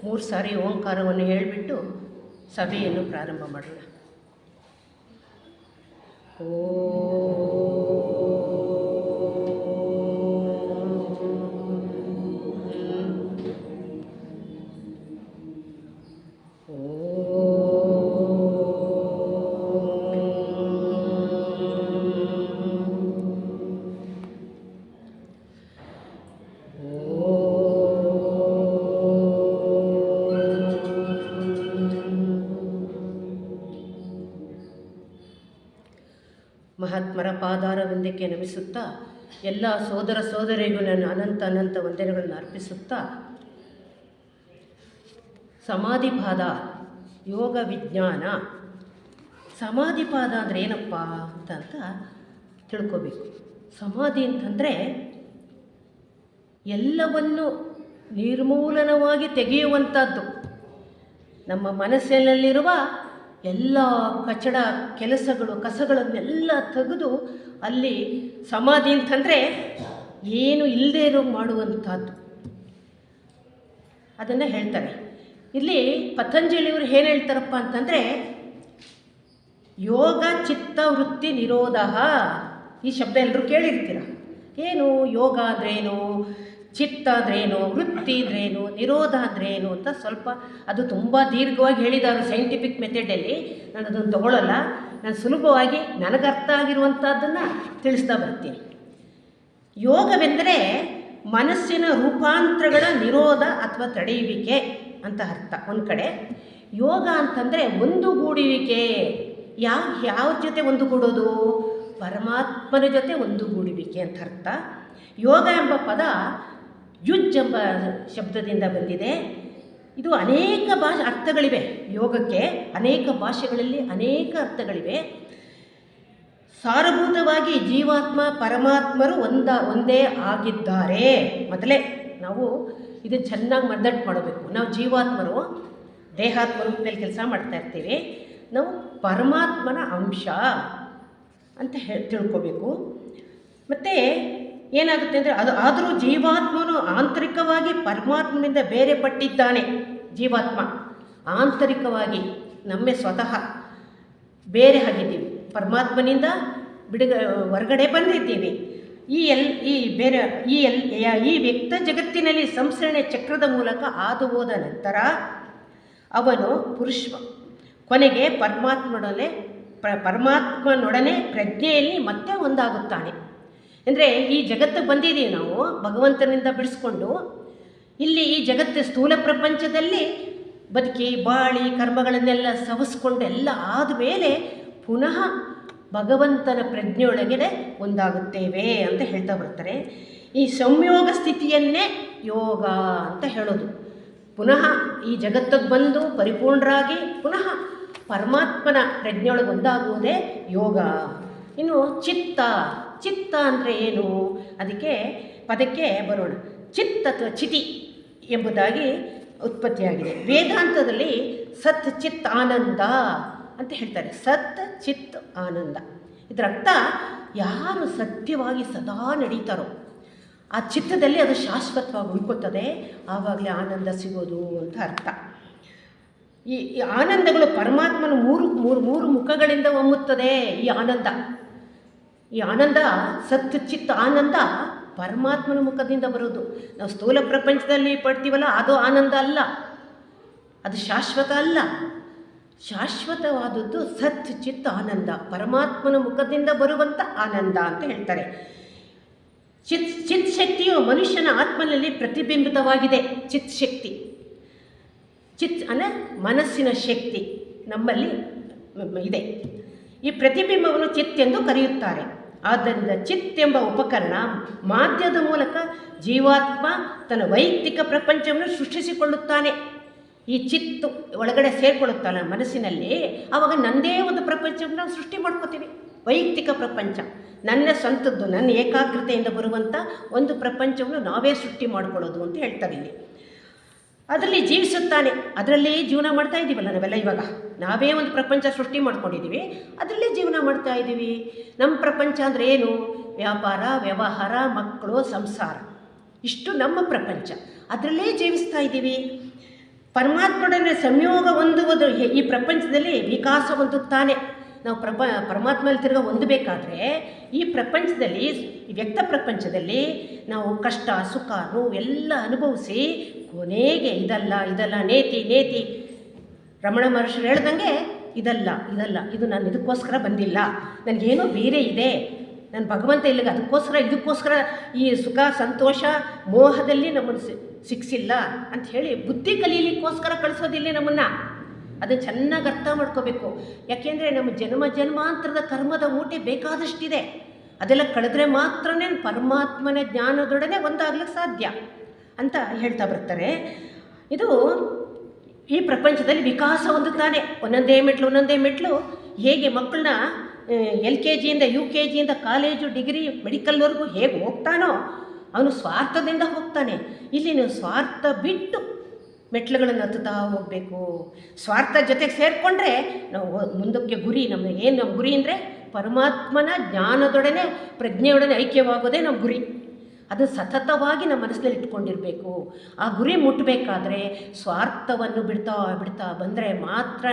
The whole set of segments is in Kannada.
3 ಸಾರಿ ಓಂಕಾರವನ್ನು ಹೇಳಿಬಿಟ್ಟು ಸಭೆಯನ್ನು ಪ್ರಾರಂಭ ಮಾಡೋಣ. ಮಹಾತ್ಮರ ಪಾದಾರವಿಂದಕ್ಕೆ ನಮಿಸುತ್ತಾ ಎಲ್ಲ ಸೋದರ ಸೋದರಿಗೂ ನಾನು ಅನಂತ ವಂದನೆಗಳನ್ನು ಅರ್ಪಿಸುತ್ತಾ, ಸಮಾಧಿಪಾದ ಯೋಗ ವಿಜ್ಞಾನ. ಸಮಾಧಿಪಾದ ಅಂದರೆ ಏನಪ್ಪ ಅಂತ ತಿಳ್ಕೋಬೇಕು. ಸಮಾಧಿ ಅಂತಂದರೆ ಎಲ್ಲವನ್ನು ನಿರ್ಮೂಲನವಾಗಿ ತೆಗೆಯುವಂಥದ್ದು. ನಮ್ಮ ಮನಸ್ಸಿನಲ್ಲಿರುವ ಎಲ್ಲ ಕಚಡ ಕೆಲಸಗಳು ಕಸಗಳನ್ನೆಲ್ಲ ತೆಗೆದು ಅಲ್ಲಿ ಸಮಾಧಿ ಅಂತಂದರೆ ಏನು ಇಲ್ಲದೇ ಇರೋ ಮಾಡುವಂಥದ್ದು, ಅದನ್ನು ಹೇಳ್ತಾರೆ. ಇಲ್ಲಿ ಪತಂಜಲಿಯವರು ಏನು ಹೇಳ್ತಾರಪ್ಪ ಅಂತಂದರೆ, ಯೋಗ ಚಿತ್ತ ವೃತ್ತಿ ನಿರೋಧ. ಈ ಶಬ್ದ ಎಲ್ಲರೂ ಕೇಳಿರ್ತೀರ. ಏನು ಯೋಗ ಅಂದ್ರೇನು, ಚಿತ್ತ ಅಂದ್ರೇನು, ವೃತ್ತಿ ಅಂದ್ರೇನು, ನಿರೋಧ ಅಂದ್ರೇನು ಅಂತ ಸ್ವಲ್ಪ ಅದು ತುಂಬ ದೀರ್ಘವಾಗಿ ಹೇಳಿದ್ದಾರೆ ಸೈಂಟಿಫಿಕ್ ಮೆಥಡಲ್ಲಿ. ನಾನು ಅದನ್ನು ತಗೊಳ್ಳಲ್ಲ. ನಾನು ಸುಲಭವಾಗಿ ನನಗರ್ಥ ಆಗಿರುವಂಥದ್ದನ್ನು ತಿಳಿಸ್ತಾ ಬರ್ತೀನಿ. ಯೋಗವೆಂದರೆ ಮನಸ್ಸಿನ ರೂಪಾಂತರಗಳ ನಿರೋಧ ಅಥವಾ ತಡೆಯುವಿಕೆ ಅಂತ ಅರ್ಥ ಒಂದು ಕಡೆ. ಯೋಗ ಅಂತಂದರೆ ಒಂದುಗೂಡುವಿಕೆ. ಯಾವ ಜೊತೆ ಒಂದುಗೂಡೋದು? ಪರಮಾತ್ಮನ ಜೊತೆ ಒಂದುಗೂಡುವಿಕೆ ಅಂತ ಅರ್ಥ. ಯೋಗ ಎಂಬ ಪದ ಯುಜ್ ಎಂಬ ಶಬ್ದದಿಂದ ಬಂದಿದೆ. ಇದು ಅನೇಕ ಅರ್ಥಗಳಿವೆ. ಯೋಗಕ್ಕೆ ಅನೇಕ ಭಾಷೆಗಳಲ್ಲಿ ಅನೇಕ ಅರ್ಥಗಳಿವೆ. ಸಾರಭೂತವಾಗಿ ಜೀವಾತ್ಮ ಪರಮಾತ್ಮರು ಒಂದೇ ಆಗಿದ್ದಾರೆ. ಮೊದಲೇ ನಾವು ಇದು ಚೆನ್ನಾಗಿ ಮರ್ದಟ್ಟು ಮಾಡಬೇಕು. ನಾವು ಜೀವಾತ್ಮರು ದೇಹಾತ್ಮ ರೂಪದಲ್ಲಿ ಕೆಲಸ ಮಾಡ್ತಾ ಇರ್ತೀವಿ. ನಾವು ಪರಮಾತ್ಮನ ಅಂಶ ಅಂತ ತಿಳ್ಕೋಬೇಕು. ಮತ್ತು ಏನಾಗುತ್ತೆ ಅಂದರೆ ಆದರೂ ಜೀವಾತ್ಮನು ಆಂತರಿಕವಾಗಿ ಪರಮಾತ್ಮನಿಂದ ಬೇರೆ ಪಟ್ಟಿದ್ದಾನೆ. ಜೀವಾತ್ಮ ಆಂತರಿಕವಾಗಿ ನಮ್ಮೇ ಸ್ವತಃ ಬೇರೆ ಆಗಿದ್ದೀವಿ. ಪರಮಾತ್ಮನಿಂದ ಹೊರಗಡೆ ಬಂದಿದ್ದೀವಿ. ಈ ವ್ಯಕ್ತ ಜಗತ್ತಿನಲ್ಲಿ ಸಂಸ್ಕರಣೆ ಚಕ್ರದ ಮೂಲಕ ಹಾದು ಹೋದ ನಂತರ ಅವನು ಕೊನೆಗೆ ಪರಮಾತ್ಮನೊಡನೆ ಪ್ರಜ್ಞೆಯಲ್ಲಿ ಮತ್ತೆ ಒಂದಾಗುತ್ತಾನೆ. ಅಂದರೆ ಈ ಜಗತ್ತು ಬಂದಿದ್ದೀವಿ ನಾವು ಭಗವಂತನಿಂದ ಬಿಡಿಸ್ಕೊಂಡು. ಇಲ್ಲಿ ಈ ಜಗತ್ತು ಸ್ಥೂಲ ಪ್ರಪಂಚದಲ್ಲಿ ಬದುಕಿ ಬಾಳಿ ಕರ್ಮಗಳನ್ನೆಲ್ಲ ಸವಸ್ಕೊಂಡು ಎಲ್ಲ ಆದಮೇಲೆ ಪುನಃ ಭಗವಂತನ ಪ್ರಜ್ಞೆಯೊಳಗೆ ಒಂದಾಗುತ್ತೇವೆ ಅಂತ ಹೇಳ್ತಾ ಬರ್ತಾರೆ. ಈ ಸಂಯೋಗ ಸ್ಥಿತಿಯನ್ನೇ ಯೋಗ ಅಂತ ಹೇಳೋದು. ಪುನಃ ಈ ಜಗತ್ತಿಗೆ ಬಂದು ಪರಿಪೂರ್ಣರಾಗಿ ಪುನಃ ಪರಮಾತ್ಮನ ಪ್ರಜ್ಞೆಯೊಳಗೆ ಒಂದಾಗುವುದೇ ಯೋಗ. ಇನ್ನು ಚಿತ್ತ ಅಂದರೆ ಏನು? ಅದಕ್ಕೆ ಪದಕ್ಕೆ ಬರೋಣ. ಚಿತ್ ಅಥವಾ ಚಿತಿ ಎಂಬುದಾಗಿ ಉತ್ಪತ್ತಿಯಾಗಿದೆ. ವೇದಾಂತದಲ್ಲಿ ಸತ್ ಚಿತ್ ಆನಂದ ಅಂತ ಹೇಳ್ತಾರೆ. ಸತ್ ಚಿತ್ ಆನಂದ. ಇದರ ಅರ್ಥ ಯಾರು ಸತ್ಯವಾಗಿ ಸದಾ ನಡೀತಾರೋ ಆ ಚಿತ್ತದಲ್ಲಿ ಅದು ಶಾಶ್ವತವಾಗಿ ಉಳ್ಕೊತದೆ. ಆವಾಗಲೇ ಆನಂದ ಸಿಗೋದು ಅಂತ ಅರ್ಥ. ಈ ಆನಂದಗಳು ಪರಮಾತ್ಮನ ಮೂರು ಮುಖಗಳಿಂದ ಹೊಮ್ಮುತ್ತದೆ. ಈ ಆನಂದ ಸತ್ ಚಿತ್ ಆನಂದ ಪರಮಾತ್ಮನ ಮುಖದಿಂದ ಬರೋದು. ನಾವು ಸ್ಥೂಲ ಪ್ರಪಂಚದಲ್ಲಿ ಪಡ್ತೀವಲ್ಲ, ಅದು ಆನಂದ ಅಲ್ಲ, ಅದು ಶಾಶ್ವತ ಅಲ್ಲ. ಶಾಶ್ವತವಾದದ್ದು ಸತ್ ಚಿತ್ ಆನಂದ, ಪರಮಾತ್ಮನ ಮುಖದಿಂದ ಬರುವಂಥ ಆನಂದ ಅಂತ ಹೇಳ್ತಾರೆ. ಚಿತ್ ಶಕ್ತಿಯು ಮನುಷ್ಯನ ಆತ್ಮನಲ್ಲಿ ಪ್ರತಿಬಿಂಬಿತವಾಗಿದೆ. ಚಿತ್ ಶಕ್ತಿ, ಚಿತ್ ಅಂದರೆ ಮನಸ್ಸಿನ ಶಕ್ತಿ ನಮ್ಮಲ್ಲಿ ಇದೆ. ಈ ಪ್ರತಿಬಿಂಬವನ್ನು ಚಿತ್ ಎಂದು ಕರೆಯುತ್ತಾರೆ. ಆದ್ದರಿಂದ ಚಿತ್ ಎಂಬ ಉಪಕರಣ ಮಾಧ್ಯಮದ ಮೂಲಕ ಜೀವಾತ್ಮ ತನ್ನ ವೈಯಕ್ತಿಕ ಪ್ರಪಂಚವನ್ನು ಸೃಷ್ಟಿಸಿಕೊಳ್ಳುತ್ತಾನೆ. ಈ ಚಿತ್ತು ಒಳಗಡೆ ಸೇರಿಕೊಳ್ಳುತ್ತಾನೆ ಮನಸ್ಸಿನಲ್ಲಿ. ಆವಾಗ ನನ್ನದೇ ಒಂದು ಪ್ರಪಂಚವನ್ನು ನಾವು ಸೃಷ್ಟಿ ಮಾಡ್ಕೋತೀವಿ. ವೈಯಕ್ತಿಕ ಪ್ರಪಂಚ, ನನ್ನ ಸ್ವಂತದ್ದು, ನನ್ನ ಏಕಾಗ್ರತೆಯಿಂದ ಬರುವಂಥ ಒಂದು ಪ್ರಪಂಚವನ್ನು ನಾವೇ ಸೃಷ್ಟಿ ಮಾಡಿಕೊಳ್ಳೋದು ಅಂತ ಹೇಳ್ತಾರೆ ಇಲ್ಲಿ. ಅದರಲ್ಲಿ ಜೀವಿಸುತ್ತಾನೆ, ಅದರಲ್ಲೇ ಜೀವನ ಮಾಡ್ತಾ ಇದ್ದೀವಲ್ಲ ನಾವೆಲ್ಲ. ಇವಾಗ ನಾವೇ ಒಂದು ಪ್ರಪಂಚ ಸೃಷ್ಟಿ ಮಾಡ್ಕೊಂಡಿದ್ದೀವಿ, ಅದರಲ್ಲೇ ಜೀವನ ಮಾಡ್ತಾ ಇದ್ದೀವಿ. ನಮ್ಮ ಪ್ರಪಂಚ ಅಂದರೆ ಏನು? ವ್ಯಾಪಾರ, ವ್ಯವಹಾರ, ಮಕ್ಕಳು, ಸಂಸಾರ, ಇಷ್ಟು ನಮ್ಮ ಪ್ರಪಂಚ. ಅದರಲ್ಲೇ ಜೀವಿಸ್ತಾ ಇದ್ದೀವಿ. ಪರಮಾತ್ಮನೊಡನೆ ಸಂಯೋಗ ಹೊಂದುವುದು ಈ ಪ್ರಪಂಚದಲ್ಲಿ ವಿಕಾಸ ಹೊಂದುತ್ತಾನೆ. ನಾವು ಪರಮಾತ್ಮನಲ್ಲಿ ತಿರ್ಗ ಹೊಂದಬೇಕಾದ್ರೆ ಈ ಪ್ರಪಂಚದಲ್ಲಿ, ಈ ವ್ಯಕ್ತ ಪ್ರಪಂಚದಲ್ಲಿ ನಾವು ಕಷ್ಟ ಸುಖ ನೋವು ಎಲ್ಲ ಅನುಭವಿಸಿ ಕೊನೆಗೆ ಇದಲ್ಲ ನೇತಿ ರಮಣ ಮಹರ್ಷಿರು ಹೇಳ್ದಂಗೆ ಇದಲ್ಲ ಇದು ನಾನು ಇದಕ್ಕೋಸ್ಕರ ಬಂದಿಲ್ಲ, ನನಗೇನೋ ಬೇರೆ ಇದೆ, ನನ್ನ ಭಗವಂತ ಇಲ್ಲಿಗೆ ಇದಕ್ಕೋಸ್ಕರ ಈ ಸುಖ ಸಂತೋಷ ಮೋಹದಲ್ಲಿ ನಮ್ಮನ್ನು ಸಿಕ್ಕಿಸಿಲ್ಲ ಅಂತ ಹೇಳಿ ಬುದ್ಧಿ ಕಲೀಲಿಕ್ಕೋಸ್ಕರ ಕಳಿಸೋದಿಲ್ಲ ನಮ್ಮನ್ನು. ಅದನ್ನು ಚೆನ್ನಾಗಿ ಅರ್ಥ ಮಾಡ್ಕೋಬೇಕು. ಯಾಕೆಂದರೆ ನಮ್ಮ ಜನ್ಮಾಂತರದ ಕರ್ಮದ ಮೂಟೆ ಬೇಕಾದಷ್ಟಿದೆ. ಅದೆಲ್ಲ ಕಳೆದ್ರೆ ಮಾತ್ರನೇ ಪರಮಾತ್ಮನ ಜ್ಞಾನದೊಡನೆ ಒಂದಾಗ್ಲಿಕ್ಕೆ ಸಾಧ್ಯ ಅಂತ ಹೇಳ್ತಾ ಬರ್ತಾರೆ. ಇದು ಈ ಪ್ರಪಂಚದಲ್ಲಿ ವಿಕಾಸ ಹೊಂದುತ್ತಾನೆ. ಒಂದೊಂದೇ ಮೆಟ್ಲು ಹೇಗೆ ಮಕ್ಕಳನ್ನ LKGಯಿಂದ UKGಯಿಂದ ಕಾಲೇಜು ಡಿಗ್ರಿ ಮೆಡಿಕಲ್ವರೆಗೂ ಹೇಗೆ ಹೋಗ್ತಾನೋ ಅವನು ಸ್ವಾರ್ಥದಿಂದ ಹೋಗ್ತಾನೆ. ಇಲ್ಲಿ ನೀವು ಸ್ವಾರ್ಥ ಬಿಟ್ಟು ಮೆಟ್ಲುಗಳನ್ನು ಹತ್ತುತ್ತಾ ಹೋಗಬೇಕು. ಸ್ವಾರ್ಥ ಜೊತೆಗೆ ಸೇರಿಕೊಂಡ್ರೆ ನಾವು ಮುಂದಕ್ಕೆ ಗುರಿ, ನಮ್ಮ ಗುರಿ ಅಂದರೆ ಪರಮಾತ್ಮನ ಜ್ಞಾನದೊಡನೆ ಪ್ರಜ್ಞೆಯೊಡನೆ ಐಕ್ಯವಾಗೋದೇ ನಮ್ಮ ಗುರಿ. ಅದು ಸತತವಾಗಿ ನಮ್ಮ ಮನಸ್ಸಿನಲ್ಲಿ ಇಟ್ಕೊಂಡಿರಬೇಕು. ಆ ಗುರಿ ಮುಟ್ಟಬೇಕಾದ್ರೆ ಸ್ವಾರ್ಥವನ್ನು ಬಿಡ್ತಾ ಬಂದರೆ ಮಾತ್ರ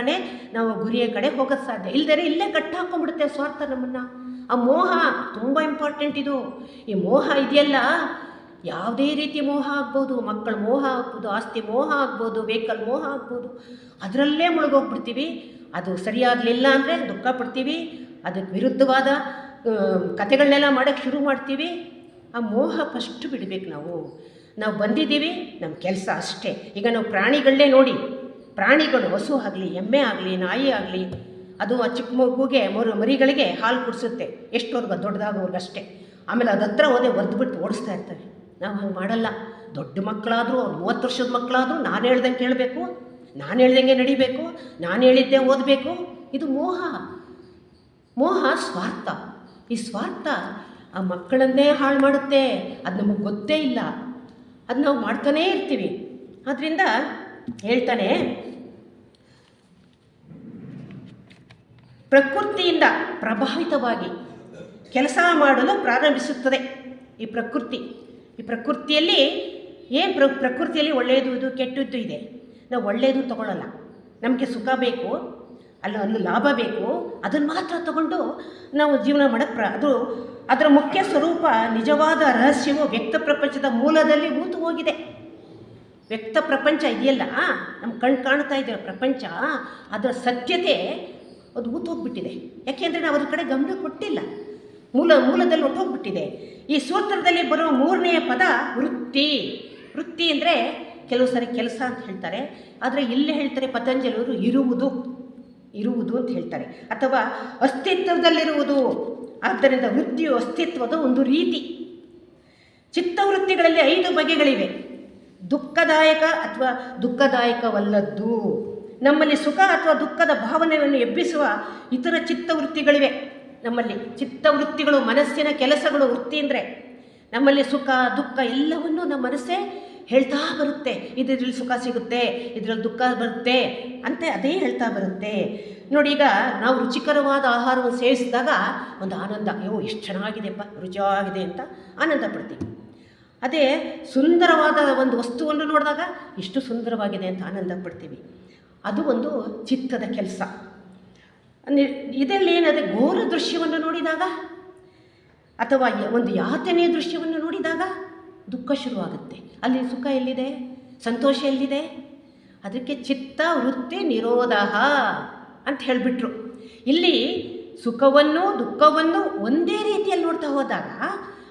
ನಾವು ಗುರಿಯ ಕಡೆ ಹೋಗೋದು ಸಾಧ್ಯ. ಇಲ್ಲದೇ ಇಲ್ಲೇ ಕಟ್ಟಾಕೊಂಡ್ಬಿಡುತ್ತೆ ಸ್ವಾರ್ಥ ನಮ್ಮನ್ನು. ಆ ಮೋಹ ತುಂಬ ಇಂಪಾರ್ಟೆಂಟ್. ಇದು ಈ ಮೋಹ ಇದೆಯಲ್ಲ, ಯಾವುದೇ ರೀತಿ ಮೋಹ ಆಗ್ಬೋದು, ಮಕ್ಕಳ ಮೋಹ ಆಗ್ಬೋದು, ಆಸ್ತಿ ಮೋಹ ಆಗ್ಬೋದು, ವೆಹಿಕಲ್ ಮೋಹ ಆಗ್ಬೋದು, ಅದರಲ್ಲೇ ಮುಳುಗೋಗ್ಬಿಡ್ತೀವಿ. ಅದು ಸರಿಯಾಗಲಿಲ್ಲ ಅಂದರೆ ದುಃಖ ಪಡ್ತೀವಿ, ಅದಕ್ಕೆ ವಿರುದ್ಧವಾದ ಕಥೆಗಳನ್ನೆಲ್ಲ ಮಾಡೋಕ್ಕೆ ಶುರು ಮಾಡ್ತೀವಿ. ಆ ಮೋಹ ಫಸ್ಟ್ ಬಿಡಬೇಕು. ನಾವು ಬಂದಿದ್ದೀವಿ, ನಮ್ಮ ಕೆಲಸ ಅಷ್ಟೇ. ಈಗ ನಾವು ಪ್ರಾಣಿಗಳನ್ನೇ ನೋಡಿ, ಪ್ರಾಣಿಗಳು ಹಸು ಆಗಲಿ ಎಮ್ಮೆ ಆಗಲಿ ನಾಯಿ ಆಗಲಿ, ಅದು ಆ ಚಿಕ್ಕ ಮಗುಗೆ ಮರಿಗಳಿಗೆ ಹಾಲು ಕುಡಿಸುತ್ತೆ ಎಷ್ಟೋರ್ಗ ದೊಡ್ಡದಾಗೋರ್ಗಷ್ಟೇ. ಆಮೇಲೆ ಅದು ಹತ್ರ ಹೋದೆ ಒದ್ಬಿಟ್ಟು ಓಡಿಸ್ತಾ ಇರ್ತವೆ. ನಾವು ಹಂಗೆ ಮಾಡಲ್ಲ. ದೊಡ್ಡ ಮಕ್ಕಳಾದರೂ 30 ವರ್ಷದ ಮಕ್ಕಳಾದರೂ ನಾನು ಹೇಳ್ದಂಗೆ ಕೇಳಬೇಕು, ನಾನು ಹೇಳ್ದಂಗೆ ನಡಿಬೇಕು, ನಾನು ಹೇಳಿದ್ದೆ ಓದಬೇಕು. ಇದು ಮೋಹ ಸ್ವಾರ್ಥ. ಈ ಸ್ವಾರ್ಥ ಆ ಮಕ್ಕಳನ್ನೇ ಹಾಳು ಮಾಡುತ್ತೆ. ಅದು ನಮಗೆ ಗೊತ್ತೇ ಇಲ್ಲ, ಅದು ನಾವು ಮಾಡ್ತಾನೇ ಇರ್ತೀವಿ. ಆದ್ದರಿಂದ ಹೇಳ್ತಾನೆ, ಪ್ರಕೃತಿಯಿಂದ ಪ್ರಭಾವಿತವಾಗಿ ಕೆಲಸ ಮಾಡಲು ಪ್ರಾರಂಭಿಸುತ್ತದೆ ಈ ಪ್ರಕೃತಿಯಲ್ಲಿ ಏನು ಪ್ರಕೃತಿಯಲ್ಲಿ ಒಳ್ಳೆಯದು ಇದು ಕೆಟ್ಟದ್ದು ಇದೆ. ನಾವು ಒಳ್ಳೆಯದು ತಗೊಳ್ಳಲ್ಲ. ನಮಗೆ ಸುಖ ಬೇಕು, ಅಲ್ಲಿ ಲಾಭ ಬೇಕು, ಅದನ್ನು ಮಾತ್ರ ತಗೊಂಡು ನಾವು ಜೀವನ ಮಾಡೋಕ್ಕೆ ಅದು ಅದರ ಮುಖ್ಯ ಸ್ವರೂಪ ನಿಜವಾದ ರಹಸ್ಯವು ವ್ಯಕ್ತ ಪ್ರಪಂಚದ ಮೂಲದಲ್ಲಿ ಹೂತು ಹೋಗಿದೆ. ವ್ಯಕ್ತ ಪ್ರಪಂಚ ಇದೆಯಲ್ಲ, ನಮ್ಮ ಕಣ್ಣು ಕಾಣ್ತಾ ಇದೆಯಲ್ಲ ಪ್ರಪಂಚ, ಅದರ ಸತ್ಯತೆ ಅದು ಹೂತೋಗ್ಬಿಟ್ಟಿದೆ. ಯಾಕೆಂದರೆ ನಾವು ಅದ್ರ ಕಡೆ ಗಮನ ಕೊಟ್ಟಿಲ್ಲ. ಮೂಲದಲ್ಲಿ ಹೊಟ್ಟೋಗ್ಬಿಟ್ಟಿದೆ. ಈ ಸೂತ್ರದಲ್ಲಿ ಬರೋ 3ನೇ ಪದ ವೃತ್ತಿ ಅಂದರೆ ಕೆಲವು ಸರಿ ಕೆಲಸ ಅಂತ ಹೇಳ್ತಾರೆ, ಆದರೆ ಇಲ್ಲೇ ಹೇಳ್ತಾರೆ ಪತಂಜಲಿಯವರು ಇರುವುದು ಅಂತ ಹೇಳ್ತಾರೆ, ಅಥವಾ ಅಸ್ತಿತ್ವದಲ್ಲಿರುವುದು. ಆದ್ದರಿಂದ ವೃತ್ತಿಯು ಅಸ್ತಿತ್ವದ ಒಂದು ರೀತಿ. ಚಿತ್ತವೃತ್ತಿಗಳಲ್ಲಿ 5 ಬಗೆಗಳಿವೆ. ದುಃಖದಾಯಕ ಅಥವಾ ದುಃಖದಾಯಕವಲ್ಲದ್ದು. ನಮ್ಮಲ್ಲಿ ಸುಖ ಅಥವಾ ದುಃಖದ ಭಾವನೆಯನ್ನು ಎಬ್ಬಿಸುವ ಇತರ ಚಿತ್ತವೃತ್ತಿಗಳಿವೆ. ನಮ್ಮಲ್ಲಿ ಚಿತ್ತವೃತ್ತಿಗಳು ಮನಸ್ಸಿನ ಕೆಲಸಗಳು. ವೃತ್ತಿ ಅಂದರೆ ನಮ್ಮಲ್ಲಿ ಸುಖ ದುಃಖ ಎಲ್ಲವನ್ನೂ ನಮ್ಮ ಮನಸ್ಸೇ ಹೇಳ್ತಾ ಬರುತ್ತೆ. ಇದರಲ್ಲಿ ಸುಖ ಸಿಗುತ್ತೆ, ಇದರಲ್ಲಿ ದುಃಖ ಬರುತ್ತೆ ಅಂತ ಅದೇ ಹೇಳ್ತಾ ಬರುತ್ತೆ. ನೋಡಿ, ಈಗ ನಾವು ರುಚಿಕರವಾದ ಆಹಾರವನ್ನು ಸೇವಿಸಿದಾಗ ಒಂದು ಆನಂದ, ಎಷ್ಟು ಚೆನ್ನಾಗಿದೆಪ್ಪ, ರುಚಿಯಾಗಿದೆ ಅಂತ ಆನಂದ ಪಡ್ತೀವಿ. ಅದೇ ಸುಂದರವಾದ ಒಂದು ವಸ್ತುವನ್ನು ನೋಡಿದಾಗ ಇಷ್ಟು ಸುಂದರವಾಗಿದೆ ಅಂತ ಆನಂದ ಪಡ್ತೀವಿ. ಅದು ಒಂದು ಚಿತ್ತದ ಕೆಲಸ. ಇದರಲ್ಲಿ ಏನಾದರೆ ಘೋರ ದೃಶ್ಯವನ್ನು ನೋಡಿದಾಗ ಅಥವಾ ಒಂದು ಯಾತನೆಯ ದೃಶ್ಯವನ್ನು ನೋಡಿದಾಗ ದುಃಖ ಶುರುವಾಗುತ್ತೆ. ಅಲ್ಲಿ ಸುಖ ಎಲ್ಲಿದೆ, ಸಂತೋಷ ಎಲ್ಲಿದೆ? ಅದಕ್ಕೆ ಚಿತ್ತ ವೃತ್ತಿ ನಿರೋಧ ಅಂತ ಹೇಳಿಬಿಟ್ರು. ಇಲ್ಲಿ ಸುಖವನ್ನು ದುಃಖವನ್ನು ಒಂದೇ ರೀತಿಯಲ್ಲಿ ನೋಡ್ತಾ ಹೋದಾಗ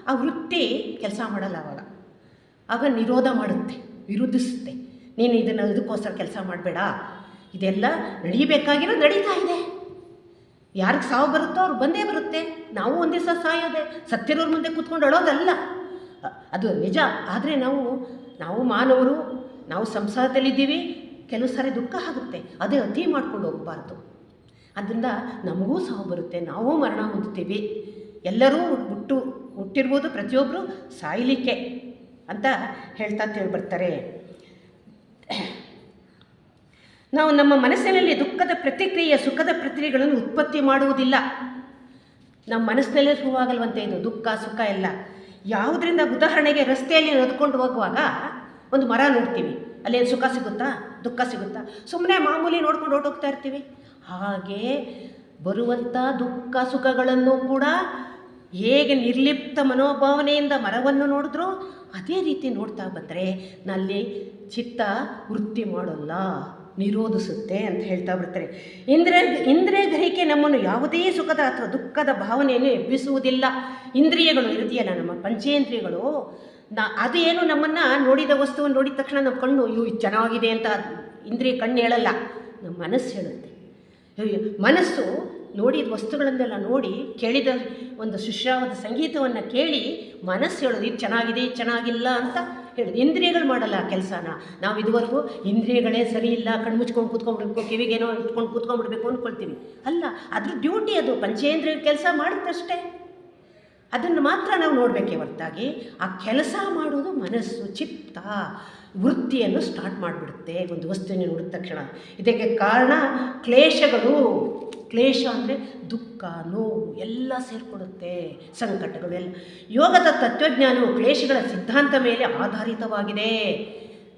ಆ ವೃತ್ತಿ ಕೆಲಸ ಮಾಡಲ್ಲ. ಆಗ ನಿರೋಧ ಮಾಡುತ್ತೆ, ವಿರೋಧಿಸುತ್ತೆ. ನೀನು ಇದಕ್ಕೋಸ್ಕರ ಕೆಲಸ ಮಾಡಬೇಡ, ಇದೆಲ್ಲ ನಡೀಬೇಕಾಗಿರೋದು ನಡೀತಾ ಇದೆ. ಯಾರಿಗೆ ಸಾವು ಬರುತ್ತೋ ಅವ್ರು ಬಂದೇ ಬರುತ್ತೆ. ನಾವು ಒಂದು ದಿವಸ ಸಾಯೋದೆ, ಸತ್ತಿರೋರ ಮುಂದೆ ಕೂತ್ಕೊಂಡು ಅಳೋದಲ್ಲ, ಅದು ನಿಜ. ಆದರೆ ನಾವು ಮಾನವರು, ನಾವು ಸಂಸಾರದಲ್ಲಿದ್ದೀವಿ. ಕೆಲವು ಸಾರಿ ದುಃಖ ಆಗುತ್ತೆ, ಅದೇ ಅತಿ ಮಾಡ್ಕೊಂಡು ಹೋಗಬಾರ್ದು. ಅದರಿಂದ ನಮಗೂ ಸಾವು ಬರುತ್ತೆ, ನಾವು ಮರಣ ಹೊಂದುತ್ತೀವಿ. ಎಲ್ಲರೂ ಹುಟ್ಟಿರ್ಬೋದು, ಪ್ರತಿಯೊಬ್ಬರು ಸಾಯಲಿಕ್ಕೆ ಅಂತ ಹೇಳ್ತಾ ಬರ್ತಾರೆ. ನಾವು ನಮ್ಮ ಮನಸ್ಸಿನಲ್ಲಿ ದುಃಖದ ಪ್ರತಿಕ್ರಿಯೆ ಸುಖದ ಪ್ರತಿಕ್ರಿಯೆಗಳನ್ನು ಉತ್ಪತ್ತಿ ಮಾಡುವುದಿಲ್ಲ. ನಮ್ಮ ಮನಸ್ಸಿನಲ್ಲೇ ಶುರುವಾಗಲ್ವಂತೆ ಇದು ದುಃಖ ಸುಖ ಎಲ್ಲ. ಯಾವುದರಿಂದ, ಉದಾಹರಣೆಗೆ ರಸ್ತೆಯಲ್ಲಿ ನಡೆದುಕೊಂಡು ಹೋಗುವಾಗ ಒಂದು ಮರ ನೋಡ್ತೀವಿ, ಅಲ್ಲೇನು ಸುಖ ಸಿಗುತ್ತಾ, ದುಃಖ ಸಿಗುತ್ತಾ? ಸುಮ್ಮನೆ ಮಾಮೂಲಿ ನೋಡ್ಕೊಂಡು ಹೊರಟೋಗ್ತಾ ಇರ್ತೀವಿ. ಹಾಗೆ ಬರುವಂಥ ದುಃಖ ಸುಖಗಳನ್ನು ಕೂಡ ಹೇಗೆ ನಿರ್ಲಿಪ್ತ ಮನೋಭಾವನೆಯಿಂದ ಮರವನ್ನು ನೋಡಿದ್ರೋ ಅದೇ ರೀತಿ ನೋಡ್ತಾ ಬಂದರೆ ನಲ್ಲಿ ಚಿತ್ತ ವೃತ್ತಿ ಮಾಡೋಲ್ಲ, ನಿರೋಧಿಸುತ್ತೆ ಅಂತ ಹೇಳ್ತಾ ಬರ್ತಾರೆ. ಇಂದ್ರಿಯ ಗ್ರಹಿಕೆ ನಮ್ಮನ್ನು ಯಾವುದೇ ಸುಖದ ಅಥವಾ ದುಃಖದ ಭಾವನೆಯನ್ನು ಎಬ್ಬಿಸುವುದಿಲ್ಲ. ಇಂದ್ರಿಯಗಳು ಇರುತ್ತೆಯಲ್ಲ, ನಮ್ಮ ಪಂಚೇಂದ್ರಿಯಗಳು, ಅದೇನು ನಮ್ಮನ್ನು ನೋಡಿದ ವಸ್ತುವನ್ನು ನೋಡಿದ ತಕ್ಷಣ ನಮ್ಮ ಕಣ್ಣು ಇದು ಚೆನ್ನಾಗಿದೆ ಅಂತ ಇಂದ್ರಿಯ ಕಣ್ಣು ಹೇಳಲ್ಲ, ನಮ್ಮ ಮನಸ್ಸು ಹೇಳುತ್ತೆ. ಮನಸ್ಸು ನೋಡಿದ ವಸ್ತುಗಳನ್ನೆಲ್ಲ ನೋಡಿ, ಕೇಳಿದ ಒಂದು ಸುಶ್ರಾವದ ಸಂಗೀತವನ್ನು ಕೇಳಿ ಮನಸ್ಸು ಹೇಳೋದು ಇದು ಚೆನ್ನಾಗಿದೆ, ಇದು ಚೆನ್ನಾಗಿಲ್ಲ ಅಂತ ಹೇಳೋದು. ಇಂದ್ರಿಯಗಳು ಮಾಡಲ್ಲ ಆ ಕೆಲಸನ. ನಾವು ಇದುವರೆಗೂ ಇಂದ್ರಿಯಗಳೇ ಸರಿ ಇಲ್ಲ, ಕಣ್ಣು ಮುಚ್ಕೊಂಡು ಕೂತ್ಕೊಂಡ್ಬಿಡ್ಬೇಕು, ಕಿವಿಗೇನೋ ಇಟ್ಕೊಂಡು ಕೂತ್ಕೊಂಡ್ಬಿಡ್ಬೇಕು ಅಂದ್ಕೊಳ್ತೀವಿ. ಅಲ್ಲ, ಅದ್ರ ಡ್ಯೂಟಿ ಅದು. ಪಂಚೇಂದ್ರಿಯ ಕೆಲಸ ಮಾಡುತ್ತಷ್ಟೇ, ಅದನ್ನು ಮಾತ್ರ ನಾವು ನೋಡಬೇಕೇ ಹೊರತಾಗಿ ಆ ಕೆಲಸ ಮಾಡೋದು ಮನಸ್ಸು, ಚಿತ್ತ ವೃತ್ತಿಯನ್ನು ಸ್ಟಾರ್ಟ್ ಮಾಡಿಬಿಡುತ್ತೆ ಒಂದು ವಸ್ತುವಿನ ನೋಡಿದ ತಕ್ಷಣ. ಇದಕ್ಕೆ ಕಾರಣ ಕ್ಲೇಶಗಳು. ಕ್ಲೇಶ ಅಂದರೆ ದುಃಖ, ನೋವು ಎಲ್ಲ ಸೇರಿಕೊಡುತ್ತೆ, ಸಂಕಟಗಳು ಎಲ್ಲ. ಯೋಗದ ತತ್ವಜ್ಞಾನವು ಕ್ಲೇಶಗಳ ಸಿದ್ಧಾಂತ ಮೇಲೆ ಆಧಾರಿತವಾಗಿದೆ.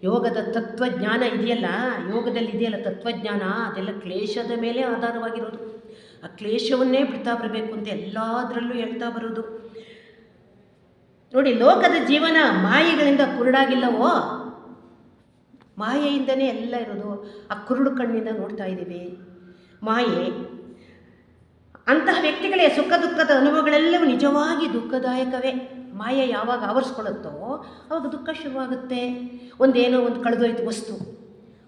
ಯೋಗದ ತತ್ವಜ್ಞಾನ ಇದೆಯಲ್ಲ, ಯೋಗದಲ್ಲಿ ಇದೆಯಲ್ಲ ತತ್ವಜ್ಞಾನ, ಅದೆಲ್ಲ ಕ್ಲೇಶದ ಮೇಲೆ ಆಧಾರವಾಗಿರೋದು. ಆ ಕ್ಲೇಶವನ್ನೇ ಬಿಡ್ತಾ ಬರಬೇಕು ಅಂತ ಎಲ್ಲದರಲ್ಲೂ ಹೇಳ್ತಾ ಬರೋದು. ನೋಡಿ, ಲೋಕದ ಜೀವನ ಮಾಯೆಗಳಿಂದ ಕುರುಡಾಗಿಲ್ಲವೋ? ಮಾಯೆಯಿಂದನೇ ಎಲ್ಲ ಇರೋದು. ಆ ಕುರುಡು ಕಣ್ಣಿಂದ ನೋಡ್ತಾ ಇದ್ದೀವಿ, ಮಾಯೆ. ಅಂತಹ ವ್ಯಕ್ತಿಗಳೇ ಸುಖ ದುಃಖದ ಅನುಭವಗಳೆಲ್ಲವೂ ನಿಜವಾಗಿ ದುಃಖದಾಯಕವೇ. ಮಾಯೆ ಯಾವಾಗ ಆವರಿಸ್ಕೊಳ್ಳುತ್ತೋ ಆವಾಗ ದುಃಖ ಶುರುವಾಗುತ್ತೆ. ಒಂದೇನೋ ಒಂದು ಕಳೆದೋಯ್ತು ವಸ್ತು,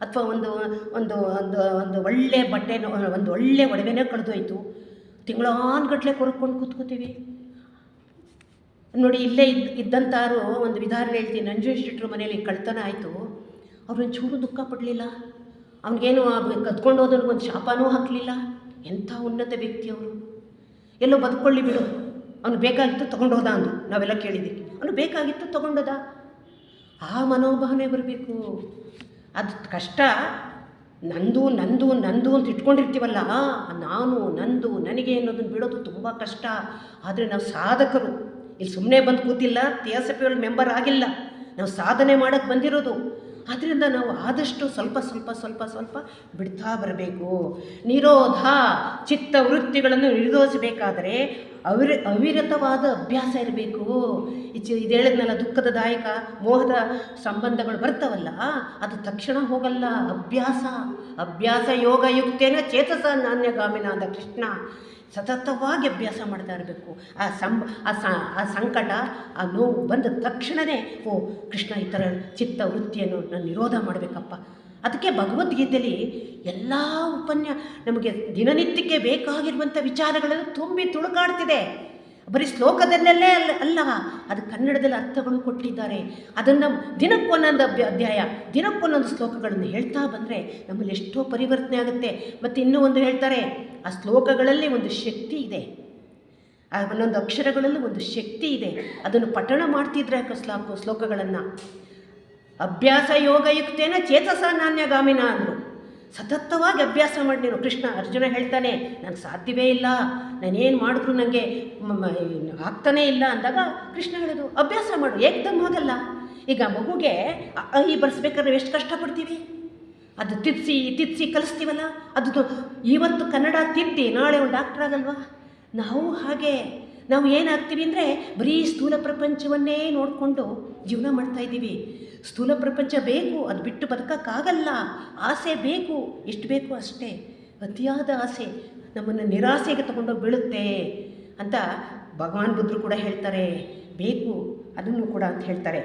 ಅಥವಾ ಒಂದು ಒಂದು ಒಂದು ಒಂದು ಒಳ್ಳೆ ಬಟ್ಟೆನೋ, ಒಂದು ಒಳ್ಳೆ ಒಡವೆನೇ ಕಳೆದೋಯ್ತು, ತಿಂಗಳಾನ್ಗಟ್ಲೆ ಕೊರ್ಕೊಂಡು ಕೂತ್ಕೋತೀವಿ. ನೋಡಿ, ಇಲ್ಲೇ ಇದ್ದಂಥವ್ರು ಒಂದು ವಿಧಾನ ಹೇಳ್ತೀನಿ. ನಂಜುಂಡ ಶೆಟ್ಟರು ಮನೇಲಿ ಕಳ್ತನ ಆಯಿತು. ಅವ್ರೊಂದು ಚೂರು ದುಃಖ ಪಡಲಿಲ್ಲ. ಅವ್ನಿಗೇನು ಕದ್ಕೊಂಡು ಹೋದವ್ರಿಗೆ ಒಂದು ಶಾಪನೂ ಹಾಕಲಿಲ್ಲ. ಎಂಥ ಉನ್ನತ ವ್ಯಕ್ತಿ ಅವರು. ಎಲ್ಲೋ ಬದುಕೊಳ್ಳಿ ಬಿಡು, ಅವ್ನು ಬೇಕಾಗಿತ್ತು ತೊಗೊಂಡೋದ ಅಂದು ನಾವೆಲ್ಲ ಕೇಳಿದ್ದೀವಿ. ಅವನು ಬೇಕಾಗಿತ್ತು ತೊಗೊಂಡೋದ. ಆ ಮನೋಭಾವನೆ ಬರಬೇಕು. ಅದು ಕಷ್ಟ. ನಂದು ನಂದು ನಂದು ಅಂತ ಇಟ್ಕೊಂಡಿರ್ತೀವಲ್ಲ, ನಾನು ನಂದು ನನಗೆ ಅನ್ನೋದನ್ನು ಬಿಡೋದು ತುಂಬ ಕಷ್ಟ. ಆದರೆ ನಾವು ಸಾಧಕರು, ಇಲ್ಲಿ ಸುಮ್ಮನೆ ಬಂದು ಕೂತಿಲ್ಲ, TSFL ಮೆಂಬರ್ ಆಗಿಲ್ಲ, ನಾವು ಸಾಧನೆ ಮಾಡೋಕ್ಕೆ ಬಂದಿರೋದು. ಆದ್ದರಿಂದ ನಾವು ಆದಷ್ಟು ಸ್ವಲ್ಪ ಸ್ವಲ್ಪ ಸ್ವಲ್ಪ ಸ್ವಲ್ಪ ಬಿಡ್ತಾ ಬರಬೇಕು. ನಿರೋಧ, ಚಿತ್ತ ವೃತ್ತಿಗಳನ್ನು ನಿರೋಧಿಸಬೇಕಾದರೆ ಅವಿರತವಾದ ಅಭ್ಯಾಸ ಇರಬೇಕು. ಇದು ಹೇಳಿದ್ನಲ್ಲ, ದುಃಖದ ದಾಯಕ ಮೋಹದ ಸಂಬಂಧಗಳು ಬರ್ತಾವಲ್ಲ, ಅದು ತಕ್ಷಣ ಹೋಗಲ್ಲ. ಅಭ್ಯಾಸ ಯೋಗಯುಕ್ತೇನ ಚೇತಸ ನಾಣ್ಯಗಾಮಿನ ಅಂದ ಕೃಷ್ಣ. ಸತತವಾಗಿ ಅಭ್ಯಾಸ ಮಾಡ್ತಾ ಇರಬೇಕು. ಆ ಸಂಕಟ, ಆ ನೋವು ಬಂದ ತಕ್ಷಣವೇ ಓ ಕೃಷ್ಣ, ಈ ಥರ ಚಿತ್ತ ವೃತ್ತಿಯನ್ನು ನಾನು ನಿರೋಧ ಮಾಡಬೇಕಪ್ಪ. ಅದಕ್ಕೆ ಭಗವದ್ಗೀತೆಯಲ್ಲಿ ಎಲ್ಲ ನಮಗೆ ದಿನನಿತ್ಯಕ್ಕೆ ಬೇಕಾಗಿರುವಂಥ ವಿಚಾರಗಳನ್ನು ತುಂಬಿ ತುಳುಕಾಡ್ತಿದೆ. ಬರೀ ಶ್ಲೋಕದಲ್ಲೇ ಅಲ್ಲ, ಅದು ಕನ್ನಡದಲ್ಲಿ ಅರ್ಥಗಳು ಕೊಟ್ಟಿದ್ದಾರೆ. ಅದನ್ನು ದಿನಕ್ಕೊಂದೊಂದು ಅಧ್ಯಾಯ, ದಿನಕ್ಕೊಂದೊಂದು ಶ್ಲೋಕಗಳನ್ನು ಹೇಳ್ತಾ ಬಂದರೆ ನಮ್ಮಲ್ಲಿ ಎಷ್ಟೋ ಪರಿವರ್ತನೆ ಆಗುತ್ತೆ. ಮತ್ತು ಇನ್ನೂ ಒಂದು ಹೇಳ್ತಾರೆ, ಆ ಶ್ಲೋಕಗಳಲ್ಲಿ ಒಂದು ಶಕ್ತಿ ಇದೆ, ಆ ಒಂದೊಂದು ಅಕ್ಷರಗಳಲ್ಲಿ ಒಂದು ಶಕ್ತಿ ಇದೆ. ಅದನ್ನು ಪಠಣ ಮಾಡ್ತಿದ್ರೆ ಶ್ಲೋಕಗಳನ್ನು. ಅಭ್ಯಾಸ ಯೋಗಯುಕ್ತೇನ ಚೇತಸ ನಾಣ್ಯಗಾಮಿನ ಅಂದರು. ಸತತವಾಗಿ ಅಭ್ಯಾಸ ಮಾಡಿ ನೀನು. ಕೃಷ್ಣ ಅರ್ಜುನ ಹೇಳ್ತಾನೆ, ನನಗೆ ಸಾಧ್ಯವೇ ಇಲ್ಲ, ನಾನೇನು ಮಾಡಿದ್ರು ನನಗೆ ಆಗ್ತಾನೇ ಇಲ್ಲ ಅಂದಾಗ ಕೃಷ್ಣ ಹೇಳೋದು ಅಭ್ಯಾಸ ಮಾಡು, ಏಕ್ದಮ್ ಆಗಲ್ಲ. ಈಗ ಮಗುಗೆ ಈ ಬರ್ಸ್ಬೇಕಾದ್ರೆ ಎಷ್ಟು ಕಷ್ಟಪಡ್ತೀವಿ, ಅದು ತಿದ್ಸಿ ಕಲಿಸ್ತೀವಲ್ಲ. ಅದು ಇವತ್ತು ಕನ್ನಡ ತಿದ್ದಿ ನಾಳೆ ಒಂದು ಡಾಕ್ಟರ್ ಆಗಲ್ವಾ? ನಾವು ಹಾಗೆ ನಾವು ಏನಾಗ್ತೀವಿ ಅಂದರೆ ಬರೀ ಸ್ಥೂಲ ಪ್ರಪಂಚವನ್ನೇ ನೋಡಿಕೊಂಡು ಜೀವನ ಮಾಡ್ತಾಯಿದ್ದೀವಿ. ಸ್ಥೂಲ ಪ್ರಪಂಚ ಬೇಕು, ಅದು ಬಿಟ್ಟು ಬದುಕೋಕ್ಕಾಗಲ್ಲ. ಆಸೆ ಬೇಕು, ಎಷ್ಟು ಬೇಕು ಅಷ್ಟೇ. ಅತಿಯಾದ ಆಸೆ ನಮ್ಮನ್ನು ನಿರಾಸೆಗೆ ತಗೊಂಡೋಗಿ ಬೀಳುತ್ತೆ ಅಂತ ಭಗವಾನ್ ಬುದ್ಧರು ಕೂಡ ಹೇಳ್ತಾರೆ. ಬೇಕು ಅದನ್ನು ಕೂಡ ಅಂತ ಹೇಳ್ತಾರೆ.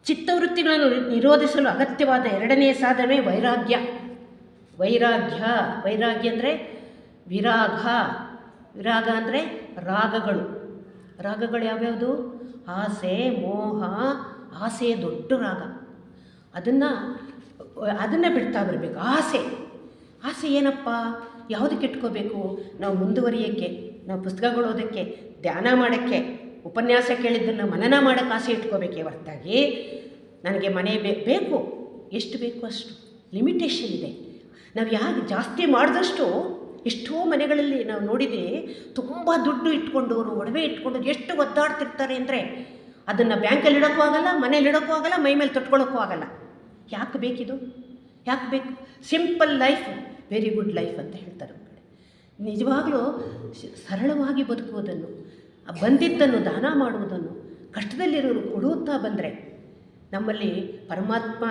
ಚಿತ್ತವೃತ್ತಿಗಳನ್ನು ನಿರೋಧಿಸಲು ಅಗತ್ಯವಾದ ಎರಡನೆಯ ಸಾಧನೆ ವೈರಾಗ್ಯ. ವೈರಾಗ್ಯ ಅಂದರೆ ವಿರಾಗ ಅಂದರೆ ರಾಗಗಳು ಯಾವ್ಯಾವುದು? ಆಸೆ, ಮೋಹ. ಆಸೆ ದೊಡ್ಡ ರಾಗ. ಅದನ್ನು ಬಿಡ್ತಾ ಬರಬೇಕು. ಆಸೆ ಏನಪ್ಪ? ಯಾವುದಕ್ಕೆ ಇಟ್ಕೋಬೇಕು? ನಾವು ಮುಂದುವರಿಯೋಕ್ಕೆ, ನಾವು ಪುಸ್ತಕಗಳು ಓದೋಕ್ಕೆ, ಧ್ಯಾನ ಮಾಡೋಕ್ಕೆ, ಉಪನ್ಯಾಸ ಕೇಳಿದ್ದನ್ನು ಮನನ ಮಾಡೋಕ್ಕೆ ಆಸೆ ಇಟ್ಕೋಬೇಕೇ ಹೊರತಾಗಿ ನನಗೆ ಮನೆ ಬೇಕು, ಎಷ್ಟು ಬೇಕು ಅಷ್ಟು ಲಿಮಿಟೇಷನ್ ಇದೆ. ನಾವು ಜಾಸ್ತಿ ಮಾಡಿದಷ್ಟು ಎಷ್ಟೋ ಮನೆಗಳಲ್ಲಿ ನಾವು ನೋಡಿದ್ದೀವಿ, ತುಂಬ ದುಡ್ಡು ಇಟ್ಕೊಂಡವರು, ಒಡವೆ ಇಟ್ಕೊಂಡವ್ರು ಎಷ್ಟು ಒದ್ದಾಡ್ತಿರ್ತಾರೆ ಅಂದರೆ ಅದನ್ನು ಬ್ಯಾಂಕಲ್ಲಿ ಇಡೋಕ್ಕೂ ಆಗಲ್ಲ, ಮನೇಲಿ ಇಡೋಕ್ಕೂ ಆಗಲ್ಲ, ಮೈ ಮೇಲೆ ತೊಟ್ಕೊಳ್ಳೋಕ್ಕೂ ಆಗಲ್ಲ. ಯಾಕೆ ಬೇಕಿದು? ಯಾಕೆ ಬೇಕು? Simple life very good life ಅಂತ ಹೇಳ್ತಾರೆ. ನಿಜವಾಗಲೂ ಸರಳವಾಗಿ ಬದುಕುವುದನ್ನು, ಬಂದಿದ್ದನ್ನು ದಾನ ಮಾಡುವುದನ್ನು, ಕಷ್ಟದಲ್ಲಿರೋರು ಕೊಡುತ್ತಾ ಬಂದರೆ ನಮ್ಮಲ್ಲಿ ಪರಮಾತ್ಮ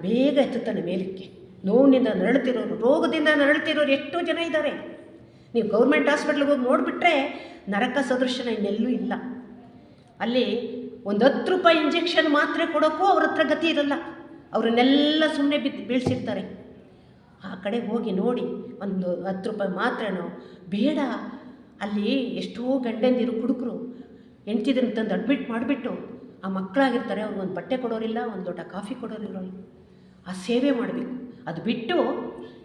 ಬೇಗ ಎತ್ತುತ್ತಾನೆ ಮೇಲಕ್ಕೆ. ನೋವಿನಿಂದ ನರಳುತ್ತಿರೋರು, ರೋಗದಿಂದ ನರಳುತ್ತಿರೋರು ಎಷ್ಟೋ ಜನ ಇದ್ದಾರೆ. ನೀವು ಗೌರ್ಮೆಂಟ್ ಹಾಸ್ಪಿಟ್ಲಿಗೆ ಹೋಗಿ ನೋಡಿಬಿಟ್ರೆ ನರಕ ಸದೃಶನ ಇನ್ನೆಲ್ಲೂ ಇಲ್ಲ. ಅಲ್ಲಿ ಒಂದು 10 ರೂಪಾಯಿ ಇಂಜೆಕ್ಷನ್ ಮಾತ್ರೆ ಕೊಡೋಕ್ಕೂ ಅವ್ರ ಹತ್ರ ಗತಿ ಇರಲ್ಲ. ಅವ್ರನ್ನೆಲ್ಲ ಸುಮ್ಮನೆ ಬೀಳ್ಸಿರ್ತಾರೆ. ಆ ಕಡೆ ಹೋಗಿ ನೋಡಿ, ಒಂದು 10 ರೂಪಾಯಿ ಮಾತ್ರೆನೋ ಬೇಡ. ಅಲ್ಲಿ ಎಷ್ಟೋ ಗಂಡಂದಿರು ಕುಡುಕರು ಹೆಂಡ್ತಿದ್ದನ್ನು ತಂದು ಅಡ್ಮಿಟ್ ಮಾಡಿಬಿಟ್ಟು ಆ ಮಕ್ಕಳಾಗಿರ್ತಾರೆ, ಅವ್ರಿಗೊಂದು ಬಟ್ಟೆ ಕೊಡೋರಿಲ್ಲ, ಒಂದು ಲೋಟ ಕಾಫಿ ಕೊಡೋರಿಲ್ಲ. ಆ ಸೇವೆ ಮಾಡಬೇಕು. ಅದು ಬಿಟ್ಟು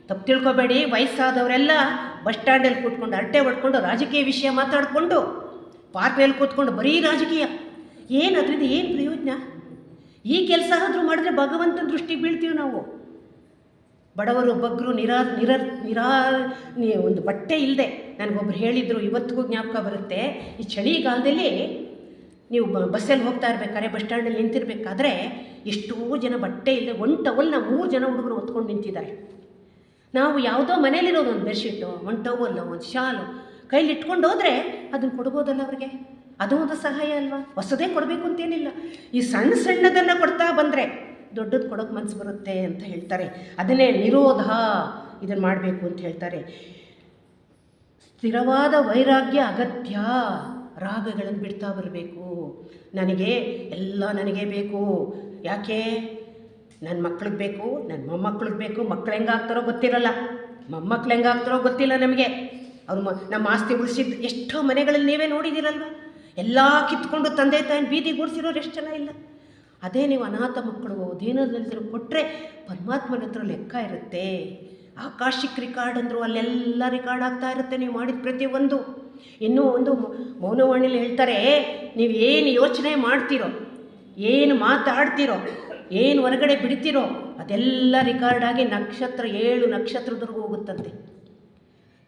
ತಪ್ಪು ತಿಳ್ಕೊಬೇಡಿ, ವಯಸ್ಸಾದವರೆಲ್ಲ ಬಸ್ ಸ್ಟ್ಯಾಂಡಲ್ಲಿ ಕೂತ್ಕೊಂಡು ಅರಟೆ ಹೊಡ್ಕೊಂಡು ರಾಜಕೀಯ ವಿಷಯ ಮಾತಾಡಿಕೊಂಡು ಪಾರ್ಕ್ನಲ್ಲಿ ಕೂತ್ಕೊಂಡು ಬರೀ ರಾಜಕೀಯ. ಏನು ಅದರಿಂದ ಏನು ಪ್ರಯೋಜನ? ಈ ಕೆಲಸ ಆದರೂ ಮಾಡಿದ್ರೆ ಭಗವಂತನ ದೃಷ್ಟಿಗೆ ಬೀಳ್ತೀವಿ ನಾವು. ಬಡವರು ಬಗ್ಗರು ಒಂದು ಬಟ್ಟೆ ಇಲ್ಲದೆ, ನನಗೊಬ್ರು ಹೇಳಿದರು, ಇವತ್ತಿಗೂ ಜ್ಞಾಪಕ ಬರುತ್ತೆ. ಈ ಚಳಿಗಾಲದಲ್ಲಿ ನೀವು ಬಸ್ಸಲ್ಲಿ ಹೋಗ್ತಾ ಇರ್ಬೇಕಾದ್ರೆ, ಬಸ್ ಸ್ಟ್ಯಾಂಡಲ್ಲಿ ನಿಂತಿರ್ಬೇಕಾದ್ರೆ ಎಷ್ಟೋ ಜನ ಬಟ್ಟೆ ಇಲ್ಲದೆ ಒಂದು ಟವಲ್ನ 3 ಜನ ಹುಡುಗರು ಹೊತ್ಕೊಂಡು ನಿಂತಿದ್ದಾರೆ. ನಾವು ಯಾವುದೋ ಮನೇಲಿರೋದು ಒಂದು ಬೆಡ್ಶೀಟು, ಒಂದು ಟವಲ್ಲು, ಒಂದು ಶಾಲು ಕೈಲಿ ಇಟ್ಕೊಂಡು ಹೋದರೆ ಅದನ್ನು ಕೊಡ್ಬೋದಲ್ಲ ಅವ್ರಿಗೆ. ಅದು ಒಂದು ಸಹಾಯ ಅಲ್ವಾ? ಹೊಸದೇ ಕೊಡಬೇಕು ಅಂತೇನಿಲ್ಲ. ಈ ಸಣ್ಣ ಸಣ್ಣದನ್ನು ಕೊಡ್ತಾ ಬಂದರೆ ದೊಡ್ಡದು ಕೊಡೋಕ್ಕೆ ಮನಸ್ಸು ಬರುತ್ತೆ ಅಂತ ಹೇಳ್ತಾರೆ. ಅದನ್ನೇ ನಿರೋಧ, ಇದನ್ನು ಮಾಡಬೇಕು ಅಂತ ಹೇಳ್ತಾರೆ. ಸ್ಥಿರವಾದ ವೈರಾಗ್ಯ ಅಗತ್ಯ. ರಾಗಗಳನ್ನು ಬಿಡ್ತಾ ಬರಬೇಕು. ನನಗೆ ಬೇಕು. ಯಾಕೆ? ನನ್ನ ಮಕ್ಳಿಗೆ ಬೇಕು, ನನ್ನ ಮೊಮ್ಮಕ್ಳಿಗೆ ಬೇಕು. ಮಕ್ಳು ಹೆಂಗಾಗ್ತಾರೋ ಗೊತ್ತಿರಲ್ಲ, ಮೊಮ್ಮಕ್ಳು ಹೆಂಗಾಗ್ತಾರೋ ಗೊತ್ತಿಲ್ಲ ನಮಗೆ. ಅವ್ರು ನಮ್ಮ ಆಸ್ತಿ ಉಳಿಸಿದ್ದು ಎಷ್ಟೋ ಮನೆಗಳಲ್ಲಿ ನೀವೇ ನೋಡಿದ್ದೀರಲ್ವ? ಎಲ್ಲ ಕಿತ್ಕೊಂಡು ತಂದೆ ತಾಯಿನ ಬೀದಿಗೆ ಓಡಿಸಿರೋರು ಎಷ್ಟು ಜನ ಇಲ್ಲ. ಅದೇ ನೀವು ಅನಾಥ ಮಕ್ಕಳು ದೀನದಲ್ಲಿದ್ದರೂ ಕೊಟ್ಟರೆ ಪರಮಾತ್ಮನ ಹತ್ರ ಲೆಕ್ಕ ಇರುತ್ತೆ. ಆಕಾಶಿಕ್ ರಿಕಾರ್ಡ್ ಅಂದರು, ಅಲ್ಲೆಲ್ಲ ರಿಕಾರ್ಡ್ ಆಗ್ತಾ ಇರುತ್ತೆ ನೀವು ಮಾಡಿದ ಪ್ರತಿಯೊಂದು. ಇನ್ನೂ ಒಂದು ಮೌನವಾಣಿಲಿ ಹೇಳ್ತಾರೆ, ನೀವು ಏನು ಯೋಚನೆ ಮಾಡ್ತೀರೋ, ಏನು ಮಾತಾಡ್ತೀರೋ, ಏನು ಹೊರಗಡೆ ಬಿಡ್ತೀರೋ ಅದೆಲ್ಲ ರಿಕಾರ್ಡ್ ಆಗಿ 7 ನಕ್ಷತ್ರದವರೆಗೂ ಹೋಗುತ್ತಂತೆ.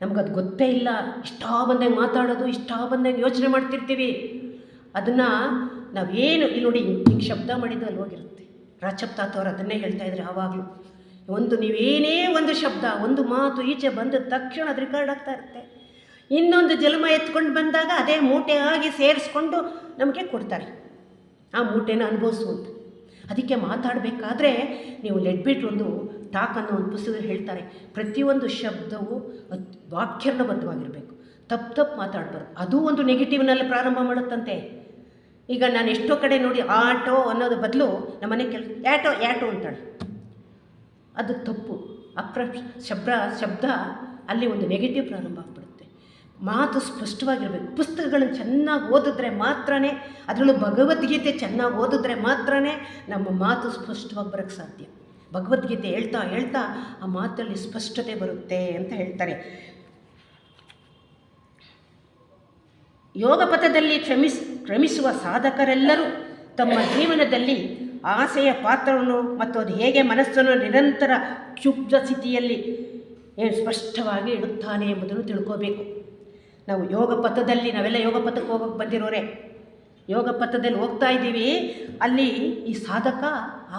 ನಮಗದು ಗೊತ್ತೇ ಇಲ್ಲ. ಇಷ್ಟ ಬಂದಂಗೆ ಮಾತಾಡೋದು, ಇಷ್ಟ ಬಂದಂಗೆ ಯೋಚನೆ ಮಾಡ್ತಿರ್ತೀವಿ. ಅದನ್ನು ನಾವೇನು ಇಲ್ಲಿ ನೋಡಿ, ಹಿಂಗೆ ಶಬ್ದ ಮಾಡಿದ್ದು ಅಲ್ಲಿ ಹೋಗಿರುತ್ತೆ. ರಾಚಪ್ ತಾತವ್ರು ಅದನ್ನೇ ಹೇಳ್ತಾಯಿದ್ರು ಆವಾಗಲೂ. ನೀವೇನೇ ಒಂದು ಶಬ್ದ, ಒಂದು ಮಾತು ಈಚೆ ಬಂದ ತಕ್ಷಣ ಅದು ರಿಕಾರ್ಡ್ ಆಗ್ತಾ ಇರುತ್ತೆ. ಇನ್ನೊಂದು ಜನ್ಮ ಎತ್ಕೊಂಡು ಬಂದಾಗ ಅದೇ ಮೂಟೆ ಆಗಿ ಸೇರಿಸ್ಕೊಂಡು ನಮಗೆ ಕೊಡ್ತಾರೆ. ಆ ಮೂಟೆನ ಅನುಭವಿಸುವಂತ. ಅದಕ್ಕೆ ಮಾತಾಡಬೇಕಾದ್ರೆ ನೀವು ಲೆಡ್ಬಿಟ್ ಒಂದು ಟಾಕ್ ಅನ್ನೋ ಒಂದು ಪುಸ್ತಕ ಹೇಳ್ತಾರೆ, ಪ್ರತಿಯೊಂದು ಶಬ್ದವು ವಾಕ್ಯರ್ಣಬದ್ಧವಾಗಿರಬೇಕು. ತಪ್ಪು ಮಾತಾಡಬಾರ್ದು. ಅದು ಒಂದು ನೆಗೆಟಿವ್ನಲ್ಲಿ ಪ್ರಾರಂಭ ಮಾಡುತ್ತಂತೆ. ಈಗ ನಾನು ಎಷ್ಟೋ ಕಡೆ ನೋಡಿ ಆಟೋ ಅನ್ನೋದು ಬದಲು ನಮ್ಮನೆ ಯಾಟೋ ಅಂತಾಳೆ. ಅದು ತಪ್ಪು. ಶಬ್ದ ಅಲ್ಲಿ ಒಂದು ನೆಗೆಟಿವ್ ಪ್ರಾರಂಭ ಆಗ್ಬಿಡುತ್ತೆ. ಮಾತು ಸ್ಪಷ್ಟವಾಗಿರಬೇಕು. ಪುಸ್ತಕಗಳನ್ನು ಚೆನ್ನಾಗಿ ಓದಿದ್ರೆ ಮಾತ್ರನೇ, ಅದರಲ್ಲೂ ಭಗವದ್ಗೀತೆ ಚೆನ್ನಾಗಿ ಓದಿದ್ರೆ ಮಾತ್ರನೇ ನಮ್ಮ ಮಾತು ಸ್ಪಷ್ಟವಾಗಿ ಬರೋಕ್ಕೆ ಸಾಧ್ಯ. ಭಗವದ್ಗೀತೆ ಹೇಳ್ತಾ ಆ ಮಾತಲ್ಲಿ ಸ್ಪಷ್ಟತೆ ಬರುತ್ತೆ ಅಂತ ಹೇಳ್ತಾರೆ. ಯೋಗ ಪಥದಲ್ಲಿ ಕ್ರಮಿಸುವ ಸಾಧಕರೆಲ್ಲರೂ ತಮ್ಮ ಜೀವನದಲ್ಲಿ ಆಸೆಯ ಪಾತ್ರವನ್ನು ಮತ್ತು ಅದು ಹೇಗೆ ಮನಸ್ಸನ್ನು ನಿರಂತರ ಕ್ಷುಬ್ಧ ಸ್ಥಿತಿಯಲ್ಲಿ ಸ್ಪಷ್ಟವಾಗಿ ಇಡುತ್ತಾನೆ ಎಂಬುದನ್ನು ತಿಳ್ಕೋಬೇಕು. ನಾವು ನಾವೆಲ್ಲ ಯೋಗ ಪಥಕ್ಕೆ ಹೋಗೋಕ್ಕೆ ಬಂದಿರೋರೆ. ಯೋಗ ಪಥದಲ್ಲಿ ಹೋಗ್ತಾ ಇದ್ದೀವಿ. ಅಲ್ಲಿ ಈ ಸಾಧಕ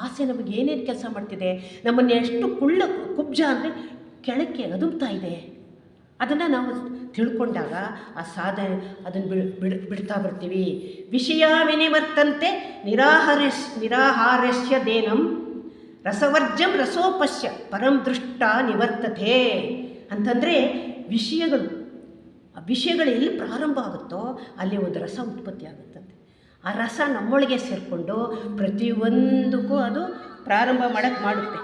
ಆಸೆ ನಮಗೆ ಏನೇನು ಕೆಲಸ ಮಾಡ್ತಿದೆ, ನಮ್ಮನ್ನು ಎಷ್ಟು ಕುಬ್ಜ ಅಂದರೆ ಕೆಳಕ್ಕೆ ಅದುಮ್ತಾ ಇದೆ. ಅದನ್ನು ನಾವು ತಿಳ್ಕೊಂಡಾಗ ಆ ಅದನ್ನು ಬಿಡ್ತಾ ಬರ್ತೀವಿ. ವಿಷಯ ವಿನಿವರ್ತಂತೆ ನಿರಾಹಾರಸ್ಯ ದೇನಂ ರಸವರ್ಜಂ ರಸೋಪಶ್ಯ ಪರಂ ದೃಷ್ಟ ನಿವರ್ತತೆ ಅಂತಂದರೆ ವಿಷಯಗಳು ಎಲ್ಲಿ ಪ್ರಾರಂಭ ಆಗುತ್ತೋ ಅಲ್ಲಿ ಒಂದು ರಸ ಉತ್ಪತ್ತಿ ಆಗುತ್ತಂತೆ. ಆ ರಸ ನಮ್ಮೊಳಗೆ ಸೇರಿಕೊಂಡು ಪ್ರತಿಯೊಂದಕ್ಕೂ ಅದು ಪ್ರಾರಂಭ ಮಾಡುತ್ತೆ.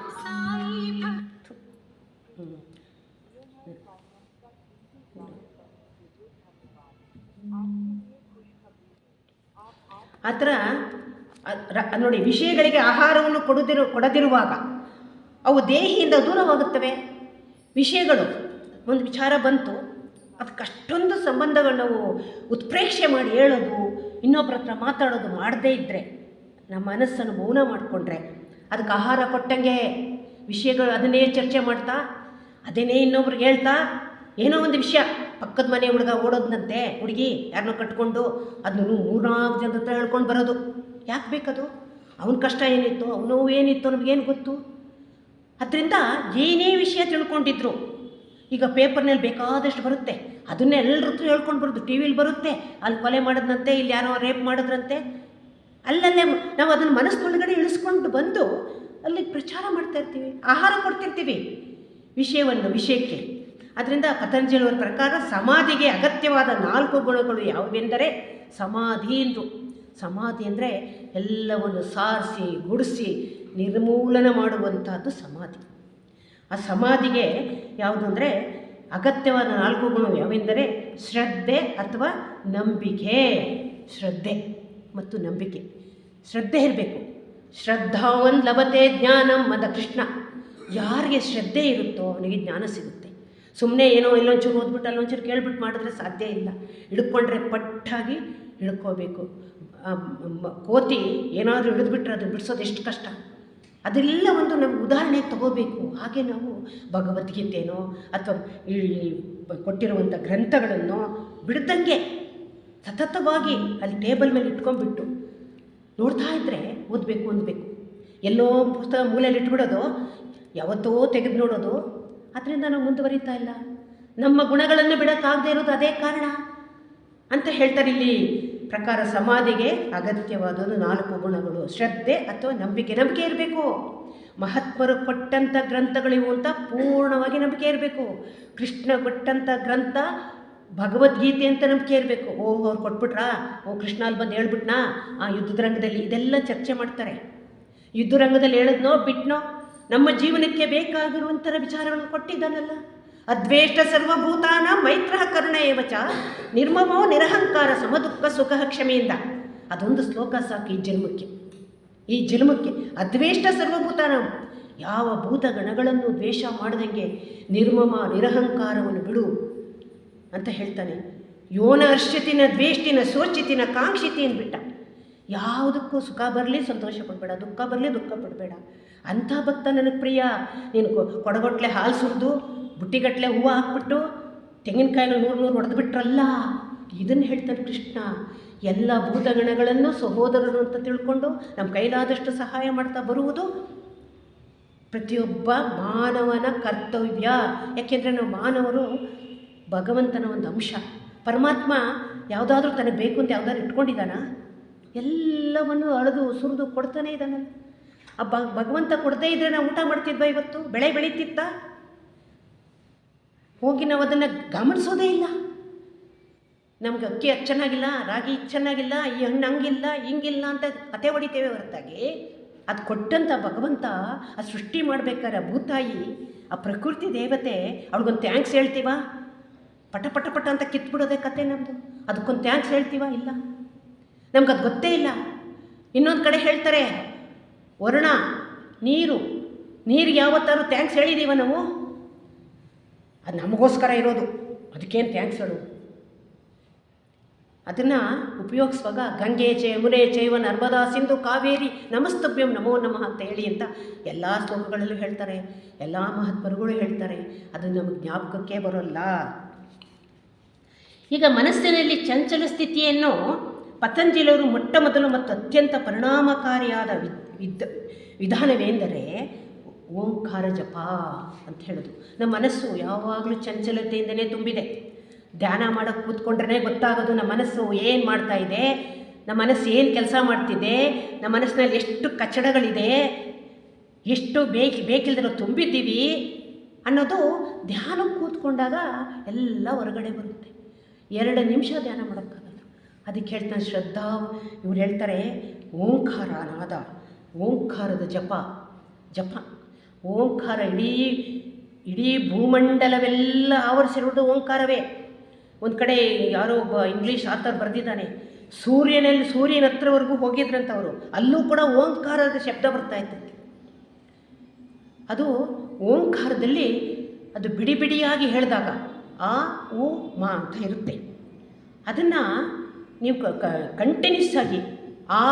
ಆ ಥರ ನೋಡಿ, ವಿಷಯಗಳಿಗೆ ಆಹಾರವನ್ನು ಕೊಡದಿರುವಾಗ ಅವು ದೇಹಿಯಿಂದ ದೂರವಾಗುತ್ತವೆ. ವಿಷಯಗಳು ಒಂದು ವಿಚಾರ ಬಂತು, ಅದಕ್ಕೆ ಅಷ್ಟೊಂದು ಸಂಬಂಧಗಳು ನಾವು ಉತ್ಪ್ರೇಕ್ಷೆ ಮಾಡಿ ಹೇಳೋದು, ಇನ್ನೊಬ್ಬರ ಹತ್ರ ಮಾತಾಡೋದು ಮಾಡದೇ ಇದ್ದರೆ, ನಮ್ಮ ಮನಸ್ಸನ್ನು ಮೌನ ಮಾಡಿಕೊಂಡ್ರೆ ಅದಕ್ಕೆ ಆಹಾರ ಕೊಟ್ಟಂಗೆ ವಿಷಯಗಳು ಅದನ್ನೇ ಚರ್ಚೆ ಮಾಡ್ತಾ, ಅದನ್ನೇ ಇನ್ನೊಬ್ರಿಗೆ ಹೇಳ್ತಾ, ಏನೋ ಒಂದು ವಿಷಯ ಪಕ್ಕದ ಮನೆ ಹುಡುಗ ಓಡೋದ್ನಂತೆ, ಹುಡುಗಿ ಯಾರನ್ನೋ ಕಟ್ಕೊಂಡು ಅದನ್ನು 3-4 ಜನದ ಹತ್ರ ಹೇಳ್ಕೊಂಡು ಬರೋದು. ಯಾಕೆ ಬೇಕದು? ಅವನ ಕಷ್ಟ ಏನಿತ್ತು, ಅವನ ನೋವು ಏನಿತ್ತು ನಮಗೇನು ಗೊತ್ತು? ಅದರಿಂದ ಏನೇ ವಿಷಯ ತಿಳ್ಕೊಂಡಿದ್ರು, ಈಗ ಪೇಪರ್ನಲ್ಲಿ ಬೇಕಾದಷ್ಟು ಬರುತ್ತೆ, ಅದನ್ನೇ ಎಲ್ಲರ ಹತ್ರ ಹೇಳ್ಕೊಂಡು ಬರೋದು. ಟಿ ವಿಲಿ ಬರುತ್ತೆ, ಅಲ್ಲಿ ಕೊಲೆ ಮಾಡಿದ್ನಂತೆ, ಇಲ್ಲಿ ಯಾರೋ ರೇಪ್ ಮಾಡಿದ್ರಂತೆ. ಅಲ್ಲಲ್ಲೇ ನಾವು ಅದನ್ನು ಮನಸ್ಸಿನೊಳಗಡೆ ಇಳಿಸ್ಕೊಂಡು ಬಂದು ಅಲ್ಲಿ ಪ್ರಚಾರ ಮಾಡ್ತಾಯಿರ್ತೀವಿ, ಆಹಾರ ಕೊಡ್ತಿರ್ತೀವಿ ವಿಷಯಕ್ಕೆ. ಅದರಿಂದ ಪತಂಜಲಿಯವರ ಪ್ರಕಾರ ಸಮಾಧಿಗೆ ಅಗತ್ಯವಾದ 4 ಗುಣಗಳು ಯಾವುವೆಂದರೆ ಸಮಾಧಿ ಎಂದರು. ಸಮಾಧಿ ಅಂದರೆ ಎಲ್ಲವನ್ನು ಸಾರಿಸಿ ಗುಡಿಸಿ ನಿರ್ಮೂಲನ ಮಾಡುವಂಥದ್ದು ಸಮಾಧಿ. ಆ ಸಮಾಧಿಗೆ ಯಾವುದು ಅಂದರೆ ಅಗತ್ಯವಾದ 4 ಗುಣಗಳು ಯಾವೆಂದರೆ ಶ್ರದ್ಧೆ ಅಥವಾ ನಂಬಿಕೆ. ಶ್ರದ್ಧೆ ಮತ್ತು ನಂಬಿಕೆ. ಶ್ರದ್ಧೆ ಇರಬೇಕು. ಶ್ರದ್ಧಾವನ್ ಲಭತೆ ಜ್ಞಾನಂ ಅಂದ ಕೃಷ್ಣ. ಯಾರಿಗೆ ಶ್ರದ್ಧೆ ಇರುತ್ತೋ ಅವನಿಗೆ ಜ್ಞಾನ ಸಿಗುತ್ತೆ. ಸುಮ್ಮನೆ ಏನೋ ಇಲ್ಲೊಂಚೂರು ಓದ್ಬಿಟ್ಟು ಅಲ್ಲೊಂಚೂರು ಕೇಳ್ಬಿಟ್ಟು ಮಾಡಿದ್ರೆ ಸಾಧ್ಯ ಇಲ್ಲ. ಹಿಡ್ಕೊಂಡ್ರೆ ಪಟ್ಟಾಗಿ ಹಿಡ್ಕೋಬೇಕು. ಕೋತಿ ಏನಾದರೂ ಹಿಡಿದ್ಬಿಟ್ರೆ ಅದನ್ನು ಬಿಡಿಸೋದು ಎಷ್ಟು ಕಷ್ಟ. ಅದೆಲ್ಲ ಒಂದು ನಮ್ಗೆ ಉದಾಹರಣೆಗೆ ತಗೋಬೇಕು. ಹಾಗೆ ನಾವು ಭಗವದ್ಗೀತೆನೋ ಅಥವಾ ಈ ಕೊಟ್ಟಿರುವಂಥ ಗ್ರಂಥಗಳನ್ನು ಬಿಡ್ದಂಗೆ ಸತತವಾಗಿ ಅಲ್ಲಿ ಟೇಬಲ್ ಮೇಲೆ ಇಟ್ಕೊಂಡ್ಬಿಟ್ಟು ನೋಡ್ತಾ ಇದ್ದರೆ ಓದಬೇಕು. ಎಲ್ಲೋ ಪುಸ್ತಕ ಮೂಲೆಯಲ್ಲಿ ಇಟ್ಬಿಡೋದು, ಯಾವತ್ತೋ ತೆಗೆದು ನೋಡೋದು, ಅದರಿಂದ ನಾವು ಮುಂದುವರಿತಾ ಇಲ್ಲ. ನಮ್ಮ ಗುಣಗಳನ್ನು ಬಿಡೋಕ್ಕಾಗದೇ ಇರೋದು ಅದೇ ಕಾರಣ ಅಂತ ಹೇಳ್ತಾರೆ ಇಲ್ಲಿ ಪ್ರಕಾರ. ಸಮಾಧಿಗೆ ಅಗತ್ಯವಾದದ್ದು 4 ಗುಣಗಳು ಶ್ರದ್ಧೆ ಅಥವಾ ನಂಬಿಕೆ. ನಂಬಿಕೆ ಇರಬೇಕು. ಮಹಾತ್ಮರು ಕೊಟ್ಟಂಥ ಗ್ರಂಥಗಳಿವು ಅಂತ ಪೂರ್ಣವಾಗಿ ನಂಬಿಕೆ ಇರಬೇಕು. ಕೃಷ್ಣ ಕೊಟ್ಟಂಥ ಗ್ರಂಥ ಭಗವದ್ಗೀತೆ ಅಂತ ನಂಬಿಕೆ ಇರಬೇಕು. ಅವ್ರು ಕೊಟ್ಬಿಟ್ರಾ, ಕೃಷ್ಣ ಅಲ್ಲಿ ಬಂದು ಹೇಳ್ಬಿಟ್ನಾ ಆ ಯುದ್ಧದ ರಂಗದಲ್ಲಿ, ಇದೆಲ್ಲ ಚರ್ಚೆ ಮಾಡ್ತಾರೆ. ಯುದ್ಧ ರಂಗದಲ್ಲಿ ಹೇಳಿದ್ನೋ ಬಿಟ್ನೋ, ನಮ್ಮ ಜೀವನಕ್ಕೆ ಬೇಕಾಗಿರುವಂಥ ವಿಚಾರಗಳನ್ನು ಕೊಟ್ಟಿದ್ದಾನಲ್ಲ. ಅದ್ವೇಷ್ಟ ಸರ್ವಭೂತಾನ ಮೈತ್ರ ಕರುಣ ಏವಚ ನಿರ್ಮಮೋ ನಿರಹಂಕಾರ ಸಮದುಃಖ ಸುಖ ಕ್ಷಮೆಯಿಂದ. ಅದೊಂದು ಶ್ಲೋಕ ಸಾಕು ಈ ಜನ್ಮಕ್ಕೆ. ಅದ್ವೇಷ್ಟ ಸರ್ವಭೂತಾನ, ಯಾವ ಭೂತಗಣಗಳನ್ನು ದ್ವೇಷ ಮಾಡದಂಗೆ ನಿರ್ಮಮ ನಿರಹಂಕಾರವನ್ನು ಬಿಡು ಅಂತ ಹೇಳ್ತಾನೆ. ಯೋನ ಹರ್ಷತಿನ ದ್ವೇಷ್ಟಿನ ಸೋಚಿತಿನ ಕಾಂಕ್ಷಿತಿ ಅಂದ್ಬಿಟ್ಟ. ಯಾವುದಕ್ಕೂ ಸುಖ ಬರಲಿ ಸಂತೋಷ ಪಡಬೇಡ, ದುಃಖ ಬರಲಿ ದುಃಖ ಪಡಬೇಡ. ಅಂಥ ಭಕ್ತ ನನಗೆ ಪ್ರಿಯ. ನೀನು ಕೊಡಗಟ್ಲೆ ಹಾಲು ಸುರಿದು ಬುಟ್ಟಿಗಟ್ಟಲೆ ಹೂವು ಹಾಕ್ಬಿಟ್ಟು ತೆಂಗಿನಕಾಯಿನ 100 ಹೊಡೆದು ಬಿಟ್ರಲ್ಲ, ಇದನ್ನು ಹೇಳ್ತಾನೆ ಕೃಷ್ಣ. ಎಲ್ಲ ಭೂತಗಣಗಳನ್ನು ಸಹೋದರರು ಅಂತ ತಿಳ್ಕೊಂಡು ನಮ್ಮ ಕೈಲಾದಷ್ಟು ಸಹಾಯ ಮಾಡ್ತಾ ಬರುವುದು ಪ್ರತಿಯೊಬ್ಬ ಮಾನವನ ಕರ್ತವ್ಯ. ಯಾಕೆಂದರೆ ನಾವು ಮಾನವರು ಭಗವಂತನ ಒಂದು ಅಂಶ. ಪರಮಾತ್ಮ ಯಾವುದಾದ್ರೂ ತನಗೆ ಬೇಕು ಅಂತ ಯಾವುದಾದ್ರು ಇಟ್ಕೊಂಡಿದ್ದಾನ? ಎಲ್ಲವನ್ನು ಅಳೆದು ಸುರಿದು ಕೊಡ್ತಾನೆ ಇದ್ದಾನಲ್ಲ. ಆ ಭಗವಂತ ಕೊಡದೇ ಇದ್ದರೆ ನಾವು ಊಟ ಮಾಡ್ತಿದ್ವಾ? ಇವತ್ತು ಬೆಳೆ ಬೆಳೀತಿತ್ತ? ಹೋಗಿ ನಾವು ಅದನ್ನು ಗಮನಿಸೋದೇ ಇಲ್ಲ. ನಮ್ಗೆ ಅಕ್ಕಿ ಅದು ಚೆನ್ನಾಗಿಲ್ಲ, ರಾಗಿ ಚೆನ್ನಾಗಿಲ್ಲ, ಈ ಹಣ್ಣು ಹಂಗಿಲ್ಲ ಹಿಂಗಿಲ್ಲ ಅಂತ ಕತೆ ಹೊಡಿತೇವೆ ಹೊರತಾಗಿ, ಅದು ಕೊಟ್ಟಂಥ ಭಗವಂತ ಆ ಸೃಷ್ಟಿ ಮಾಡಬೇಕಾದ್ರೆ ಭೂತಾಯಿ, ಆ ಪ್ರಕೃತಿ ದೇವತೆ, ಅವ್ಳಿಗೊಂದು ಥ್ಯಾಂಕ್ಸ್ ಹೇಳ್ತೀವ? ಪಟ ಪಟ ಪಟ ಅಂತ ಕಿತ್ಬಿಡೋದೇ ಕತೆ ನಮ್ಮದು. ಅದಕ್ಕೊಂದು ಥ್ಯಾಂಕ್ಸ್ ಹೇಳ್ತೀವ? ಇಲ್ಲ, ನಮ್ಗೆ ಅದು ಗೊತ್ತೇ ಇಲ್ಲ. ಇನ್ನೊಂದು ಕಡೆ ಹೇಳ್ತಾರೆ ವರ್ಣ ನೀರಿಗೆ ಯಾವತ್ತಾರು ಥ್ಯಾಂಕ್ಸ್ ಹೇಳಿದ್ದೀವ ನಾವು? ಅದು ನಮಗೋಸ್ಕರ ಇರೋದು, ಅದಕ್ಕೇನು ಥ್ಯಾಂಕ್ಸ್ ಹೇಳು? ಅದನ್ನು ಉಪಯೋಗಿಸುವಾಗ ಗಂಗೆ ಯಮುನೆ ಚೈವ ನರ್ಮದಾ ಸಿಂಧು ಕಾವೇರಿ ನಮಸ್ತಭ್ಯಂ ನಮೋ ನಮಃ ಅಂತ ಹೇಳಿ ಅಂತ ಎಲ್ಲ ಶ್ಲೋಕಗಳಲ್ಲೂ ಹೇಳ್ತಾರೆ, ಎಲ್ಲ ಮಹತ್ವರುಗಳು ಹೇಳ್ತಾರೆ. ಅದು ನಮಗೆ ಜ್ಞಾಪಕಕ್ಕೆ ಬರೋಲ್ಲ. ಈಗ ಮನಸ್ಸಿನಲ್ಲಿ ಚಂಚಲ ಸ್ಥಿತಿಯನ್ನು ಪತಂಜಲಿಯವರು ಮೊಟ್ಟ ಮೊದಲು ಮತ್ತು ಅತ್ಯಂತ ಪರಿಣಾಮಕಾರಿಯಾದ ವಿಧಾನವೇಂದರೆ ಓಂಕಾರ ಜಪ ಅಂತ ಹೇಳೋದು. ನಮ್ಮ ಮನಸ್ಸು ಯಾವಾಗಲೂ ಚಂಚಲತೆಯಿಂದಲೇ ತುಂಬಿದೆ. ಧ್ಯಾನ ಮಾಡೋಕ್ಕೆ ಕೂತ್ಕೊಂಡ್ರೆ ಗೊತ್ತಾಗೋದು ನಮ್ಮ ಮನಸ್ಸು ಏನು ಮಾಡ್ತಾ ಇದೆ, ನಮ್ಮ ಮನಸ್ಸು ಏನು ಕೆಲಸ ಮಾಡ್ತಿದೆ, ನಮ್ಮ ಮನಸ್ಸಿನಲ್ಲಿ ಎಷ್ಟು ಕಚ್ಚಡಗಳಿದೆ, ಎಷ್ಟು ಬೇಕಿಲ್ದಿರೋ ತುಂಬಿದ್ದೀವಿ ಅನ್ನೋದು ಧ್ಯಾನಕ್ಕೆ ಕೂತ್ಕೊಂಡಾಗ ಎಲ್ಲ ಹೊರಗಡೆ ಬರುತ್ತೆ. 2 ನಿಮಿಷ ಧ್ಯಾನ ಮಾಡೋಕ್ಕಾಗಲ್ಲ. ಅದಕ್ಕೆ ಹೇಳ್ತಾನೆ ಶ್ರದ್ಧಾ, ಇವ್ರು ಹೇಳ್ತಾರೆ ಓಂಕಾರ ನಾದ, ಓಂಕಾರದ ಜಪ. ಓಂಕಾರ ಇಡೀ ಭೂಮಂಡಲವೆಲ್ಲ ಆವರಿಸಿರೋದು ಓಂಕಾರವೇ. ಒಂದು ಕಡೆ ಯಾರೋ ಒಬ್ಬ ಇಂಗ್ಲೀಷ್ ಆಥರ್ ಬರೆದಿದ್ದಾನೆ, ಸೂರ್ಯನ ಹತ್ರವರೆಗೂ ಹೋಗಿದ್ರಂತವರು, ಅಲ್ಲೂ ಕೂಡ ಓಂಕಾರದ ಶಬ್ದ ಬರ್ತಾ ಇರ್ತೈತೆ. ಅದು ಓಂಕಾರದಲ್ಲಿ ಅದು ಬಿಡಿ ಬಿಡಿಯಾಗಿ ಹೇಳಿದಾಗ ಆ ಓ ಮಾ ಅಂತ ಇರುತ್ತೆ. ಅದನ್ನು ನೀವು ಕಂಟಿನ್ಯೂಸ್ ಆಗಿ ಆ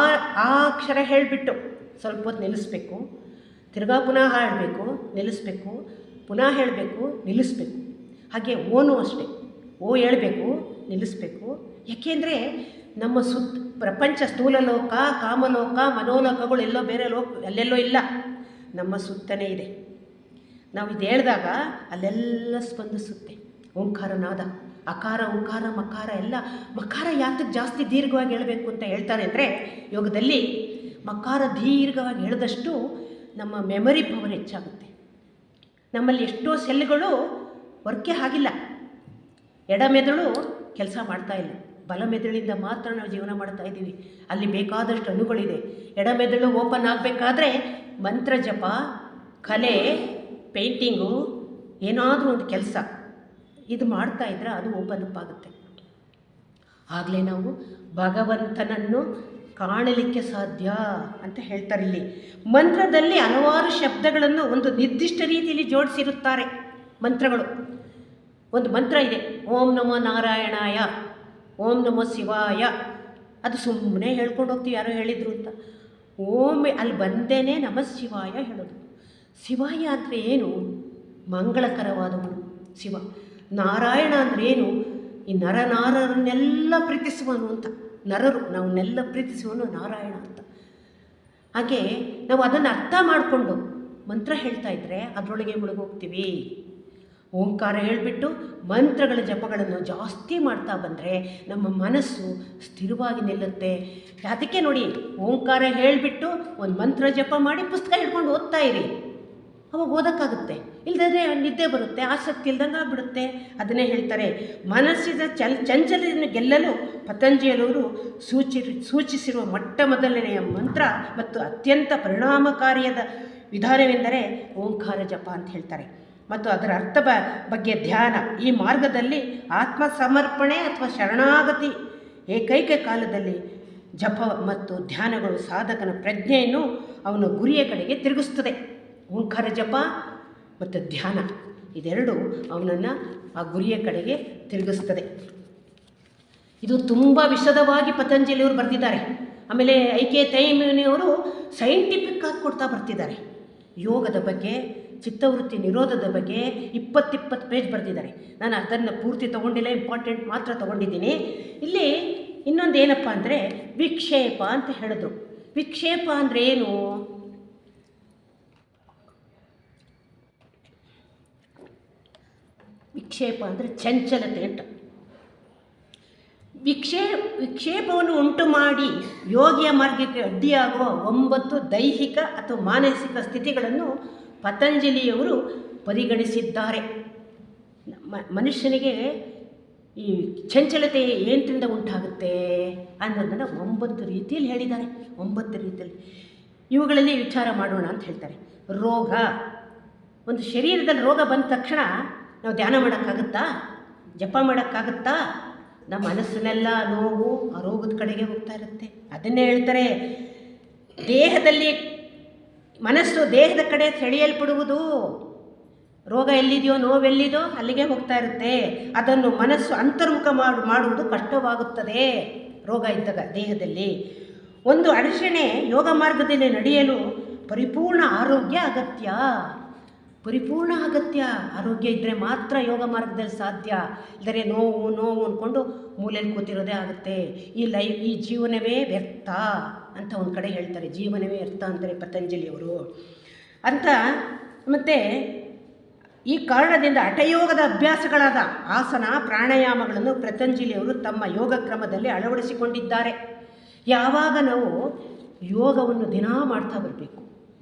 ಅಕ್ಷರ ಹೇಳಿಬಿಟ್ಟು ಸ್ವಲ್ಪ ಹೊತ್ತು ನಿಲ್ಲಿಸ್ಬೇಕು, ತಿರ್ಗಾ ಪುನಃ ಹೇಳಬೇಕು, ನಿಲ್ಲಿಸ್ಬೇಕು, ಪುನಃ ಹೇಳಬೇಕು, ನಿಲ್ಲಿಸ್ಬೇಕು. ಹಾಗೆ ಓನು ಅಷ್ಟೇ. ಓ ಹೇಳಬೇಕು, ನಿಲ್ಲಿಸಬೇಕು. ಯಾಕೆಂದರೆ ನಮ್ಮ ಪ್ರಪಂಚ ಸ್ಥೂಲಲೋಕ, ಕಾಮಲೋಕ, ಮನೋಲೋಕಗಳು ಎಲ್ಲೋ ಬೇರೆ ಅಲ್ಲೆಲ್ಲೋ ಇಲ್ಲ, ನಮ್ಮ ಸುತ್ತನೇ ಇದೆ. ನಾವು ಇದು ಹೇಳಿದಾಗ ಅಲ್ಲೆಲ್ಲ ಸ್ಪಂದಿಸುತ್ತೆ. ಓಂಕಾರನಾದ, ಅಕಾರ, ಓಂಕಾರ, ಮಕಾರ ಎಲ್ಲ. ಮಕಾರ ಯಾತಕ್ಕೆ ಜಾಸ್ತಿ ದೀರ್ಘವಾಗಿ ಹೇಳಬೇಕು ಅಂತ ಹೇಳ್ತಾರೆ ಅಂದರೆ, ಯೋಗದಲ್ಲಿ ಮಕಾರ ದೀರ್ಘವಾಗಿ ಹೇಳಿದಷ್ಟು ನಮ್ಮ ಮೆಮರಿ ಪವರ್ ಹೆಚ್ಚಾಗುತ್ತೆ. ನಮ್ಮಲ್ಲಿ ಎಷ್ಟೋ ಸೆಲ್ಗಳು ವರ್ಕೆ ಆಗಿಲ್ಲ. ಎಡಮೆದುಳು ಕೆಲಸ ಮಾಡ್ತಾ ಇಲ್ಲ, ಬಲಮೆದುಳಿಂದ ಮಾತ್ರ ನಾವು ಜೀವನ ಮಾಡ್ತಾ ಇದ್ದೀವಿ. ಅಲ್ಲಿ ಬೇಕಾದಷ್ಟು ಅಣುಗಳಿದೆ. ಎಡಮೆದುಳು ಓಪನ್ ಆಗಬೇಕಾದ್ರೆ ಮಂತ್ರ ಜಪ, ಕಲೆ, ಪೇಂಟಿಂಗು, ಏನಾದರೂ ಒಂದು ಕೆಲಸ ಇದು ಮಾಡ್ತಾ ಇದ್ದರೆ ಅದು ಓಪನ್ ಅಪ್ ಆಗುತ್ತೆ. ಆಗಲೇ ನಾವು ಭಗವಂತನನ್ನು ಕಾಣಲಿಕ್ಕೆ ಸಾಧ್ಯ ಅಂತ ಹೇಳ್ತಾರೆ. ಇಲ್ಲಿ ಮಂತ್ರದಲ್ಲಿ ಹಲವಾರು ಶಬ್ದಗಳನ್ನು ಒಂದು ನಿರ್ದಿಷ್ಟ ರೀತಿಯಲ್ಲಿ ಜೋಡಿಸಿರುತ್ತಾರೆ. ಮಂತ್ರಗಳು, ಒಂದು ಮಂತ್ರ ಇದೆ, ಓಂ ನಮೋ ನಾರಾಯಣಾಯ, ಓಂ ನಮೋ ಶಿವಾಯ. ಅದು ಸುಮ್ಮನೆ ಹೇಳ್ಕೊಂಡು ಹೋಗ್ತೀವಿ, ಯಾರೋ ಹೇಳಿದರು ಅಂತ. ಓಂ ಅಲ್ಲಿ ಬಂದೇನೆ ನಮಃ ಶಿವಾಯ ಹೇಳೋದು. ಶಿವಾಯ ಅಂದರೆ ಏನು? ಮಂಗಳಕರವಾದವನು ಶಿವ. ನಾರಾಯಣ ಅಂದರೆ ಏನು? ಈ ನರನಾರರನ್ನೆಲ್ಲ ಪ್ರೀತಿಸುವನು ಅಂತ. ನರರು ನಾವನ್ನೆಲ್ಲ ಪ್ರೀತಿಸುವನು ನಾರಾಯಣ ಅಂತ. ಹಾಗೆ ನಾವು ಅದನ್ನು ಅರ್ಥ ಮಾಡಿಕೊಂಡು ಮಂತ್ರ ಹೇಳ್ತಾ ಇದ್ದರೆ ಅದರೊಳಗೆ ಮುಳುಗೋಗ್ತೀವಿ. ಓಂಕಾರ ಹೇಳಿಬಿಟ್ಟು ಮಂತ್ರಗಳ ಜಪಗಳನ್ನು ಜಾಸ್ತಿ ಮಾಡ್ತಾ ಬಂದರೆ ನಮ್ಮ ಮನಸ್ಸು ಸ್ಥಿರವಾಗಿ ನಿಲ್ಲುತ್ತೆ. ಅದಕ್ಕೆ ನೋಡಿ, ಓಂಕಾರ ಹೇಳಿಬಿಟ್ಟು ಒಂದು ಮಂತ್ರ ಜಪ ಮಾಡಿ ಪುಸ್ತಕ ಹಿಡ್ಕೊಂಡು ಓದ್ತಾ ಇರಿ, ಅವಾಗ ಓದೋಕ್ಕಾಗುತ್ತೆ. ಇಲ್ಲದೇ ನಿದ್ದೆ ಬರುತ್ತೆ, ಆಸಕ್ತಿ ಇಲ್ದಂಗೆ ಆಗಿಬಿಡುತ್ತೆ. ಅದನ್ನೇ ಹೇಳ್ತಾರೆ, ಮನಸ್ಸಿನ ಚಂಚಲವನ್ನು ಗೆಲ್ಲಲು ಪತಂಜಲಿಯವರು ಸೂಚಿಸಿರುವ ಮೊಟ್ಟ ಮೊದಲನೆಯ ಮಂತ್ರ ಮತ್ತು ಅತ್ಯಂತ ಪರಿಣಾಮಕಾರಿಯಾದ ವಿಧಾನವೆಂದರೆ ಓಂಕಾರ ಜಪ ಅಂತ ಹೇಳ್ತಾರೆ. ಮತ್ತು ಅದರ ಅರ್ಥ ಬಗ್ಗೆ ಧ್ಯಾನ. ಈ ಮಾರ್ಗದಲ್ಲಿ ಆತ್ಮ ಸಮರ್ಪಣೆ ಅಥವಾ ಶರಣಾಗತಿ ಏಕೈಕ ಕಾಲದಲ್ಲಿ ಜಪ ಮತ್ತು ಧ್ಯಾನಗಳು ಸಾಧಕನ ಪ್ರಜ್ಞೆಯನ್ನು ಅವನ ಗುರಿಯ ಕಡೆಗೆ ತಿರುಗಿಸ್ತದೆ. ಓಂಕಾರ ಜಪ ಮತ್ತು ಧ್ಯಾನ ಇದೆರಡು ಅವನನ್ನು ಆ ಗುರಿಯ ಕಡೆಗೆ ತಿರುಗಿಸ್ತದೆ. ಇದು ತುಂಬ ವಿಶದವಾಗಿ ಪತಂಜಲಿಯವರು ಬರೆದಿದ್ದಾರೆ. ಆಮೇಲೆ ಐಕೆ ತೈಮಿನಿಯವರು ಸೈಂಟಿಫಿಕ್ ಆಗಿ ಕೊಡ್ತಾ ಬರ್ತಿದ್ದಾರೆ. ಯೋಗದ ಬಗ್ಗೆ, ಚಿತ್ತವೃತ್ತಿ ನಿರೋಧದ ಬಗ್ಗೆ 20 ಪೇಜ್ ಬರೆದಿದ್ದಾರೆ. ನಾನು ಅದನ್ನು ಪೂರ್ತಿ ತೊಗೊಂಡಿಲ್ಲ, ಇಂಪಾರ್ಟೆಂಟ್ ಮಾತ್ರ ತೊಗೊಂಡಿದ್ದೀನಿ. ಇಲ್ಲಿ ಇನ್ನೊಂದು ಏನಪ್ಪ ಅಂದರೆ ವಿಕ್ಷೇಪ ಅಂತ ಹೇಳಿದ್ರು. ವಿಕ್ಷೇಪ ಅಂದರೆ ಏನು? ವಿಕ್ಷೇಪ ಅಂದರೆ ಚಂಚಲತೆ ಅಂತ. ವಿಕ್ಷೇಪವನ್ನು ಉಂಟು ಮಾಡಿ ಯೋಗಿಯ ಮಾರ್ಗಕ್ಕೆ ಅಡ್ಡಿಯಾಗುವ 9 ದೈಹಿಕ ಅಥವಾ ಮಾನಸಿಕ ಸ್ಥಿತಿಗಳನ್ನು ಪತಂಜಲಿಯವರು ಪರಿಗಣಿಸಿದ್ದಾರೆ. ಮನುಷ್ಯನಿಗೆ ಈ ಚಂಚಲತೆ ಏನರಿಂದ ಉಂಟಾಗುತ್ತೆ ಅನ್ನೋದನ್ನು 9 ರೀತಿಯಲ್ಲಿ ಹೇಳಿದ್ದಾರೆ. 9 ರೀತಿಯಲ್ಲಿ ಇವುಗಳಲ್ಲಿ ವಿಚಾರ ಮಾಡೋಣ ಅಂತ ಹೇಳ್ತಾರೆ. ರೋಗ, ಒಂದು ಶರೀರದಲ್ಲಿ ರೋಗ ಬಂದ ತಕ್ಷಣ ನಾವು ಧ್ಯಾನ ಮಾಡೋಕ್ಕಾಗುತ್ತಾ? ಜಪ ಮಾಡೋಕ್ಕಾಗುತ್ತಾ? ನಮ್ಮ ಮನಸ್ಸನ್ನೆಲ್ಲ ನೋವು ಆ ರೋಗದ ಕಡೆಗೆ ಹೋಗ್ತಾ ಇರುತ್ತೆ. ಅದನ್ನೇ ಹೇಳ್ತಾರೆ, ದೇಹದಲ್ಲಿ ಮನಸ್ಸು ದೇಹದ ಕಡೆ ಸೆಳೆಯಲ್ಪಡುವುದು. ರೋಗ ಎಲ್ಲಿದೆಯೋ, ನೋವೆಲ್ಲಿದೆಯೋ ಅಲ್ಲಿಗೆ ಹೋಗ್ತಾ ಇರುತ್ತೆ. ಅದನ್ನು ಮನಸ್ಸು ಅಂತರ್ಮುಖ ಮಾಡುವುದು ಕಷ್ಟವಾಗುತ್ತದೆ ರೋಗ ಇದ್ದಾಗ ದೇಹದಲ್ಲಿ. ಒಂದು ಅಡಚಣೆ ಯೋಗ ಮಾರ್ಗದಲ್ಲಿ ನಡೆಯಲು ಪರಿಪೂರ್ಣ ಆರೋಗ್ಯ ಅಗತ್ಯ. ಪರಿಪೂರ್ಣ ಅಗತ್ಯ. ಆರೋಗ್ಯ ಇದ್ದರೆ ಮಾತ್ರ ಯೋಗ ಮಾರ್ಗದಲ್ಲಿ ಸಾಧ್ಯ. ಇಲ್ಲದರೆ ನೋವು ಅಂದ್ಕೊಂಡು ಮೂಲೆಯಲ್ಲಿ ಕೂತಿರೋದೇ ಆಗುತ್ತೆ. ಈ ಜೀವನವೇ ವ್ಯರ್ಥ ಅಂತ ಒಂದು ಕಡೆ ಹೇಳ್ತಾರೆ. ಜೀವನವೇ ವ್ಯರ್ಥ ಅಂತಾರೆ ಪತಂಜಲಿಯವರು ಅಂತ. ಮತ್ತು ಈ ಕಾರಣದಿಂದ ಹಠಯೋಗದ ಅಭ್ಯಾಸಗಳಾದ ಆಸನ, ಪ್ರಾಣಾಯಾಮಗಳನ್ನು ಪತಂಜಲಿಯವರು ತಮ್ಮ ಯೋಗ ಕ್ರಮದಲ್ಲಿ ಅಳವಡಿಸಿಕೊಂಡಿದ್ದಾರೆ. ಯಾವಾಗ ನಾವು ಯೋಗವನ್ನು ದಿನಾ ಮಾಡ್ತಾ ಬರಬೇಕು.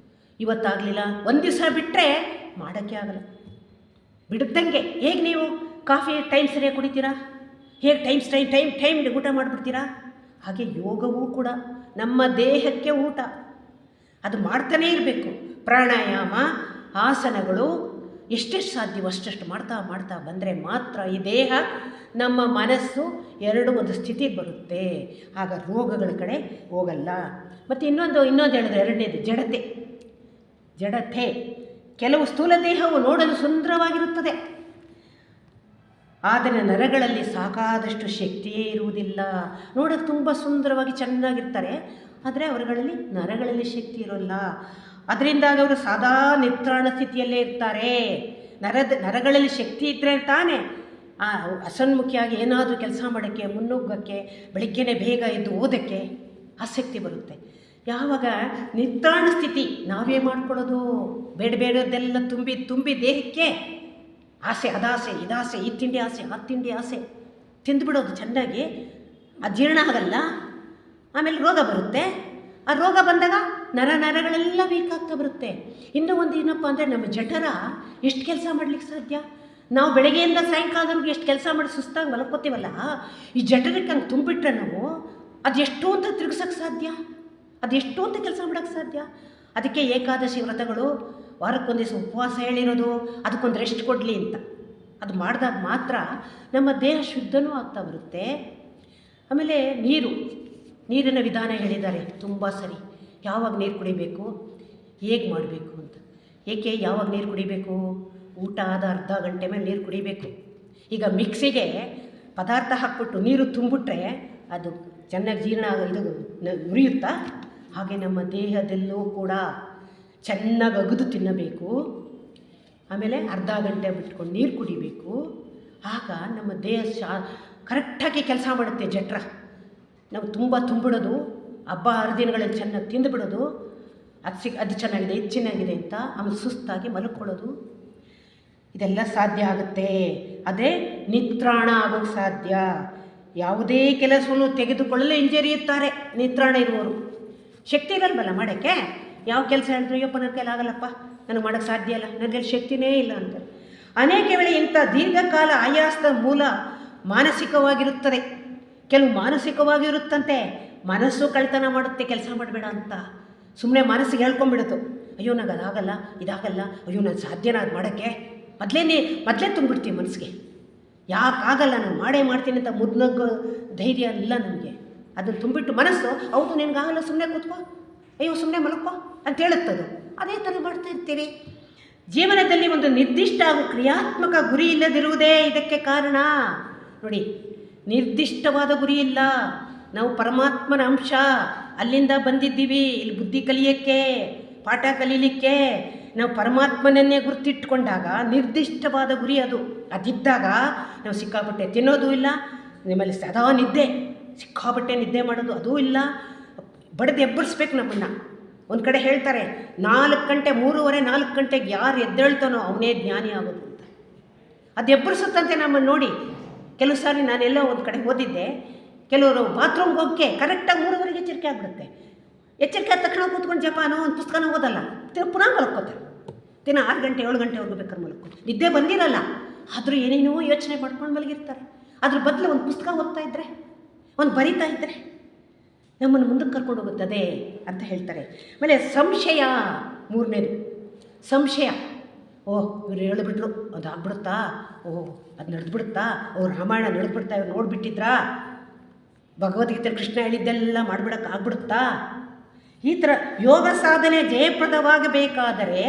ಇವತ್ತಾಗಲಿಲ್ಲ, ಒಂದು ದಿವಸ ಬಿಟ್ಟರೆ ಮಾಡೋಕ್ಕೆ ಆಗಲ್ಲ. ಬಿಡುತ್ತಂಗೆ. ಹೇಗೆ ನೀವು ಕಾಫಿ ಟೈಮ್ ಸರಿಯಾಗಿ ಕುಡಿತೀರಾ? ಹೇಗೆ ಟೈಮ್ ಊಟ ಮಾಡಿಬಿಡ್ತೀರಾ? ಹಾಗೆ ಯೋಗವೂ ಕೂಡ ನಮ್ಮ ದೇಹಕ್ಕೆ ಊಟ. ಅದು ಮಾಡ್ತಾನೇ ಇರಬೇಕು. ಪ್ರಾಣಾಯಾಮ, ಆಸನಗಳು ಎಷ್ಟೆಷ್ಟು ಸಾಧ್ಯವೋ ಅಷ್ಟೆಷ್ಟು ಮಾಡ್ತಾ ಬಂದರೆ ಮಾತ್ರ ಈ ದೇಹ, ನಮ್ಮ ಮನಸ್ಸು ಎರಡು ಒಂದು ಸ್ಥಿತಿಗೆ ಬರುತ್ತೆ. ಆಗ ರೋಗಗಳ ಕಡೆ ಹೋಗಲ್ಲ. ಮತ್ತು ಇನ್ನೊಂದು ಹೇಳಿದ್ರೆ ಎರಡನೇದು ಜಡತೆ. ಕೆಲವು ಸ್ಥೂಲ ದೇಹವು ನೋಡಲು ಸುಂದರವಾಗಿರುತ್ತದೆ, ಆದರೆ ನರಗಳಲ್ಲಿ ಸಾಕಾದಷ್ಟು ಶಕ್ತಿಯೇ ಇರುವುದಿಲ್ಲ. ನೋಡೋಕ್ಕೆ ತುಂಬ ಸುಂದರವಾಗಿ ಚೆನ್ನಾಗಿರ್ತಾರೆ, ಆದರೆ ಅವರುಗಳಲ್ಲಿ ನರಗಳಲ್ಲಿ ಶಕ್ತಿ ಇರೋಲ್ಲ. ಅದರಿಂದಾಗಿ ಅವರು ಸದಾ ನಿತ್ರಾಣ ಸ್ಥಿತಿಯಲ್ಲೇ ಇರ್ತಾರೆ. ನರಗಳಲ್ಲಿ ಶಕ್ತಿ ಇದ್ದರೆ ತಾನೇ ಹಸನ್ಮುಖಿಯಾಗಿ ಏನಾದರೂ ಕೆಲಸ ಮಾಡೋಕ್ಕೆ, ಮುನ್ನುಗ್ಗೋಕ್ಕೆ, ಬೆಳಿಗ್ಗೆನೇ ಬೇಗ ಎದ್ದು ಓದೋಕ್ಕೆ ಆಸಕ್ತಿ ಬರುತ್ತೆ. ಯಾವಾಗ ನಿತ್ರಾಣ ಸ್ಥಿತಿ ನಾವೇ ಮಾಡ್ಕೊಳ್ಳೋದು, ಬೇಡಬೇಡದೆಲ್ಲ ತುಂಬಿ ದೇಹಕ್ಕೆ ಆಸೆ, ಅದಾಸೆ, ಇದಾಸೆ, ಈ ತಿಂಡಿ ಆಸೆ, ಆ ತಿಂಡಿ ಆಸೆ ತಿಂದುಬಿಡೋದು ಚೆನ್ನಾಗಿ, ಅಜೀರ್ಣ ಆಗಲ್ಲ, ಆಮೇಲೆ ರೋಗ ಬರುತ್ತೆ. ಆ ರೋಗ ಬಂದಾಗ ನರಗಳೆಲ್ಲ ವೀಕ್ ಆಗ್ತಾ ಬರುತ್ತೆ. ಇನ್ನೂ ಒಂದು ಏನಪ್ಪ ಅಂದರೆ ನಮ್ಮ ಜಠರ ಎಷ್ಟು ಕೆಲಸ ಮಾಡಲಿಕ್ಕೆ ಸಾಧ್ಯ? ನಾವು ಬೆಳಗ್ಗೆಯಿಂದ ಸಾಯಂಕಾಲದವರೆಗೂ ಎಷ್ಟು ಕೆಲಸ ಮಾಡಿ ಸುಸ್ತಾಗಿ ಮಲ್ಕೋತೀವಲ್ಲ, ಈ ಜಠರಕ್ಕೆ ಹಂಗೆ ತುಂಬಿಟ್ರೆ ನಾವು ಅದೆಷ್ಟು ಅಂತ ತಿರುಗಿಸೋಕ್ಕೆ ಸಾಧ್ಯ, ಅದೆಷ್ಟು ಅಂತ ಕೆಲಸ ಮಾಡೋಕ್ಕೆ ಸಾಧ್ಯ? ಅದಕ್ಕೆ ಏಕಾದಶಿ ವ್ರತಗಳು, ವಾರಕ್ಕೊಂದು ದಿವಸ ಉಪವಾಸ ಹೇಳಿರೋದು, ಅದಕ್ಕೊಂದು ರೆಸ್ಟ್ ಕೊಡಲಿ ಅಂತ. ಅದು ಮಾಡಿದಾಗ ಮಾತ್ರ ನಮ್ಮ ದೇಹ ಶುದ್ಧನೂ ಆಗ್ತಾ ಬರುತ್ತೆ. ಆಮೇಲೆ ನೀರಿನ ವಿಧಾನ ಹೇಳಿದ್ದಾರೆ, ತುಂಬ ಸರಿ. ಯಾವಾಗ ನೀರು ಕುಡಿಬೇಕು, ಹೇಗೆ ಮಾಡಬೇಕು ಅಂತ. ಏಕೆ ಯಾವಾಗ ನೀರು ಕುಡಿಬೇಕು? ಊಟ ಆದ ಅರ್ಧ ಗಂಟೆ ಮೇಲೆ ನೀರು ಕುಡಿಬೇಕು. ಈಗ ಮಿಕ್ಸಿಗೆ ಪದಾರ್ಥ ಹಾಕ್ಬಿಟ್ಟು ನೀರು ತುಂಬಿಟ್ರೆ ಅದು ಚೆನ್ನಾಗಿ ಜೀರ್ಣ ಉರಿಯುತ್ತಾ? ಹಾಗೆ ನಮ್ಮ ದೇಹದಲ್ಲೂ ಕೂಡ ಚೆನ್ನಾಗಿ ಅಗದು ತಿನ್ನಬೇಕು. ಆಮೇಲೆ ಅರ್ಧ ಗಂಟೆ ಬಿಟ್ಕೊಂಡು ನೀರು ಕುಡಿಬೇಕು. ಆಗ ನಮ್ಮ ದೇಹ ಕರೆಕ್ಟಾಗಿ ಕೆಲಸ ಮಾಡುತ್ತೆ. ಜಠರ ನಾವು ತುಂಬ ತುಂಬಿಡೋದು, ಹಬ್ಬ ಹರಿದಿನಗಳಲ್ಲಿ ಚೆನ್ನಾಗಿ ತಿಂದುಬಿಡೋದು, ಅದು ಚೆನ್ನಾಗಿದೆ, ಇದು ಚೆನ್ನಾಗಿದೆ ಅಂತ ಆಮೇಲೆ ಸುಸ್ತಾಗಿ ಮಲ್ಕೊಳ್ಳೋದು, ಇದೆಲ್ಲ ಸಾಧ್ಯ ಆಗುತ್ತೆ. ಅದೇ ನಿತ್ರಾಣ ಆಗೋಕ್ಕೆ ಸಾಧ್ಯ. ಯಾವುದೇ ಕೆಲಸವನ್ನು ತೆಗೆದುಕೊಳ್ಳಲು ಹಿಂಜರಿಯುತ್ತಾರೆ ನಿತ್ರಾಣ ಇರುವವರು. ಶಕ್ತಿ ಇರಲ್ವಲ್ಲ ಮಾಡೋಕ್ಕೆ. ಯಾವ ಕೆಲಸ ಹೇಳಿದ್ರು ಅಯ್ಯಪ್ಪ ನನ್ನ ಕೈಲಿ ಆಗಲ್ಲಪ್ಪ, ನನಗೆ ಮಾಡೋಕ್ಕೆ ಸಾಧ್ಯ ಇಲ್ಲ, ನನಗೆ ಶಕ್ತಿನೇ ಇಲ್ಲ ಅಂತಾರೆ. ಅನೇಕ ವೇಳೆ ಇಂಥ ದೀರ್ಘಕಾಲ ಆಯಾಸದ ಮೂಲ ಮಾನಸಿಕವಾಗಿರುತ್ತದೆ. ಕೆಲವು ಮಾನಸಿಕವಾಗಿರುತ್ತಂತೆ. ಮನಸ್ಸು ಕಳ್ತನ ಮಾಡುತ್ತೆ ಕೆಲಸ ಮಾಡಬೇಡ ಅಂತ. ಸುಮ್ಮನೆ ಮನಸ್ಸಿಗೆ ಹೇಳ್ಕೊಂಬಿಡುತ್ತು, ಅಯ್ಯೋ ನನಗೆ ಅದಾಗಲ್ಲ, ಇದಾಗಲ್ಲ, ಅಯ್ಯೋ ನಾನು ಸಾಧ್ಯನ ಅದು ಮಾಡೋಕ್ಕೆ. ಮೊದಲೇ ತುಂಬಿಡ್ತೀವಿ ಮನಸ್ಸಿಗೆ. ಯಾಕಾಗಲ್ಲ, ನಾನು ಮಾಡೇ ಮಾಡ್ತೀನಿ ಅಂತ ಮುದ್ನಗ್ಗೋ ಧೈರ್ಯ ಇಲ್ಲ ನಮಗೆ. ಅದನ್ನು ತುಂಬಿಟ್ಟು ಮನಸ್ಸು ಹೌದು ನಿನಗಾಗಲ್ಲ, ಸುಮ್ಮನೆ ಕೂತ್ಕೋ, ಅಯ್ಯೋ ಸುಮ್ಮನೆ ಮಲ್ಕೋ ಅಂತ ಹೇಳುತ್ತದು. ಅದೇ ಥರ ಮಾಡ್ತಾ ಇರ್ತೀರಿ. ಜೀವನದಲ್ಲಿ ಒಂದು ನಿರ್ದಿಷ್ಟ ಹಾಗೂ ಕ್ರಿಯಾತ್ಮಕ ಗುರಿ ಇಲ್ಲದಿರುವುದೇ ಇದಕ್ಕೆ ಕಾರಣ. ನೋಡಿ, ನಿರ್ದಿಷ್ಟವಾದ ಗುರಿ ಇಲ್ಲ. ನಾವು ಪರಮಾತ್ಮನ ಅಂಶ, ಅಲ್ಲಿಂದ ಬಂದಿದ್ದೀವಿ ಇಲ್ಲಿ ಬುದ್ಧಿ ಕಲಿಯೋಕ್ಕೆ, ಪಾಠ ಕಲೀಲಿಕ್ಕೆ. ನಾವು ಪರಮಾತ್ಮನನ್ನೇ ಗುರುತಿಟ್ಕೊಂಡಾಗ ನಿರ್ದಿಷ್ಟವಾದ ಗುರಿ ಅದಿದ್ದಾಗ ನಾವು ಸಿಕ್ಕಾಪಟ್ಟೆ ತಿನ್ನೋದು ಇಲ್ಲ, ನಿಮ್ಮಲ್ಲಿ ಸದಾ ನಿದ್ದೆ, ಸಿಕ್ಕಾಪಟ್ಟೆ ನಿದ್ದೆ ಮಾಡೋದು ಅದೂ ಇಲ್ಲ. ಬಡಿದು ಎಬ್ಬರಿಸ್ಬೇಕು ನಮ್ಮನ್ನು. ಒಂದು ಕಡೆ ಹೇಳ್ತಾರೆ 4 ಗಂಟೆ 3:30 ಗಂಟೆಗೆ ಯಾರು ಎದ್ದೇಳ್ತಾನೋ ಅವನೇ ಜ್ಞಾನಿ ಆಗೋದು ಅಂತ. ಅದು ಎಬ್ಬರಿಸುತ್ತಂತೆ ನಮ್ಮನ್ನು ನೋಡಿ. ಕೆಲವು ಸಾರಿ ನಾನೆಲ್ಲೋ ಒಂದು ಕಡೆ ಓದಿದ್ದೆ, ಕೆಲವರು ಬಾತ್ರೂಮ್ಗೆ ಹೋಗೋಕ್ಕೆ ಕರೆಕ್ಟಾಗಿ 3:30ಗೆ ಎಚ್ಚರಿಕೆ ಆಗಿಬಿಡುತ್ತೆ. ಎಚ್ಚರಿಕೆ ಆದ ತಕ್ಷಣ ಕೂತ್ಕೊಂಡು ಜಪಾನೋ ಒಂದು ಪುಸ್ತಕನೂ ಓದಲ್ಲ, ಪುನಃ ಮಲ್ಕೋತಾರೆ. ದಿನ 6 ಗಂಟೆ 7 ಗಂಟೆವರೆಗೂ ಬೇಕಾದ್ರೆ ಮಲ್ಕೊಂಡು ನಿದ್ದೆ ಬಂದಿರಲ್ಲ, ಆದರೂ ಏನೇನೋ ಯೋಚನೆ ಮಾಡ್ಕೊಂಡು ಮಲಗಿರ್ತಾರೆ. ಅದ್ರ ಬದಲು ಒಂದು ಪುಸ್ತಕ ಓದ್ತಾ ಇದ್ದರೆ, ಒಂದು ಬರಿತಾ ಇದ್ದರೆ ನಮ್ಮನ್ನು ಮುಂದಕ್ಕೆ ಕರ್ಕೊಂಡು ಹೋಗುತ್ತದೆ ಅಂತ ಹೇಳ್ತಾರೆ. ಆಮೇಲೆ ಸಂಶಯ, 3ನೇದು ಸಂಶಯ. ಇವ್ರು ಹೇಳಿಬಿಟ್ರು, ಅದು ಆಗ್ಬಿಡುತ್ತಾ, ಅದು ನಡೆದ್ಬಿಡುತ್ತಾ, ರಾಮಾಯಣ ನಡೆದ್ಬಿಡ್ತಾ, ಇವ್ರು ನೋಡಿಬಿಟ್ಟಿದ್ರಾ, ಭಗವದ್ಗೀತೆ ಕೃಷ್ಣ ಹೇಳಿದ್ದೆಲ್ಲ ಮಾಡಿಬಿಡೋಕ್ಕೆ ಆಗ್ಬಿಡುತ್ತಾ? ಈ ಥರ ಯೋಗ ಸಾಧನೆ ಜಯಪ್ರದವಾಗಬೇಕಾದರೆ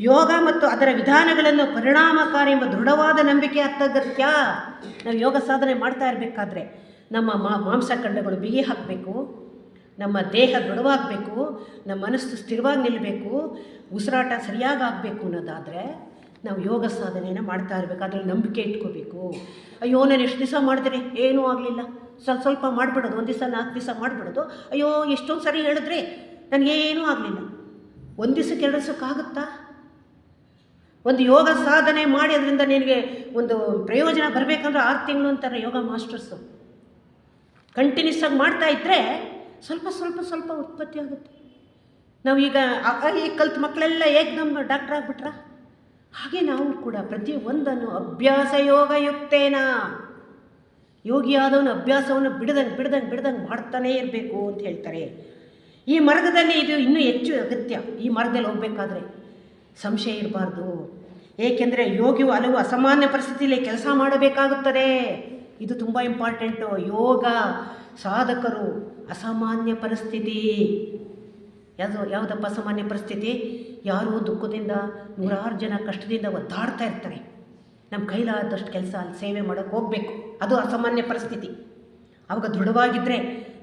ಯೋಗ ಮತ್ತು ಅದರ ವಿಧಾನಗಳನ್ನು ಪರಿಣಾಮಕಾರಿ ಎಂಬ ದೃಢವಾದ ನಂಬಿಕೆ ಅತ್ಯಗತ್ಯ. ನಾವು ಯೋಗ ಸಾಧನೆ ಮಾಡ್ತಾ ಇರಬೇಕಾದ್ರೆ ನಮ್ಮ ಮಾಂಸಖಂಡಗಳು ಬಿಗಿ ಹಾಕಬೇಕು, ನಮ್ಮ ದೇಹ ದೃಢವಾಗಬೇಕು, ನಮ್ಮ ಮನಸ್ಸು ಸ್ಥಿರವಾಗಿ ನಿಲ್ಲಬೇಕು, ಉಸಿರಾಟ ಸರಿಯಾಗಿ ಆಗಬೇಕು ಅನ್ನೋದಾದರೆ ನಾವು ಯೋಗ ಸಾಧನೆಯನ್ನು ಮಾಡ್ತಾ ಇರಬೇಕು. ಅದರಲ್ಲಿ ನಂಬಿಕೆ ಇಟ್ಕೋಬೇಕು. ಅಯ್ಯೋ ನಾನು ಎಷ್ಟು ದಿವಸ ಮಾಡಿದ್ರೆ ಏನೂ ಆಗಲಿಲ್ಲ, ಸ್ವಲ್ಪ ಮಾಡಿಬಿಡೋದು, 1 ದಿವಸ 4 ದಿವಸ ಮಾಡಿಬಿಡೋದು, ಅಯ್ಯೋ ಎಷ್ಟೊಂದು ಸರಿ ಹೇಳಿದ್ರೆ ನನಗೇನೂ ಆಗಲಿಲ್ಲ. 1 ದಿವಸಕ್ಕೆ 2 ದಿವಸಕ್ಕಾಗುತ್ತಾ? ಒಂದು ಯೋಗ ಸಾಧನೆ ಮಾಡಿ ಅದರಿಂದ ನಿನಗೆ ಒಂದು ಪ್ರಯೋಜನ ಬರಬೇಕಂದ್ರೆ 6 ತಿಂಗಳು ಅಂತಾರೆ ಯೋಗ ಮಾಸ್ಟರ್ಸು. ಕಂಟಿನ್ಯೂಸ್ ಆಗಿ ಮಾಡ್ತಾ ಇದ್ದರೆ ಸ್ವಲ್ಪ ಉತ್ಪತ್ತಿ ಆಗುತ್ತೆ. ನಾವೀಗ ಈಗ ಕಲ್ತು ಮಕ್ಕಳೆಲ್ಲ ಏಕದಮ್ ಡಾಕ್ಟ್ರ್ ಆಗಿಬಿಟ್ರ, ಹಾಗೆ ನಾವು ಕೂಡ ಪ್ರತಿಯೊಂದನ್ನು ಅಭ್ಯಾಸ ಯೋಗಯುಕ್ತೇನ, ಯೋಗಿಯಾದವನು ಅಭ್ಯಾಸವನ್ನು ಬಿಡದಂಗೆ ಮಾಡ್ತಾನೇ ಇರಬೇಕು ಅಂತ ಹೇಳ್ತಾರೆ. ಈ ಮಾರ್ಗದಲ್ಲಿ ಇದು ಇನ್ನೂ ಹೆಚ್ಚು ಅಗತ್ಯ. ಈ ಮಾರ್ಗದಲ್ಲಿ ಹೋಗಬೇಕಾದ್ರೆ ಸಂಶಯ ಇರಬಾರ್ದು. ಏಕೆಂದರೆ ಯೋಗಿಯು ಹಲವು ಅಸಾಮಾನ್ಯ ಪರಿಸ್ಥಿತಿಯಲ್ಲಿ ಕೆಲಸ ಮಾಡಬೇಕಾಗುತ್ತದೆ. ಇದು ತುಂಬ ಇಂಪಾರ್ಟೆಂಟು. ಯೋಗ ಸಾಧಕರು ಅಸಾಮಾನ್ಯ ಪರಿಸ್ಥಿತಿ. ಯಾವುದಪ್ಪ ಅಸಾಮಾನ್ಯ ಪರಿಸ್ಥಿತಿ? ಯಾರೋ ದುಃಖದಿಂದ 100 ಜನ ಕಷ್ಟದಿಂದ ಒದ್ದಾಡ್ತಾ ಇರ್ತಾರೆ, ನಮ್ಮ ಕೈಲಾದಷ್ಟು ಕೆಲಸ ಅಲ್ಲಿ ಸೇವೆ ಮಾಡೋಕ್ಕೆ ಹೋಗಬೇಕು, ಅದು ಅಸಾಮಾನ್ಯ ಪರಿಸ್ಥಿತಿ. ಆವಾಗ ದೃಢವಾಗಿದ್ದರೆ,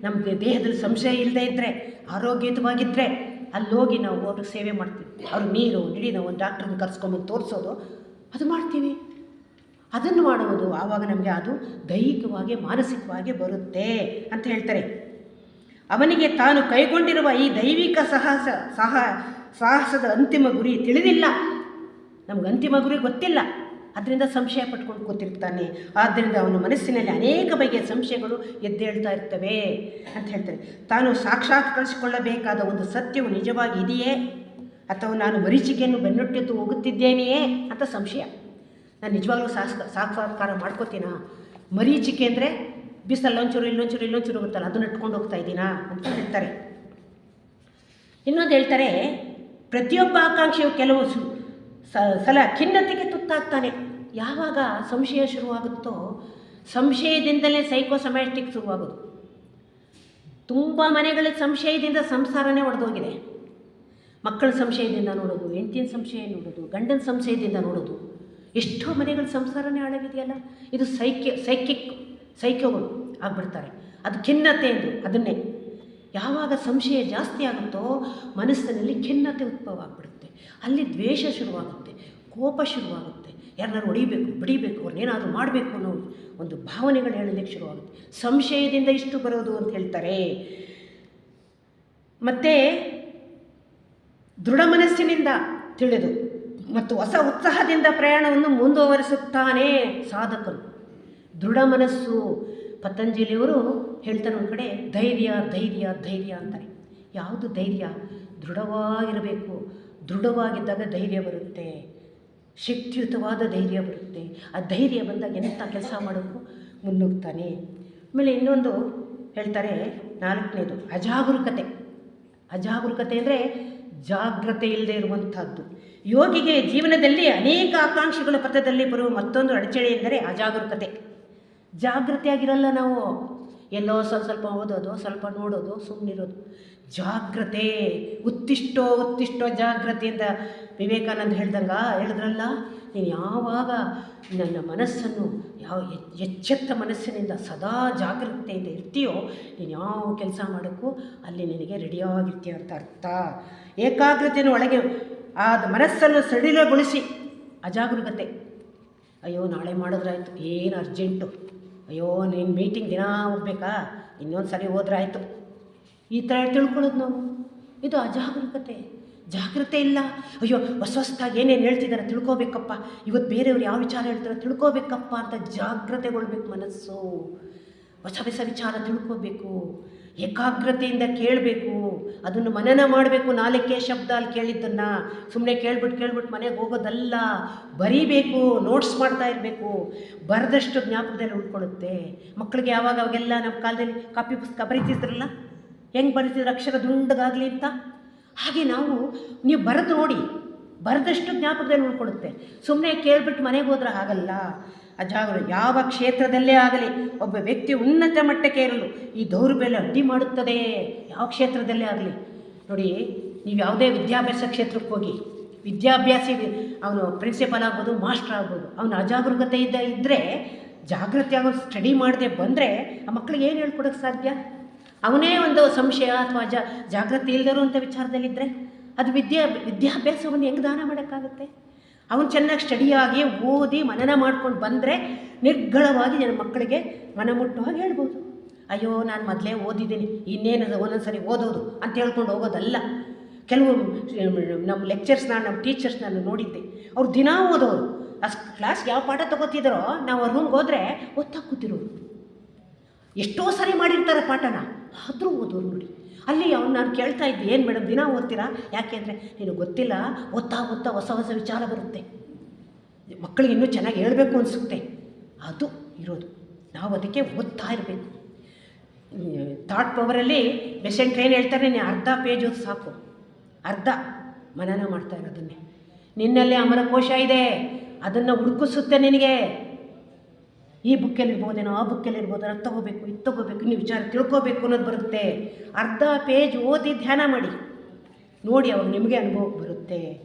ನಮ್ಮ ದೇಹದಲ್ಲಿ ಸಂಶಯ ಇಲ್ಲದೆ ಇದ್ದರೆ, ಆರೋಗ್ಯಯುತವಾಗಿದ್ದರೆ ಅಲ್ಲಿ ಹೋಗಿ ನಾವು ಅವ್ರಿಗೆ ಸೇವೆ ಮಾಡ್ತೀವಿ. ಅವ್ರಿಗೆ ನೀರು ನಾವು ಒಂದು ಡಾಕ್ಟ್ರನ್ನ ಕರ್ಸ್ಕೊಂಬಂದು ತೋರಿಸೋದು ಅದು ಮಾಡ್ತೀವಿ. ಅದನ್ನು ಮಾಡುವುದು. ಆವಾಗ ನಮಗೆ ಅದು ದೈಹಿಕವಾಗಿ ಮಾನಸಿಕವಾಗಿ ಬರುತ್ತೆ ಅಂತ ಹೇಳ್ತಾರೆ. ಅವನಿಗೆ ತಾನು ಕೈಗೊಂಡಿರುವ ಈ ದೈವಿಕ ಸಾಹಸದ ಅಂತಿಮ ಗುರಿ ತಿಳಿದಿಲ್ಲ. ನಮ್ಗೆ ಅಂತಿಮ ಗುರಿ ಗೊತ್ತಿಲ್ಲ, ಅದರಿಂದ ಸಂಶಯ ಪಟ್ಕೊಂಡು ಕೂತಿರ್ತಾನೆ. ಆದ್ದರಿಂದ ಅವನ ಮನಸ್ಸಿನಲ್ಲಿ ಅನೇಕ ಬಗೆಯ ಸಂಶಯಗಳು ಎದ್ದೇಳ್ತಾ ಇರ್ತವೆ ಅಂತ ಹೇಳ್ತಾರೆ. ತಾನು ಸಾಕ್ಷಾತ್ಕರಿಸಿಕೊಳ್ಳಬೇಕಾದ ಒಂದು ಸತ್ಯವು ನಿಜವಾಗಿ ಇದೆಯೇ, ಅಥವಾ ನಾನು ಮರೀಚಿಕೆಯನ್ನು ಬೆನ್ನೊಟ್ಟಿದ್ದು ಹೋಗುತ್ತಿದ್ದೇನೆಯೇ ಅಂತ ಸಂಶಯ. ನಾನು ನಿಜವಾಗ್ಲೂ ಸಾಕ್ಷಾತ್ಕಾರ ಮಾಡ್ಕೋತೀನಾ? ಮರೀಚಿಕೆ ಅಂದರೆ ಬಿಸಲ್ಲೊಂಚೂರು ಇಲ್ಲೊಂಚೂರು ಹೋಗುತ್ತಲ್ಲ, ಅದನ್ನು ಇಟ್ಕೊಂಡು ಹೋಗ್ತಾ ಇದ್ದೀನಾ ಅಂತ ಹೇಳ್ತಾರೆ. ಇನ್ನೊಂದು ಹೇಳ್ತಾರೆ, ಪ್ರತಿಯೊಬ್ಬ ಆಕಾಂಕ್ಷೆಯು ಕೆಲವು ಸಲ ಖಿನ್ನತೆಗೆ ತುತ್ತಾಗ್ತಾನೆ. ಯಾವಾಗ ಸಂಶಯ ಶುರುವಾಗುತ್ತೋ, ಸಂಶಯದಿಂದಲೇ ಸೈಕೋಸಮ್ಯಾಟಿಕ್ ಶುರುವಾಗೋದು. ತುಂಬ ಮನೆಗಳ ಸಂಶಯದಿಂದ ಸಂಸಾರನೇ ಒಡೆದೋಗಿದೆ. ಮಕ್ಕಳ ಸಂಶಯದಿಂದ ನೋಡೋದು, ಹೆಂಡತಿನ ಸಂಶಯ ನೋಡೋದು, ಗಂಡನ ಸಂಶಯದಿಂದ ನೋಡೋದು, ಎಷ್ಟೋ ಮನೆಗಳ ಸಂಸಾರನೇ ಹಾಳಾಗಿದೆಯಲ್ಲ. ಇದು ಸೈಕ್ಯೋಗಳು ಆಗಿಬಿಡ್ತಾರೆ. ಅದು ಖಿನ್ನತೆ ಎಂದು ಅದನ್ನೇ. ಯಾವಾಗ ಸಂಶಯ ಜಾಸ್ತಿ ಆಗುತ್ತೋ ಮನಸ್ಸಿನಲ್ಲಿ ಖಿನ್ನತೆ ಉದ್ಭವ ಆಗಿಬಿಡುತ್ತೆ. ಅಲ್ಲಿ ದ್ವೇಷ ಶುರುವಾಗುತ್ತೆ, ಕೋಪ ಶುರುವಾಗುತ್ತೆ, ಯಾರನ್ನಾರು ಹೊಡಿಬೇಕು, ಬಿಡಿಬೇಕು, ಅವ್ರನ್ನೇನಾದರೂ ಮಾಡಬೇಕು ಅನ್ನೋ ಒಂದು ಭಾವನೆಗಳು ಹೇಳಲಿಕ್ಕೆ ಶುರುವಾಗುತ್ತೆ. ಸಂಶಯದಿಂದ ಇಷ್ಟು ಬರೋದು ಅಂತ ಹೇಳ್ತಾರೆ. ಮತ್ತು ದೃಢ ಮನಸ್ಸಿನಿಂದ ತಿಳಿದು ಮತ್ತು ಹೊಸ ಉತ್ಸಾಹದಿಂದ ಪ್ರಯಾಣವನ್ನು ಮುಂದುವರಿಸುತ್ತಾನೆ ಸಾಧಕನು. ದೃಢ ಮನಸ್ಸು, ಪತಂಜಲಿಯವರು ಹೇಳ್ತಾರೆ ಒಂದು ಕಡೆ, ಧೈರ್ಯ ಧೈರ್ಯ ಧೈರ್ಯ ಅಂತಾರೆ. ಯಾವುದು ಧೈರ್ಯ? ದೃಢವಾಗಿರಬೇಕು. ದೃಢವಾಗಿದ್ದಾಗ ಧೈರ್ಯ ಬರುತ್ತೆ, ಶಕ್ತಿಯುತವಾದ ಧೈರ್ಯ ಬರುತ್ತೆ. ಆ ಧೈರ್ಯ ಬಂದಾಗ ಎಂಥ ಕೆಲಸ ಮಾಡೋಕ್ಕೂ ಮುನ್ನುಗ್ತಾನೆ. ಆಮೇಲೆ ಇನ್ನೊಂದು ಹೇಳ್ತಾರೆ, 4ನೇದು ಅಜಾಗರೂಕತೆ. ಅಜಾಗರೂಕತೆ ಅಂದರೆ ಜಾಗ್ರತೆ ಇಲ್ಲದೆ ಇರುವಂಥದ್ದು. ಯೋಗಿಗೆ ಜೀವನದಲ್ಲಿ ಅನೇಕ ಆಕಾಂಕ್ಷೆಗಳ ಪಥದಲ್ಲಿ ಬರುವ ಮತ್ತೊಂದು ಅಡಚಣೆ ಎಂದರೆ ಅಜಾಗರೂಕತೆ. ಜಾಗೃತಿಯಾಗಿರಲ್ಲ ನಾವು. ಎಲ್ಲೋ ಸ್ವಲ್ಪ ಓದೋದು, ಸ್ವಲ್ಪ ನೋಡೋದು, ಸುಮ್ಮನಿರೋದು. ಜಾಗ್ರತೆ, ಉತ್ತಿಷ್ಟೋ ಜಾಗ್ರತೆಯಿಂದ ವಿವೇಕಾನಂದ ಹೇಳಿದ್ರಲ್ಲ, ನೀನು ಯಾವಾಗ ನನ್ನ ಮನಸ್ಸನ್ನು ಎಚ್ಚೆತ್ತ ಮನಸ್ಸಿನಿಂದ ಸದಾ ಜಾಗೃತೆಯಿಂದ ಇರ್ತೀಯೋ, ನೀನು ಯಾವ ಕೆಲಸ ಮಾಡೋಕ್ಕೂ ಅಲ್ಲಿ ನಿನಗೆ ರೆಡಿಯಾಗಿರ್ತೀಯ ಅಂತ ಅರ್ಥ. ಏಕಾಗ್ರತೆಯನ್ನು ಒಳಗೆ ಆದ ಮನಸ್ಸನ್ನು ಸಡಿಲಗೊಳಿಸಿ ಅಜಾಗರೂಕತೆ. ಅಯ್ಯೋ ನಾಳೆ ಮಾಡಿದ್ರಾಯ್ತು, ಏನು ಅರ್ಜೆಂಟು, ಅಯ್ಯೋ ನೀನು ಮೀಟಿಂಗ್ ದಿನ ಹೋಗ್ಬೇಕಾ, ಇನ್ನೊಂದು ಸರಿ ಹೋದ್ರಾಯ್ತು, ಈ ಥರ ತಿಳ್ಕೊಳ್ಳೋದು ನಾವು. ಇದು ಅಜಾಗರೂಕತೆ. ಜಾಗ್ರತೆ ಇಲ್ಲ. ಅಯ್ಯೋ ಹೊಸದಾಗಿ ಏನೇನು ಹೇಳ್ತಿದ್ದಾರೆ ತಿಳ್ಕೊಬೇಕಪ್ಪ, ಇವತ್ತು ಬೇರೆಯವ್ರು ಯಾವ ವಿಚಾರ ಹೇಳ್ತಾರೆ ತಿಳ್ಕೊಬೇಕಪ್ಪ ಅಂತ ಜಾಗ್ರತೆಗೊಳ್ಬೇಕು ಮನಸ್ಸು. ಹೊಸ ವಿಚಾರ ತಿಳ್ಕೊಬೇಕು, ಏಕಾಗ್ರತೆಯಿಂದ ಕೇಳಬೇಕು, ಅದನ್ನು ಮನನ ಮಾಡಬೇಕು. ನಾಲ್ಕೇ ಶಬ್ದ ಅಲ್ಲಿ ಕೇಳಿದ್ದನ್ನು ಸುಮ್ಮನೆ ಕೇಳ್ಬಿಟ್ಟು ಮನೆಗೆ ಹೋಗೋದಲ್ಲ, ಬರೀಬೇಕು, ನೋಟ್ಸ್ ಮಾಡ್ತಾ ಇರಬೇಕು. ಬರೆದಷ್ಟು ಜ್ಞಾಪಕದಲ್ಲಿ ಉಳ್ಕೊಳ್ಳುತ್ತೆ. ಮಕ್ಕಳಿಗೆ ಯಾವಾಗ ಅವಾಗೆಲ್ಲ ನಮ್ಮ ಕಾಲದಲ್ಲಿ ಕಾಪಿ ಪುಸ್ತಕ ಬರೀತಿದ್ರಲ್ಲ, ಹೆಂಗೆ ಬರೀತಿದ್ರು ಅಕ್ಷರ ದುಂಡಗಾಗಲಿ ಅಂತ, ಹಾಗೆ ನೀವು ಬರೆದು ನೋಡಿ, ಬರೆದಷ್ಟು ಜ್ಞಾಪಕದಲ್ಲಿ ಉಳ್ಕೊಳ್ಳುತ್ತೆ. ಸುಮ್ಮನೆ ಕೇಳ್ಬಿಟ್ಟು ಮನೆಗೆ ಹೋದ್ರೆ ಆಗಲ್ಲ. ಯಾವ ಕ್ಷೇತ್ರದಲ್ಲೇ ಆಗಲಿ ಒಬ್ಬ ವ್ಯಕ್ತಿ ಉನ್ನತ ಮಟ್ಟಕ್ಕೆ ಏರಲು ಈ ದೌರ್ಬಲ್ಯ ಅಡ್ಡಿ ಮಾಡುತ್ತದೆ. ಯಾವ ಕ್ಷೇತ್ರದಲ್ಲೇ ಆಗಲಿ ನೋಡಿ, ನೀವು ಯಾವುದೇ ವಿದ್ಯಾಭ್ಯಾಸ ಕ್ಷೇತ್ರಕ್ಕೆ ಹೋಗಿ, ವಿದ್ಯಾಭ್ಯಾಸಿ ಅವನು ಪ್ರಿನ್ಸಿಪಲ್ ಆಗ್ಬೋದು, ಮಾಸ್ಟರ್ ಆಗ್ಬೋದು, ಅವನು ಅಜಾಗರೂಕತೆ ಇದ್ದರೆ, ಜಾಗೃತಿ ಆಗೋ ಸ್ಟಡಿ ಮಾಡದೆ ಬಂದರೆ ಆ ಮಕ್ಕಳಿಗೆ ಏನು ಹೇಳ್ಕೊಡೋಕ್ಕೆ ಸಾಧ್ಯ? ಅವನೇ ಒಂದು ಸಂಶಯ ಅಥವಾ ಜಾಗೃತಿ ಇಲ್ಲದಿರುವಂಥ ವಿಚಾರದಲ್ಲಿದ್ದರೆ ಅದು ವಿದ್ಯಾಭ್ಯಾಸವನ್ನು ಹೆಂಗೆ ದಾನ ಮಾಡೋಕ್ಕಾಗುತ್ತೆ? ಅವನು ಚೆನ್ನಾಗಿ ಸ್ಟಡಿಯಾಗಿ ಓದಿ ಮನನ ಮಾಡ್ಕೊಂಡು ಬಂದರೆ ನಿರ್ಗಳವಾಗಿ ನನ್ನ ಮಕ್ಕಳಿಗೆ ಮನಮುಟ್ಟೋ ಹಾಗೆ ಹೇಳ್ಬೋದು. ಅಯ್ಯೋ ನಾನು ಮೊದಲೇ ಓದಿದ್ದೀನಿ, ಇನ್ನೇನು ಒಂದೊಂದು ಸರಿ ಓದೋದು ಅಂತ ಹೇಳ್ಕೊಂಡು ಹೋಗೋದಲ್ಲ. ಕೆಲವು ನಮ್ಮ ನಮ್ಮ ಟೀಚರ್ಸ್ ನಾನು ನೋಡಿದ್ದೆ, ಅವ್ರು ದಿನ ಓದೋರು. ಕ್ಲಾಸ್ಗೆ ಯಾವ ಪಾಠ ತೊಗೋತಿದ್ದಾರೋ ನಾವು ಅವ್ರ ರೂಮ್ಗೆ ಹೋದರೆ ಓದ್ತಾ ಕೂತಿರೋರು. ಎಷ್ಟೋ ಸರಿ ಮಾಡಿರ್ತಾರೆ ಪಾಠನ, ಆದರೂ ಓದೋರು ನೋಡಿ. ಅಲ್ಲಿ ನಾನು ಕೇಳ್ತಾ ಇದ್ದೆ, ಏನು ಮೇಡಮ್ ದಿನ ಓದ್ತೀರಾ? ಯಾಕೆ ಅಂದರೆ ನಿನಗೆ ಗೊತ್ತಿಲ್ಲ, ಓದ್ತಾ ಹೊಸ ವಿಚಾರ ಬರುತ್ತೆ, ಮಕ್ಕಳಿಗೆ ಇನ್ನೂ ಚೆನ್ನಾಗಿ ಹೇಳಬೇಕು ಅನಿಸುತ್ತೆ. ಅದು ಇರೋದು. ನಾವು ಅದಕ್ಕೆ ಓದ್ತಾ ಇರಬೇಕು. ಥಾಟ್ ಪವರಲ್ಲಿ ಬೆಸೆಂಟ್ ಏನು ಹೇಳ್ತಾರೆ, ನೀನು ಅರ್ಧ ಪೇಜ್ ಓದಿ ಸಾಕು, ಅರ್ಧ ಮನನ ಮಾಡ್ತಾ ಇರೋದನ್ನೇ. ನಿನ್ನಲ್ಲೇ ಅಮರಕೋಶ ಇದೆ, ಅದನ್ನು ಹುಡುಕಿಸುತ್ತೆ ನಿನಗೆ. ಈ ಬುಕ್ಕಲ್ಲಿರ್ಬೋದೇನೋ, ಆ ಬುಕ್ಕಲ್ಲಿರ್ಬೋದೇನೋ, ಅದು ತೊಗೋಬೇಕು, ಇದು ತೊಗೋಬೇಕು, ಇನ್ನು ವಿಚಾರ ತಿಳ್ಕೋಬೇಕು ಅನ್ನೋದು ಬರುತ್ತೆ. ಅರ್ಧ ಪೇಜ್ ಓದಿ ಧ್ಯಾನ ಮಾಡಿ ನೋಡಿ, ಅವಾಗ ನಿಮಗೆ ಅನುಭವ ಬರುತ್ತೆ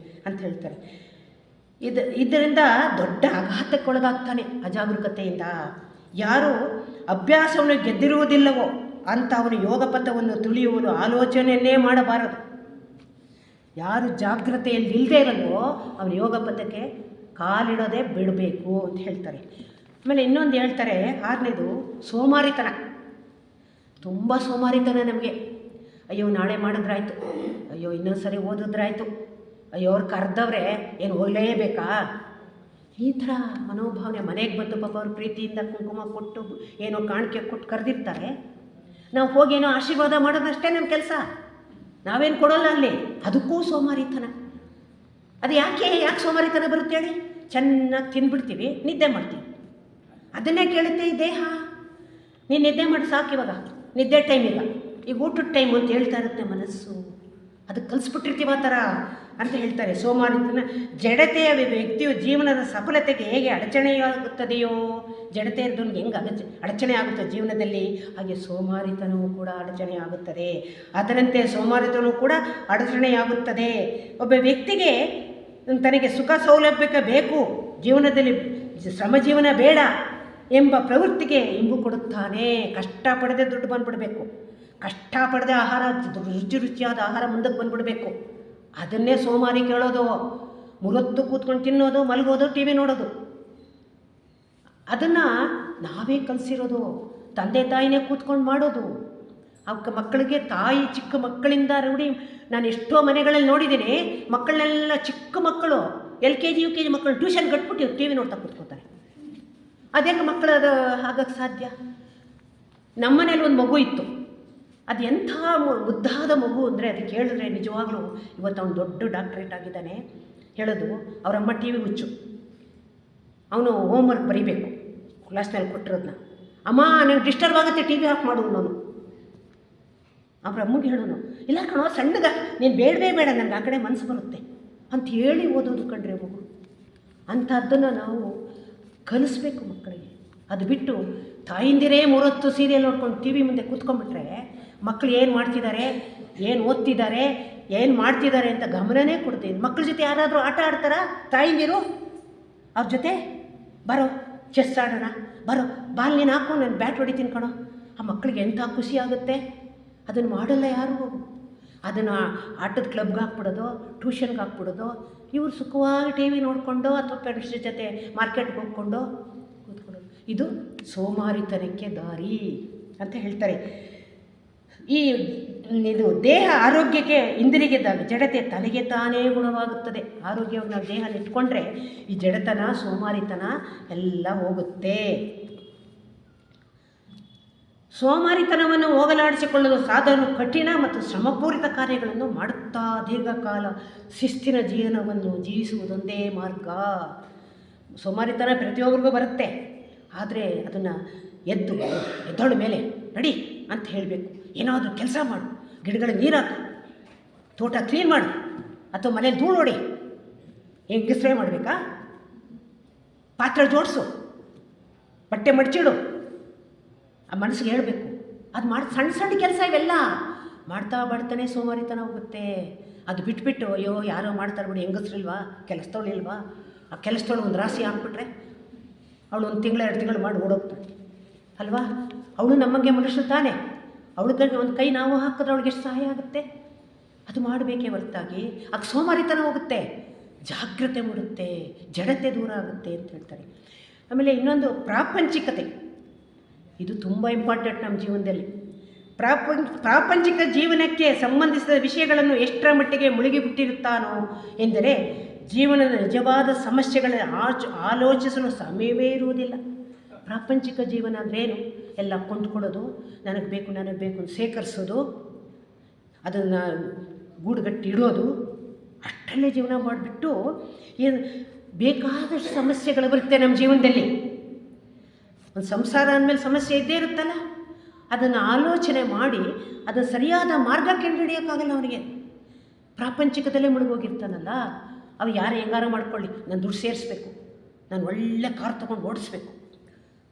ಅಂತ ಹೇಳ್ತಾರೆ. ಇದರಿಂದ ದೊಡ್ಡ ಆಘಾತಕ್ಕೊಳಗಾಗ್ತಾನೆ ಅಜಾಗರೂಕತೆಯಿಂದ. ಯಾರು ಅಭ್ಯಾಸವನ್ನು ಗೆದ್ದಿರುವುದಿಲ್ಲವೋ ಅಂತ ಅವನು ಯೋಗ ಪಥವನ್ನು ತುಳಿಯುವುದು ಆಲೋಚನೆಯನ್ನೇ ಮಾಡಬಾರದು. ಯಾರು ಜಾಗೃತೆಯಲ್ಲಿ ಇಲ್ಲದೆ ಇರಲ್ವೋ ಅವನು ಯೋಗ ಪಥಕ್ಕೆ ಕಾಲಿಡೋದೇ ಬಿಡಬೇಕು ಅಂತ ಹೇಳ್ತಾರೆ. ಆಮೇಲೆ ಇನ್ನೊಂದು ಹೇಳ್ತಾರೆ, 6ನೇದು ಸೋಮಾರಿತನ. ತುಂಬ ಸೋಮಾರಿತನ ನಮಗೆ. ಅಯ್ಯೋ ನಾಳೆ ಮಾಡಿದ್ರಾಯ್ತು, ಅಯ್ಯೋ ಇನ್ನೊಂದು ಸರಿ ಓದಿದ್ರಾಯ್ತು, ಅಯ್ಯೋ ಅವ್ರು ಕರೆದವ್ರೆ ಏನು ಹೋಗಲೇಬೇಕಾ, ಈ ಥರ ಮನೋಭಾವನೆ. ಮನೆಗೆ ಬಂದು ಪಾಪ ಅವ್ರು ಪ್ರೀತಿಯಿಂದ ಕುಂಕುಮ ಕೊಟ್ಟು ಏನೋ ಕಾಣಿಕೆ ಕೊಟ್ಟು ಕರೆದಿರ್ತಾರೆ, ನಾವು ಹೋಗೇನೋ ಆಶೀರ್ವಾದ ಮಾಡೋದಷ್ಟೇ ನಮ್ಮ ಕೆಲಸ, ನಾವೇನು ಕೊಡೋಲ್ಲ ಅಲ್ಲಿ. ಅದಕ್ಕೂ ಸೋಮಾರಿತನ. ಅದು ಯಾಕೆ ಸೋಮಾರಿತನ ಬರುತ್ತೆ ಹೇಳಿ? ಚೆನ್ನಾಗಿ ತಿಂದ್ಬಿಡ್ತೀವಿ, ನಿದ್ದೆ ಮಾಡ್ತೀವಿ. ಅದನ್ನೇ ಕೇಳುತ್ತೆ ಈ ದೇಹ. ನೀನು ನಿದ್ದೆ ಮಾಡಿ ಸಾಕು, ಇವಾಗ ನಿದ್ದೆ ಟೈಮ್ ಇಲ್ಲ, ಈಗ ಊಟದ ಟೈಮು ಅಂತ ಹೇಳ್ತಾ ಇರುತ್ತೆ ಮನಸ್ಸು. ಅದಕ್ಕೆ ಕಲಿಸ್ಬಿಟ್ಟಿರ್ತೀವಿ ಆ ಥರ ಅಂತ ಹೇಳ್ತಾರೆ. ಸೋಮಾರಿತನ ಜಡತೆಯ ವ್ಯಕ್ತಿಯು ಜೀವನದ ಸಫಲತೆಗೆ ಹೇಗೆ ಅಡಚಣೆಯಾಗುತ್ತದೆಯೋ, ಜಡತೆ ಇರೋದಕ್ಕೆ ಹೆಂಗೆ ಅಡಚಣೆ ಆಗುತ್ತೆ ಜೀವನದಲ್ಲಿ, ಹಾಗೆ ಸೋಮಾರಿತನವೂ ಕೂಡ ಅಡಚಣೆ ಆಗುತ್ತದೆ. ಅದರಂತೆ ಸೋಮಾರಿತನವೂ ಕೂಡ ಅಡಚಣೆಯಾಗುತ್ತದೆ. ಒಬ್ಬ ವ್ಯಕ್ತಿಗೆ ತನಗೆ ಸುಖ ಸೌಲಭ್ಯಕ್ಕೆ ಬೇಕು, ಜೀವನದಲ್ಲಿ ಶ್ರಮಜೀವನ ಬೇಡ ಎಂಬ ಪ್ರವೃತ್ತಿಗೆ ಇಂಬು ಕೊಡುತ್ತಾನೆ. ಕಷ್ಟಪಡದೆ ದುಡ್ಡು ಬಂದುಬಿಡಬೇಕು, ಕಷ್ಟಪಡದೆ ಆಹಾರ, ರುಚಿಯಾದ ಆಹಾರ ಮುಂದಕ್ಕೆ ಬಂದುಬಿಡಬೇಕು. ಅದನ್ನೇ ಸೋಮಾರಿ ಕೇಳೋದು. ಮುರೊತ್ತು ಕೂತ್ಕೊಂಡು ತಿನ್ನೋದು, ಮಲಗೋದು, ಟಿ ವಿ ನೋಡೋದು. ಅದನ್ನು ನಾವೇ ಕಲಿಸಿರೋದು, ತಂದೆ ತಾಯಿನೇ ಕೂತ್ಕೊಂಡು ಮಾಡೋದು. ಮಕ್ಕಳಿಗೆ ತಾಯಿ ಚಿಕ್ಕ ಮಕ್ಕಳಿಂದ ರೂಢಿ. ನಾನು ಎಷ್ಟೋ ಮನೆಗಳಲ್ಲಿ ನೋಡಿದ್ದೀನಿ, ಮಕ್ಕಳನ್ನೆಲ್ಲ ಚಿಕ್ಕ ಮಕ್ಕಳು LKG UKG ಮಕ್ಕಳು ಟ್ಯೂಷನ್ ಕಟ್ಬಿಟ್ಟು ಟಿ ವಿ ನೋಡ್ತಾ ಕೂತ್ಕೋತಾರೆ. ಅದೇಗೆ ಮಕ್ಕಳು ಅದು ಆಗಕ್ಕೆ ಸಾಧ್ಯ? ನಮ್ಮನೇಲಿ ಒಂದು ಮಗು ಇತ್ತು, ಅದು ಎಂಥ ಮುದ್ದಾದ ಮಗು ಅಂದರೆ, ಅದಕ್ಕೆ ಹೇಳಿದ್ರೆ ನಿಜವಾಗ್ಲೂ ಇವತ್ತು ಅವನು ದೊಡ್ಡ ಡಾಕ್ಟ್ರೇಟ್ ಆಗಿದ್ದಾನೆ. ಹೇಳೋದು ಅವರಮ್ಮ ಟಿ ವಿ ಹುಚ್ಚು, ಅವನು ಹೋಮ್ವರ್ಕ್ ಬರೀಬೇಕು ಕ್ಲಾಸ್ನಲ್ಲಿ ಕೊಟ್ಟಿರೋದನ್ನ. ಅಮ್ಮ ನನಗೆ ಡಿಸ್ಟರ್ಬ್ ಆಗುತ್ತೆ, ಟಿ ವಿ ಆಫ್ ಮಾಡು ನಾನು. ಅವ್ರ ಅಮ್ಮಗೆ ಹೇಳೋನು, ಇಲ್ಲ ಕಣೋ ಸಣ್ಣಗ, ನೀನು ಬೇಡವೇ ಬೇಡ, ನನಗೆ ಆ ಕಡೆ ಮನಸ್ಸು ಬರುತ್ತೆ ಅಂತ ಹೇಳಿ ಓದೋದು ಕಂಡ್ರೆ ಮಗು. ಅಂಥದ್ದನ್ನು ನಾವು ಕಲಿಸ್ಬೇಕು ಮಕ್ಕಳಿಗೆ. ಅದು ಬಿಟ್ಟು ತಾಯಿಂದಿರೇ 30 ಸೀರಿಯಲ್ ನೋಡ್ಕೊಂಡು ಟಿ ವಿ ಮುಂದೆ ಕೂತ್ಕೊಂಡ್ಬಿಟ್ರೆ ಮಕ್ಕಳು ಏನು ಮಾಡ್ತಿದ್ದಾರೆ, ಏನು ಓದ್ತಿದ್ದಾರೆ, ಏನು ಮಾಡ್ತಿದ್ದಾರೆ ಅಂತ ಗಮನನೇ ಕೊಡ್ತೀವಿ. ಮಕ್ಕಳ ಜೊತೆ ಯಾರಾದರೂ ಆಟ ಆಡ್ತಾರಾ ತಾಯಿಂದಿರು? ಅವ್ರ ಜೊತೆ ಬರೋ ಚೆಸ್ ಆಡೋಣ, ಬರೋ ಬಾಲ್ ನೀನು ಹಾಕು, ನಾನು ಬ್ಯಾಟ್ ಹೊಡಿತೀನಿ ಕಣೋ. ಆ ಮಕ್ಕಳಿಗೆ ಎಂಥ ಖುಷಿ ಆಗುತ್ತೆ. ಅದನ್ನು ಮಾಡಲ್ಲ ಯಾರು. ಅದನ್ನು ಆಟದ ಕ್ಲಬ್ಗೆ ಹಾಕ್ಬಿಡೋದು, ಟ್ಯೂಷನ್ಗೆ ಹಾಕ್ಬಿಡೋದು. ಇವರು ಸುಖವಾಗಿ ಟಿ ವಿ ನೋಡಿಕೊಂಡು ಅಥವಾ ಫ್ರೆಂಡ್ಸ್ ಜೊತೆ ಮಾರ್ಕೆಟ್ಗೆ ಹೋಗ್ಕೊಂಡು ಕೂತ್ಕೊಳ್ಳೋದು. ಇದು ಸೋಮಾರಿತನಕ್ಕೆ ದಾರಿ ಅಂತ ಹೇಳ್ತಾರೆ. ಇದು ದೇಹ ಆರೋಗ್ಯಕ್ಕೆ ಹಿಂದಿರುಗಿದಾಗ ಜಡತೆ ತನಗೆ ತಾನೇ ಗುಣವಾಗುತ್ತದೆ. ಆರೋಗ್ಯವನ್ನು ನಾವು ದೇಹದಲ್ಲಿ ಇಟ್ಕೊಂಡ್ರೆ ಈ ಜಡತನ, ಸೋಮಾರಿತನ ಎಲ್ಲ ಹೋಗುತ್ತೆ. ಸೋಮಾರಿತನವನ್ನು ಹೋಗಲಾಡಿಸಿಕೊಳ್ಳಲು ಸಾಧನ ಕಠಿಣ ಮತ್ತು ಶ್ರಮಪೂರಿತ ಕಾರ್ಯಗಳನ್ನು ಮಾಡುತ್ತಾ ದೀರ್ಘಕಾಲ ಶಿಸ್ತಿನ ಜೀವನವನ್ನು ಜೀವಿಸುವುದೊಂದೇ ಮಾರ್ಗ. ಸೋಮಾರಿತನ ಪ್ರತಿಯೊಬ್ಬರಿಗೂ ಬರುತ್ತೆ, ಆದರೆ ಅದನ್ನು ಎದ್ದೋಳ ಮೇಲೆ ನಡಿ ಅಂತ ಹೇಳಬೇಕು. ಏನಾದರೂ ಕೆಲಸ ಮಾಡು, ಗಿಡಗಳಿಗೆ ನೀರು ಹಾಕು, ತೋಟ ಕ್ಲೀನ್ ಮಾಡು, ಅಥವಾ ಮನೇಲಿ ಧೂಳು ಹೊಡಿ. ಹೆಂಗೆ ಸ್ಪ್ರೇ ಮಾಡಬೇಕಾ? ಪಾತ್ರೆ ಜೋಡಿಸು, ಬಟ್ಟೆ ಮಡಚಿಡು. ಆ ಮನಸ್ಸಿಗೆ ಹೇಳಬೇಕು. ಅದು ಮಾಡಿ ಸಣ್ಣ ಸಣ್ಣ ಕೆಲಸ ಇವೆಲ್ಲ ಮಾಡ್ತಾ ಮಾಡ್ತಾನೆ ಸೋಮಾರಿತನ ಹೋಗುತ್ತೆ. ಅದು ಬಿಟ್ಬಿಟ್ಟು ಅಯ್ಯೋ ಯಾರೋ ಮಾಡ್ತಾರೆ ಬಿಡಿ, ಹೆಂಗಸ್ರಿಲ್ವಾ, ಕೆಲಸದವಳಿಲ್ವಾ, ಆ ಕೆಲಸದವಳು ಒಂದು ರಾಶಿ ಹಾಕ್ಬಿಟ್ರೆ ಅವಳು 1 ತಿಂಗಳು 2 ತಿಂಗಳು ಮಾಡಿ ಓಡೋಗ್ತಾಳೆ ಅಲ್ವಾ? ಅವಳು ನಮಗೆ ಮನುಷ್ಯರು ತಾನೆ, ಅವಳಿಗೆ ಒಂದು ಕೈ ನಾವು ಹಾಕಿದ್ರೆ ಅವಳಿಗೆ ಎಷ್ಟು ಸಹಾಯ ಆಗುತ್ತೆ. ಅದು ಮಾಡಬೇಕೇ ಹೊರತಾಗಿ ಆಗ ಸೋಮಾರಿತನ ಹೋಗುತ್ತೆ, ಜಾಗ್ರತೆ ಮೂಡುತ್ತೆ, ಜಡತೆ ದೂರ ಆಗುತ್ತೆ ಅಂತ ಹೇಳ್ತಾರೆ. ಆಮೇಲೆ ಇನ್ನೊಂದು ಪ್ರಾಪಂಚಿಕತೆ. ಇದು ತುಂಬ ಇಂಪಾರ್ಟೆಂಟ್ ನಮ್ಮ ಜೀವನದಲ್ಲಿ. ಪ್ರಾಪಂಚಿಕ ಜೀವನಕ್ಕೆ ಸಂಬಂಧಿಸಿದ ವಿಷಯಗಳನ್ನು ಎಷ್ಟರ ಮಟ್ಟಿಗೆ ಮುಳುಗಿಬಿಟ್ಟಿರುತ್ತಾನೋ ಎಂದರೆ ಜೀವನದ ನಿಜವಾದ ಸಮಸ್ಯೆಗಳ ಆಲೋಚಿಸಲು ಸಮಯವೇ ಇರುವುದಿಲ್ಲ. ಪ್ರಾಪಂಚಿಕ ಜೀವನ ಅಂದ್ರೇನು? ಎಲ್ಲ ಕೊಂಡ್ಕೊಳ್ಳೋದು, ನನಗೆ ಬೇಕು ಅಂತ ಸೇಕರಿಸೋದು, ಅದನ್ನು ಗೂಡುಗಟ್ಟಿ ಇಡೋದು, ಅಷ್ಟರಲ್ಲೇ ಜೀವನ ಮಾಡಿಬಿಟ್ಟು ಏನು ಬೇಕಾದಷ್ಟು ಸಮಸ್ಯೆಗಳು ಬರುತ್ತೆ ನಮ್ಮ ಜೀವನದಲ್ಲಿ. ಒಂದು ಸಂಸಾರ ಅಂದಮೇಲೆ ಸಮಸ್ಯೆ ಇದ್ದೇ ಇರುತ್ತಲ್ಲ, ಅದನ್ನು ಆಲೋಚನೆ ಮಾಡಿ ಅದನ್ನು ಸರಿಯಾದ ಮಾರ್ಗ ಕಂಡುಹಿಡಿಯೋಕ್ಕಾಗಲ್ಲ ಅವನಿಗೆ. ಪ್ರಾಪಂಚಿಕದಲ್ಲೇ ಮುಳುಗೋಗಿರ್ತಾನಲ್ಲ, ಅವು ಯಾರು ಹೆಂಗಾರ ಮಾಡ್ಕೊಳ್ಳಿ, ನಾನು ದುಡ್ಡು ಸೇರಿಸ್ಬೇಕು, ನಾನು ಒಳ್ಳೆ ಕಾರ್ ತೊಗೊಂಡು ಓಡಿಸ್ಬೇಕು,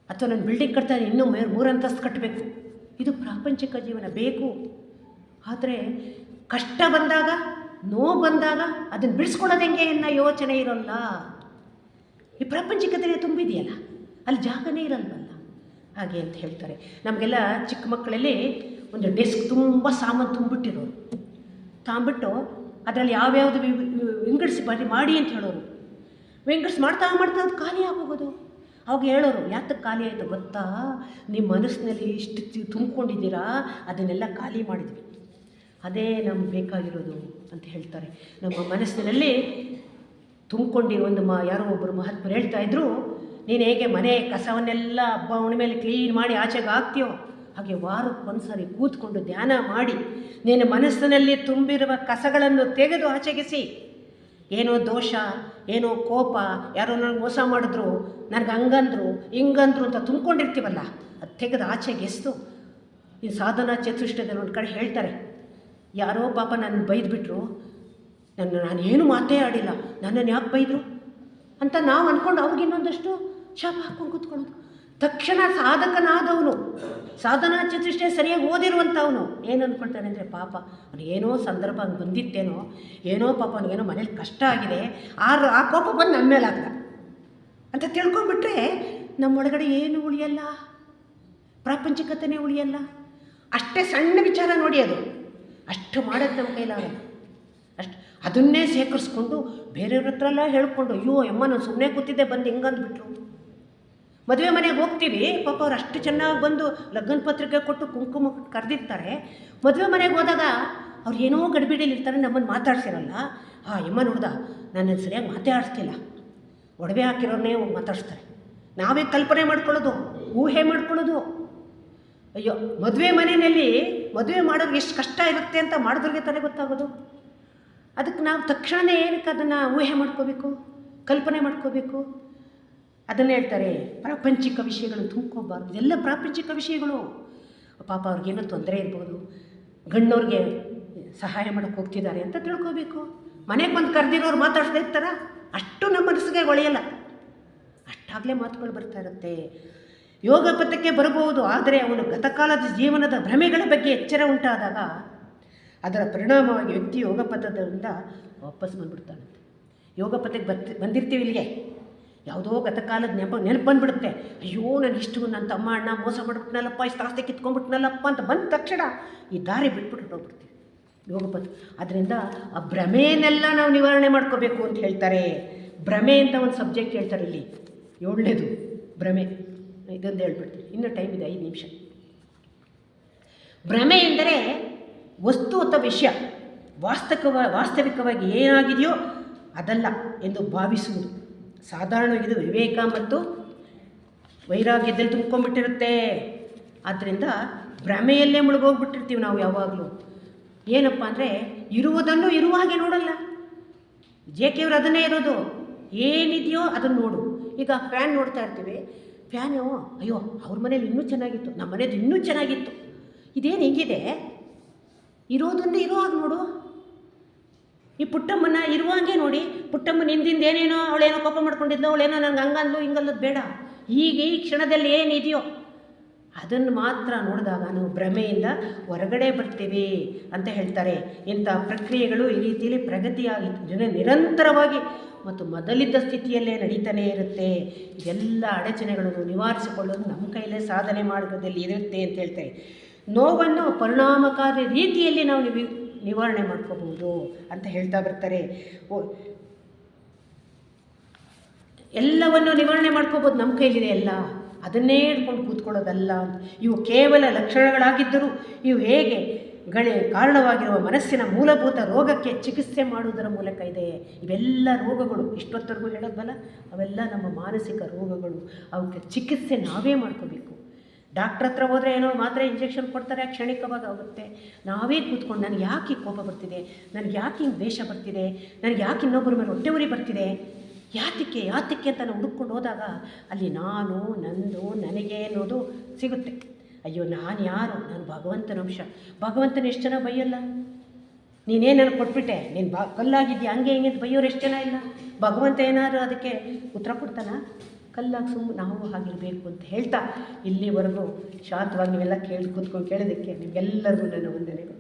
ಅಥವಾ ನಾನು ಬಿಲ್ಡಿಂಗ್ ಕಟ್ತಾನೆ ಇನ್ನೂ 3 ಅಂತಸ್ತು ಕಟ್ಟಬೇಕು. ಇದು ಪ್ರಾಪಂಚಿಕ ಜೀವನ ಬೇಕು. ಆದರೆ ಕಷ್ಟ ಬಂದಾಗ, ನೋವು ಬಂದಾಗ ಅದನ್ನು ಬಿಡಿಸ್ಕೊಳ್ಳೋದು ಹೆಂಗೆ ಅನ್ನೋ ಯೋಚನೆ ಇರೋಲ್ಲ. ಈ ಪ್ರಾಪಂಚಿಕತೆಯೇ ತುಂಬಿದೆಯಲ್ಲ, ಅಲ್ಲಿ ಜಾಗನೇ ಇರಲ್ವಲ್ಲ. ಹಾಗೆ ಅಂತ ಹೇಳ್ತಾರೆ. ನಮಗೆಲ್ಲ ಚಿಕ್ಕ ಮಕ್ಕಳಲ್ಲಿ ಒಂದು ಡೆಸ್ಕ್ ತುಂಬ ಸಾಮಾನು ತುಂಬಿಟ್ಟಿರೋರು, ತಾಂಬಿಟ್ಟು ಅದರಲ್ಲಿ ಯಾವ್ಯಾವುದು ವಿಂಗಡಿಸಿ ಮಾಡಿ ಅಂತ ಹೇಳೋರು. ವಿಂಗಡಿಸಿ ಮಾಡ್ತಾ ಮಾಡ್ತಾ ಅದು ಖಾಲಿ ಆಗೋಗೋದು. ಅವಾಗ ಹೇಳೋರು, ಯಾತಕ್ಕೆ ಖಾಲಿ ಆಯಿತು ಗೊತ್ತಾ, ನಿಮ್ಮ ಮನಸ್ಸಿನಲ್ಲಿ ಇಷ್ಟು ತುಂಬಿಕೊಂಡಿದ್ದೀರಾ, ಅದನ್ನೆಲ್ಲ ಖಾಲಿ ಮಾಡಿದ್ವಿ, ಅದೇ ನಮ್ಗೆ ಬೇಕಾಗಿರೋದು ಅಂತ ಹೇಳ್ತಾರೆ. ನಮ್ಮ ಮನಸ್ಸಿನಲ್ಲಿ ತುಂಬಿಕೊಂಡಿರೋ ಒಂದು ಯಾರೋ ಒಬ್ಬರು ಮಹಾತ್ಮರು ಹೇಳ್ತಾಯಿದ್ರು, ನೀನು ಹೇಗೆ ಮನೆ ಕಸವನ್ನೆಲ್ಲ ಹಬ್ಬ ಹುಣ್ಣಿಮೆಯಲ್ಲಿ ಕ್ಲೀನ್ ಮಾಡಿ ಆಚೆಗೆ ಹಾಕ್ತೀಯೋ, ಹಾಗೆ ವಾರಕ್ಕೊಂದು ಸಾರಿ ಕೂತ್ಕೊಂಡು ಧ್ಯಾನ ಮಾಡಿ ನಿನ್ನ ಮನಸ್ಸಿನಲ್ಲಿ ತುಂಬಿರುವ ಕಸಗಳನ್ನು ತೆಗೆದು ಆಚೆಗೆಸಿ. ಏನೋ ದೋಷ, ಏನೋ ಕೋಪ, ಯಾರೋ ನನಗೆ ಮೋಸ ಮಾಡಿದ್ರು, ನನಗೆ ಹಂಗಂದ್ರು ಹಿಂಗಂದ್ರು ಅಂತ ತುಂಬ್ಕೊಂಡಿರ್ತೀವಲ್ಲ, ಅದು ತೆಗೆದು ಆಚೆಗೆಸ್ತು. ಈ ಸಾಧನಾ ಚತುಷ್ಟಯದಲ್ಲಿ ಒಂದು ಕಡೆ ಹೇಳ್ತಾರೆ, ಯಾರೋ ಪಾಪ ನನ್ನ ಬೈದ್ಬಿಟ್ರು, ನಾನು ಏನು ಮಾತೇ ಆಡಿಲ್ಲ, ನನ್ನನ್ನು ಯಾಕೆ ಬೈದರು ಅಂತ ನಾವು ಅಂದ್ಕೊಂಡು ಅವ್ರಿಗೆ ಇನ್ನೊಂದಷ್ಟು ಶಾಪ ಹಾಕ್ಕೊಂಡು ಕೂತ್ಕೊಳ್ಳೋದು. ತಕ್ಷಣ ಸಾಧಕನಾದವನು, ಸಾಧನಾ ಚತುಷ್ಟಯ ಸರಿಯಾಗಿ ಓದಿರುವಂಥವನು ಏನು ಅಂದ್ಕೊಳ್ತಾನೆ ಅಂದರೆ, ಪಾಪ ಅವನಿಗೇನೋ ಸಂದರ್ಭ ಹಂಗೆ ಬಂದಿತ್ತೇನೋ, ಏನೋ ಪಾಪ ಅವನಿಗೇನೋ ಮನೇಲಿ ಕಷ್ಟ ಆಗಿದೆ, ಆ ಕೋಪ ಬಂದು ನನ್ನ ಮೇಲೆ ಆಗ್ದ ಅಂತ ತಿಳ್ಕೊಂಬಿಟ್ರೆ ನಮ್ಮೊಳಗಡೆ ಏನು ಉಳಿಯಲ್ಲ, ಪ್ರಾಪಂಚಿಕತೆನೇ ಉಳಿಯಲ್ಲ. ಅಷ್ಟೇ ಸಣ್ಣ ವಿಚಾರ ನೋಡಿ, ಅದು ಅಷ್ಟು ಮಾಡೋದು ನಮ್ಮ ಕೈಲಾಗಲ್ಲ. ಅಷ್ಟು ಅದನ್ನೇ ಸೇಕರಿಸ್ಕೊಂಡು ಬೇರೆಯವ್ರ ಹತ್ರ ಎಲ್ಲ ಹೇಳ್ಕೊಂಡು, ಅಯ್ಯೋ ಅಮ್ಮ ನಾನು ಸುಮ್ಮನೆ ಕೂತಿದ್ದೆ, ಬಂದು ಹಿಂಗಂದ್ಬಿಟ್ರು. ಮದುವೆ ಮನೆಗೆ ಹೋಗ್ತೀವಿ, ಪಾಪ ಅವ್ರು ಅಷ್ಟು ಚೆನ್ನಾಗಿ ಬಂದು ಲಗ್ನ ಪತ್ರಿಕೆ ಕೊಟ್ಟು ಕುಂಕುಮ ಕರೆದಿರ್ತಾರೆ. ಮದುವೆ ಮನೆಗೆ ಹೋದಾಗ ಅವ್ರು ಏನೋ ಗಡಿಬಿಡಿಲಿರ್ತಾರೆ, ನಮ್ಮನ್ನು ಮಾತಾಡ್ಸಿರಲ್ಲ. ಯಮ್ಮ ನೋಡ್ದ ನನ್ನನ್ನು ಸರಿಯಾಗಿ ಮಾತಾಡಿಸ್ತಿಲ್ಲ, ಒಡವೆ ಹಾಕಿರೋರನ್ನೇ ಮಾತಾಡಿಸ್ತಾರೆ. ನಾವೇ ಕಲ್ಪನೆ ಮಾಡ್ಕೊಳ್ಳೋದು, ಊಹೆ ಮಾಡ್ಕೊಳ್ಳೋದು. ಅಯ್ಯೋ, ಮದುವೆ ಮನೆಯಲ್ಲಿ ಮದುವೆ ಮಾಡೋರಿಗೆ ಎಷ್ಟು ಕಷ್ಟ ಇರುತ್ತೆ ಅಂತ ಮಾಡಿದ್ರಿಗೆ ತಾನೇ ಗೊತ್ತಾಗೋದು. ಅದಕ್ಕೆ ನಾವು ತಕ್ಷಣ ಏನಕ್ಕೆ ಅದನ್ನು ಊಹೆ ಮಾಡ್ಕೋಬೇಕು, ಕಲ್ಪನೆ ಮಾಡ್ಕೋಬೇಕು. ಅದನ್ನು ಹೇಳ್ತಾರೆ, ಪ್ರಾಪಂಚಿಕ ವಿಷಯಗಳನ್ನು ತುಂಬ್ಕೋಬಾರ್ದು. ಇದೆಲ್ಲ ಪ್ರಾಪಂಚಿಕ ವಿಷಯಗಳು. ಪಾಪ ಅವ್ರಿಗೇನೋ ತೊಂದರೆ ಇರ್ಬೋದು, ಗಂಡವ್ರಿಗೆ ಸಹಾಯ ಮಾಡೋಕ್ಕೆ ಹೋಗ್ತಿದ್ದಾರೆ ಅಂತ ತಿಳ್ಕೋಬೇಕು. ಮನೆಗೆ ಬಂದು ಕರೆದಿರೋರು ಮಾತಾಡ್ತಾ ಇರ್ತಾರ, ಅಷ್ಟು ನಮ್ಮ ಮನಸ್ಸಿಗೆ ಒಳೆಯಲ್ಲ, ಅಷ್ಟಾಗಲೇ ಮಾತುಗಳು ಬರ್ತಾ ಇರುತ್ತೆ. ಯೋಗ ಪಥಕ್ಕೆ ಬರಬಹುದು, ಆದರೆ ಅವನು ಗತಕಾಲದ ಜೀವನದ ಭ್ರಮೆಗಳ ಬಗ್ಗೆ ಎಚ್ಚರ ಉಂಟಾದಾಗ ಅದರ ಪರಿಣಾಮವಾಗಿ ವ್ಯಕ್ತಿ ಯೋಗ ಪಥದಿಂದ ವಾಪಸ್ ಬಂದುಬಿಡ್ತಾನಂತೆ. ಯೋಗ ಪಥಕ್ಕೆ ಬಂದಿರ್ತೀವಿ ಇಲ್ಲಿಗೆ, ಯಾವುದೋ ಗತಕಾಲದ ನೆನಪು ಬಂದುಬಿಡುತ್ತೆ. ಅಯ್ಯೋ ನನಗೆ ಇಷ್ಟು ನನ್ನ ತಮ್ಮ ಅಣ್ಣ ಮೋಸ ಮಾಡಿಬಿಟ್ನಲ್ಲಪ್ಪ, ಇಷ್ಟು ಆಸ್ತಿ ಕಿತ್ಕೊಂಡ್ಬಿಟ್ನಲ್ಲಪ್ಪ ಅಂತ ಬಂದ ತಕ್ಷಣ ಈ ದಾರಿ ಬಿಟ್ಬಿಟ್ಟು ಹೋಗ್ಬಿಡ್ತೀವಿ ಯೋಗ ಪಥ. ಅದರಿಂದ ಆ ಭ್ರಮೆಯನ್ನೆಲ್ಲ ನಾವು ನಿವಾರಣೆ ಮಾಡ್ಕೋಬೇಕು ಅಂತ ಹೇಳ್ತಾರೆ. ಭ್ರಮೆ ಅಂತ ಒಂದು ಸಬ್ಜೆಕ್ಟ್ ಹೇಳ್ತಾರೆ ಇಲ್ಲಿ, 7ನೇದು ಭ್ರಮೆ. ಇದೊಂದು ಹೇಳ್ಬಿಡ್ತೀನಿ, ಇನ್ನೂ ಟೈಮ್ ಇದೆ 5 ನಿಮಿಷ. ಭ್ರಮೆ ಎಂದರೆ ವಸ್ತು ಅಥವಾ ವಿಷಯ ವಾಸ್ತವಿಕವಾಗಿ ಏನಾಗಿದೆಯೋ ಅದಲ್ಲ ಎಂದು ಭಾವಿಸುವುದು. ಸಾಧಾರಣವಾಗಿ ಇದು ವಿವೇಕ ಮತ್ತು ವೈರಾಗ್ಯದಲ್ಲಿ ತುಂಬ್ಕೊಂಡ್ಬಿಟ್ಟಿರುತ್ತೆ. ಆದ್ದರಿಂದ ಭ್ರಮೆಯಲ್ಲೇ ಮುಳುಗೋಗ್ಬಿಟ್ಟಿರ್ತೀವಿ ನಾವು ಯಾವಾಗಲೂ. ಏನಪ್ಪ ಅಂದರೆ, ಇರುವುದನ್ನು ಇರುವ ಹಾಗೆ ನೋಡಲ್ಲ. ಜೆ.ಕೆ. ಅದನ್ನೇ ಇರೋದು, ಏನಿದೆಯೋ ಅದನ್ನು ನೋಡು. ಈಗ ಫ್ಯಾನ್ ನೋಡ್ತಾ ಇರ್ತೀವಿ, ಫ್ಯಾನು ಅಯ್ಯೋ ಅವ್ರ ಮನೇಲಿ ಇನ್ನೂ ಚೆನ್ನಾಗಿತ್ತು, ನಮ್ಮ ಮನೇದು ಇನ್ನೂ ಚೆನ್ನಾಗಿತ್ತು, ಇದೇನು ಹಿಂಗಿದೆ, ಇರೋದನ್ನೇ ಇರೋ ಹಾಗೆ ನೋಡು. ಈ ಪುಟ್ಟಮ್ಮನ ಇರುವಾಗೆ ನೋಡಿ, ಪುಟ್ಟಮ್ಮನ ಹಿಂದಿಂದ ಏನೇನೋ ಅವಳೇನೋ ಕೋಪ ಮಾಡ್ಕೊಂಡಿದ್ಲು, ಅವಳೇನೋ ನನಗೆ ಹಂಗಂದ್ಲು ಹಿಂಗಲ್ಲದು ಬೇಡ. ಈಗ ಈ ಕ್ಷಣದಲ್ಲಿ ಏನಿದೆಯೋ ಅದನ್ನು ಮಾತ್ರ ನೋಡಿದಾಗ ನಾವು ಭ್ರಮೆಯಿಂದ ಹೊರಗಡೆ ಬರ್ತೀವಿ ಅಂತ ಹೇಳ್ತಾರೆ. ಇಂಥ ಪ್ರಕ್ರಿಯೆಗಳು ಈ ರೀತಿಯಲ್ಲಿ ಪ್ರಗತಿಯಾಗಿ ನಿರಂತರವಾಗಿ ಮತ್ತು ಮೊದಲಿದ್ದ ಸ್ಥಿತಿಯಲ್ಲೇ ನಡೀತಾನೇ ಇರುತ್ತೆ. ಇದೆಲ್ಲ ಅಡಚಣೆಗಳನ್ನು ನಿವಾರಿಸಿಕೊಳ್ಳೋದು ನಮ್ಮ ಕೈಲೇ ಸಾಧನೆ ಮಾರ್ಗದಲ್ಲಿ ಇರುತ್ತೆ ಅಂತ ಹೇಳ್ತಾರೆ. ನೋವನ್ನು ಪರಿಣಾಮಕಾರಿ ರೀತಿಯಲ್ಲಿ ನಾವು ನಿವಾರಣೆ ಮಾಡ್ಕೋಬಹುದು ಅಂತ ಹೇಳ್ತಾ ಬರ್ತಾರೆ. ಎಲ್ಲವನ್ನು ನಿವಾರಣೆ ಮಾಡ್ಕೋಬೋದು, ನಮ್ಮ ಕೈಲಿದೆ ಎಲ್ಲ, ಅದನ್ನೇ ಹಿಡ್ಕೊಂಡು ಕೂತ್ಕೊಳ್ಳೋದಲ್ಲ. ಇವು ಕೇವಲ ಲಕ್ಷಣಗಳಾಗಿದ್ದರೂ ಇವು ಹೇಗೆ ಕಾರಣವಾಗಿರುವ ಮನಸ್ಸಿನ ಮೂಲಭೂತ ರೋಗಕ್ಕೆ ಚಿಕಿತ್ಸೆ ಮಾಡುವುದರ ಮೂಲಕ ಇದೆ. ಇವೆಲ್ಲ ರೋಗಗಳು ಇಷ್ಟೊತ್ತರೆಗೂ ಹೇಳೋದಲ್ಲ, ಅವೆಲ್ಲ ನಮ್ಮ ಮಾನಸಿಕ ರೋಗಗಳು. ಅವಕ್ಕೆ ಚಿಕಿತ್ಸೆ ನಾವೇ ಮಾಡ್ಕೋಬೇಕು. ಡಾಕ್ಟ್ರ್ ಹತ್ರ ಹೋದರೆ ಏನೋ ಮಾತ್ರೆ ಇಂಜೆಕ್ಷನ್ ಕೊಡ್ತಾರೆ, ಕ್ಷಣಿಕವಾಗಿ ಆಗುತ್ತೆ. ನಾವೇ ಕೂತ್ಕೊಂಡು ನನಗೆ ಯಾಕೆ ಕೋಪ ಬರ್ತಿದೆ, ನನಗೆ ಯಾಕೆ ಹಿಂಗೆ ದ್ವೇಷ ಬರ್ತಿದೆ, ನನಗೆ ಯಾಕೆ ಇನ್ನೊಬ್ಬರ ಮೇಲೆ ಹೊಟ್ಟೆ ಉರಿ ಬರ್ತಿದೆ, ಯಾತಕ್ಕೆ ಅಂತ ನಾವು ಹುಡುಕೊಂಡು ಹೋದಾಗ ಅಲ್ಲಿ ನಾನು, ನಂದು, ನನಗೆ ಅನ್ನೋದು ಸಿಗುತ್ತೆ. ಅಯ್ಯೋ ನಾನು ಯಾರು, ನಾನು ಭಗವಂತನ ಅಂಶ. ಭಗವಂತನ ಎಷ್ಟು ಜನ ಬೈಯಲ್ಲ. ನೀನೇನು ನನಗೆ ಕೊಟ್ಬಿಟ್ಟೆ, ನೀನು ಕಲ್ಲಾಗಿದ್ಯಾ ಹಂಗೆ ಹಿಂಗೆ ಬೈಯೋರು ಎಷ್ಟು ಜನ ಇಲ್ಲ. ಭಗವಂತ ಏನಾದರೂ ಅದಕ್ಕೆ ಉತ್ತರ ಕೊಡ್ತಾನ? ಕಲ್ಲಾಗಿ ಸುಮ್ಮನೆ ನಾವು ಹಾಗಿರಬೇಕು ಅಂತ ಹೇಳ್ತಾ ಇಲ್ಲಿವರೆಗೂ ಶಾಂತವಾಗಿ ನೀವೆಲ್ಲ ಕೂತ್ಕೊಂಡು ಕೇಳೋದಕ್ಕೆ ನಿಮಗೆಲ್ಲರಿಗೂ ನನ್ನ ವಂದನೆಗಳು.